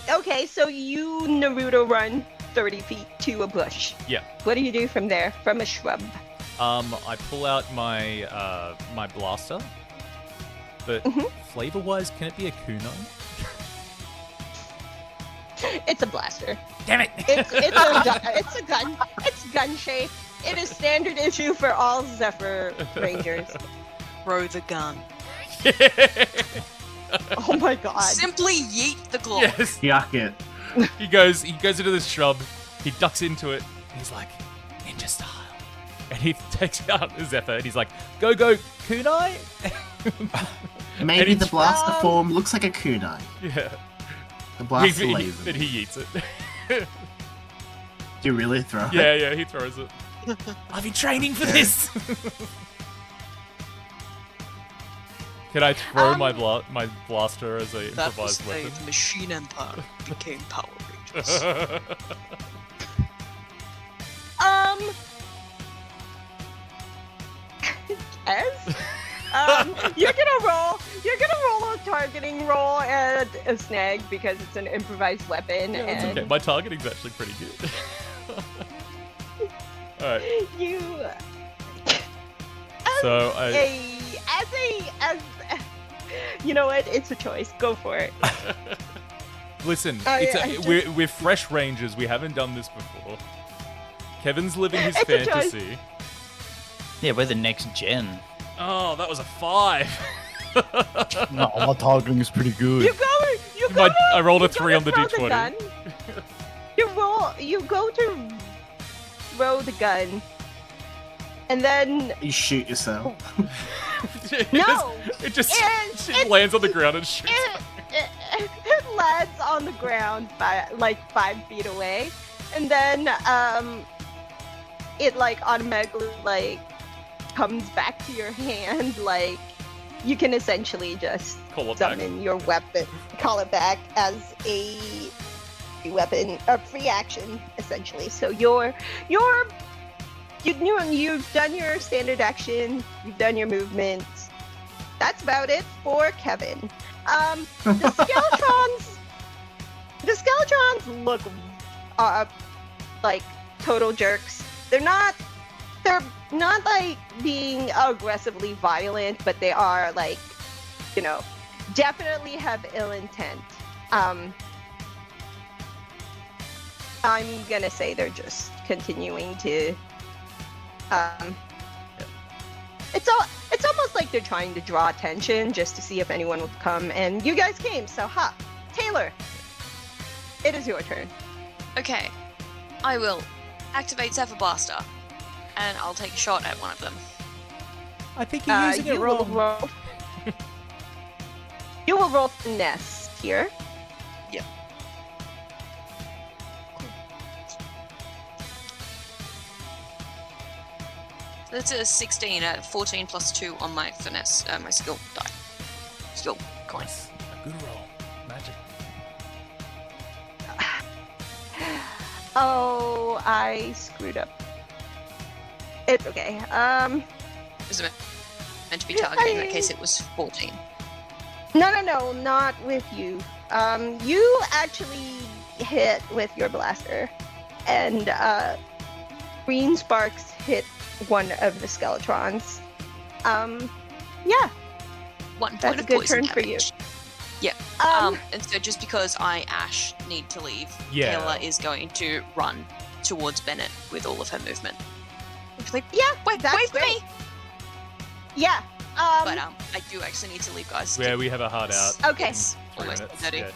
Okay, so you Naruto run 30 feet to a bush. Yeah. What do you do from there? From a shrub? I pull out my my blaster, but Mhm. flavor-wise, can it be a kunai? It's a blaster. Damn it! It's a gun. It's gun shaped. It is standard issue for all Zephyr Rangers. Throw the gun. Oh my god. Simply yeet the glove. Yes. Yuck it. He goes into this shrub. He ducks into it. And he's like, ninja style. And he takes out the Zephyr. And he's like, go kunai. Maybe And the it's- blaster form looks like a kunai. Yeah. The blaster laser. But he eats it. Do you really throw it? Yeah, he throws it. I've been training for this. Can I throw my blaster as a That was improvised the weapon? Machine Empire became Power Rangers. Yes. You're gonna roll a targeting roll at a snag because it's an improvised weapon, Yeah, that's and okay. My targeting's actually pretty good. Alright, you. so As you know what? It's a choice. Go for it. listen, Oh, it's yeah, we're fresh rangers. We haven't done this before. Kevin's living his It's a choice. fantasy. Yeah, we're the next gen. Oh, that was a 5. No, my targeting is pretty good. I rolled a you go 3 to on the throw d20. gun. You go to throw the gun, and then You shoot yourself. no, it just It- it lands on the ground and shoots. it lands on the ground by like 5 feet away, and then it like automatically like comes back to your hand. Like you can essentially just Call it back. summon your weapon, call it back as a free weapon, a free action essentially. So you've done your standard action, you've done your movements. That's about it for Kevin. The Skeletrons look like total jerks. They're not like being aggressively violent, but they are like, definitely have ill intent. I'm gonna say they're just continuing to it's almost like they're trying to draw attention just to see if anyone would come, and you guys came, so Taylor, it is your turn. Okay, I will activate Zephyr Blaster, and I'll take a shot at one of them. I think you're using it You will wrong. roll. You will roll finesse here. Yep. That's a 16 at 14 plus 2 on my finesse, my skill die. Skill coin. Nice. A good roll. Magic. Oh, I screwed up. It's okay. Was it meant to be targeting? In that case, it was 14. No, not with you. You actually hit with your blaster, and green sparks hit one of the skeletrons. Yeah, 1 point that's a of good poison turn for you. damage. Yeah. Um, And so just because I, Ash, need to leave, Yeah. Kayla is going to run towards Bennett with all of her movement. Like, yeah, wait that's for great. me! Yeah. But I do actually need to leave, guys. Yeah, we have a hard out. Okay. It's 3 almost minutes. 30. Yeah.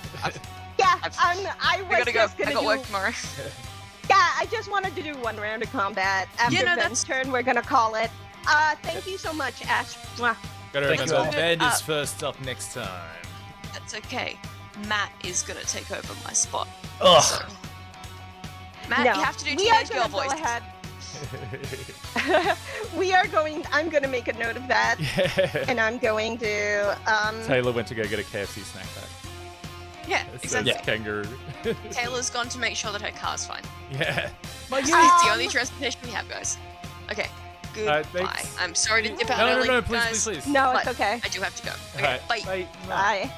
Yeah, I've- I I was gotta go. just I gonna got do. work tomorrow. Yeah, I just wanted to do one round of combat. After Yeah, no, Ben's turn, we're gonna call it. Thank you so much, Ash. Mwah. Gotta Thank remember, you. Ben is Uh, first up next time. That's okay. Matt is gonna take over my spot. Ugh. Matt, No, you have to do we are teenage girl gonna go voice. ahead. I'm going to make a note of that, Yeah. and I'm going to. Taylor went to go get a KFC snack pack. Yeah, It exactly. says kangaroo. Taylor's gone to make sure that her car's fine. Yeah. It's Um, the only transportation we have, guys. Okay. Goodbye. thanks. I'm sorry to dip out No, early, no, please, guys. please, please. No, it's But okay. I do have to go. Okay, Alright, bye. Bye.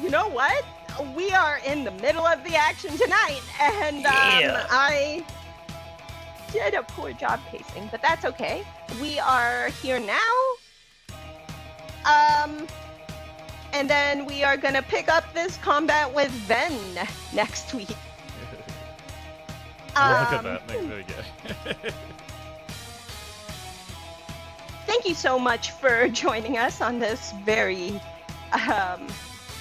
You know what? We are in the middle of the action tonight, and Yeah. I did a poor job pacing, but that's okay. We are here now. And then we are gonna pick up this combat with Ven next week. Look at that. There we go. Thank you so much for joining us on this very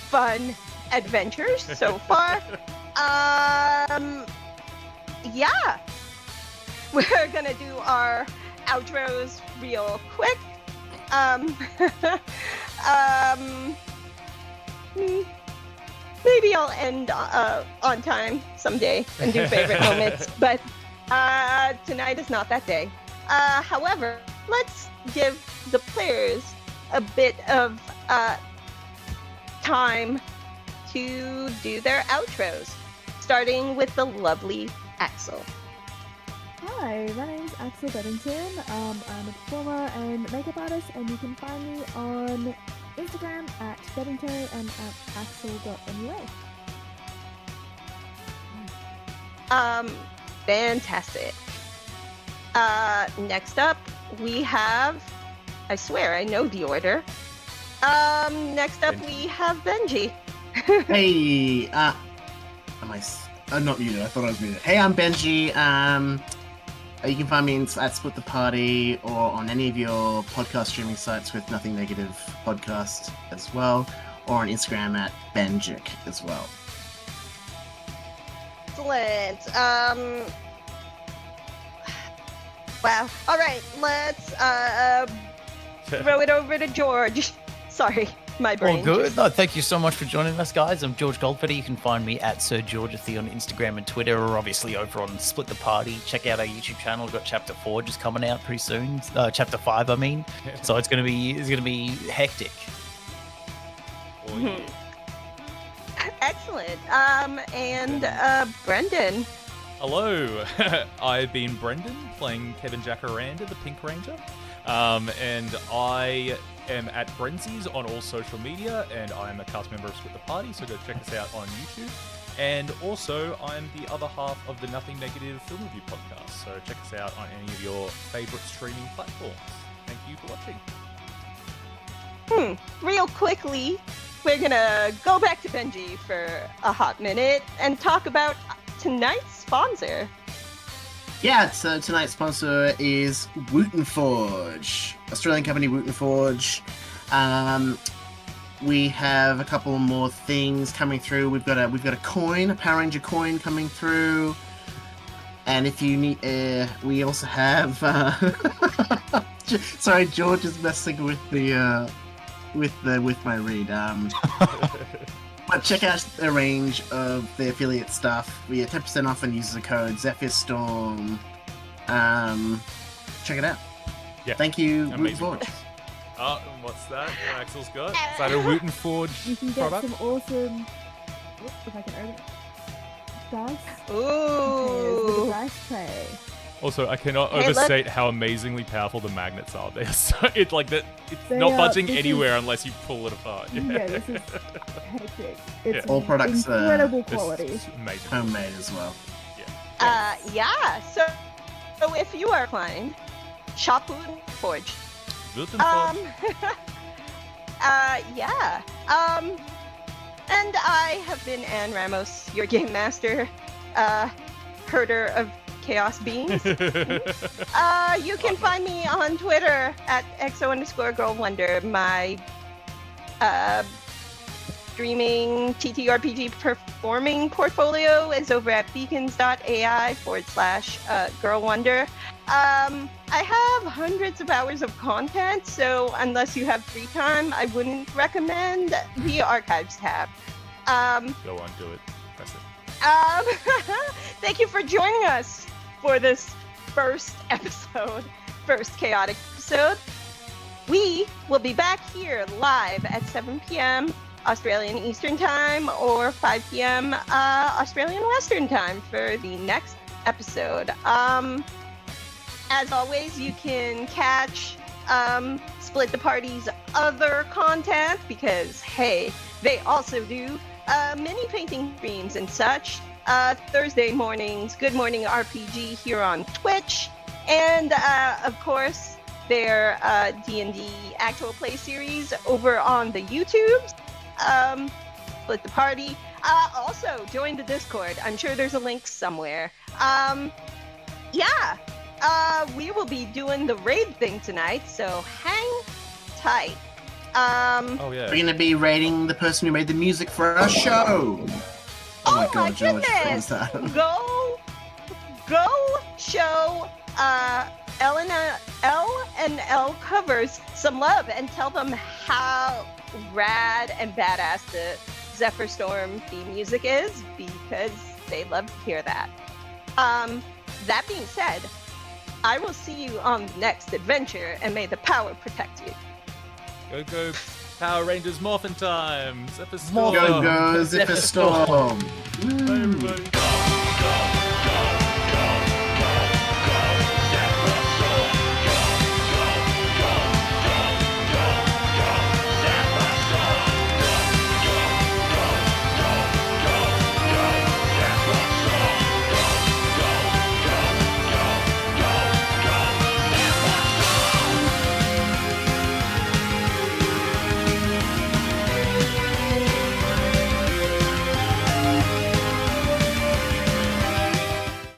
fun adventure so far. Yeah, we're gonna do our outros real quick. Maybe I'll end on time someday and do favorite moments, but tonight is not that day. However, let's give the players a bit of time to do their outros, starting with the lovely Axel. Hi, my name's Axel Beddington. I'm a performer and makeup artist, and you can find me on Instagram at Beddington and at axel.mua. Fantastic. Next up, we have, I swear I know the order. Next up, we have Benji. Hey, am I? I'm not muted. I thought I was muted. Hey, I'm Benji. You can find me at Split the Party or on any of your podcast streaming sites with Nothing Negative Podcast as well, or on Instagram at Benjic as well. Excellent. Wow. All right, let's throw it over to George. Sorry, my brain. All good. No, thank you so much for joining us, guys. I'm George Goldfetter. You can find me at Sir Georgethy on Instagram and Twitter, or obviously over on Split the Party. Check out our YouTube channel. We've got Chapter 4 just coming out pretty soon. Chapter 5, I mean. So it's gonna be hectic. Oh, yeah. Excellent. And Brendan. Hello, I've been Brendan, playing Kevin Jacaranda, the Pink Ranger, and I am at Brenzies on all social media, and I'm a cast member of Split the Party, so go check us out on YouTube. And also, I'm the other half of the Nothing Negative Film Review podcast, so check us out on any of your favourite streaming platforms. Thank you for watching. Real quickly, we're gonna go back to Benji for a hot minute and talk about tonight's sponsor. Yeah, so tonight's sponsor is Wooten Forge, Australian company Wooten Forge. We have a couple more things coming through. We've got a coin, a Power Ranger coin coming through, and if you need, we also have. Sorry, George is messing with the with my read. But check out the range of the affiliate stuff. We get 10% off and use the code Zephyr Storm. Check it out. Yeah, Thank you, Wooten amazing. Forge. Oh, and what's that? What Axel's got? Is that a Wooten Forge You can get product? some awesome. If I can open it. Dice. Ooh. With a dice tray. Also, I cannot Hey, look. overstate how amazingly powerful the magnets are. They're so, it's like that. It's They not are- budging this is- anywhere unless you pull it apart. Yeah, this is hectic. It's All products are incredible It's quality. amazing. Homemade as well. Yeah. So if you are inclined, shop Forge. Guten Yeah. And I have been Anne Ramos, your game master, herder of chaos beings. You can find me on Twitter at @XO_girlwonder. My streaming ttrpg performing portfolio is over at beacons.ai/girlwonder. I have hundreds of hours of content, so unless you have free time, I wouldn't recommend the archives tab. Go on, do it. Press it. Thank you for joining us for this first chaotic episode. We will be back here live at 7 p.m. Australian Eastern Time or 5 p.m. Australian Western Time for the next episode. As always, you can catch Split the Party's other content because, hey, they also do mini painting streams and such. Thursday mornings, Good Morning RPG here on Twitch. And, of course, their D&D actual play series over on the YouTubes. Split the Party. Also, join the Discord. I'm sure there's a link somewhere. We will be doing the raid thing tonight, so hang tight. Oh yeah. We're gonna be rating the person who made the music for our show. Oh my God, George, what goodness! was that? Go show L and L covers some love and tell them how rad and badass the Zephyr Storm theme music is, because they love to hear that. That being said, I will see you on the next adventure, and may the power protect you. Go, Power Rangers Morphin Time! Zephyr Storm! Go, Zephyr Storm! Bye, everybody.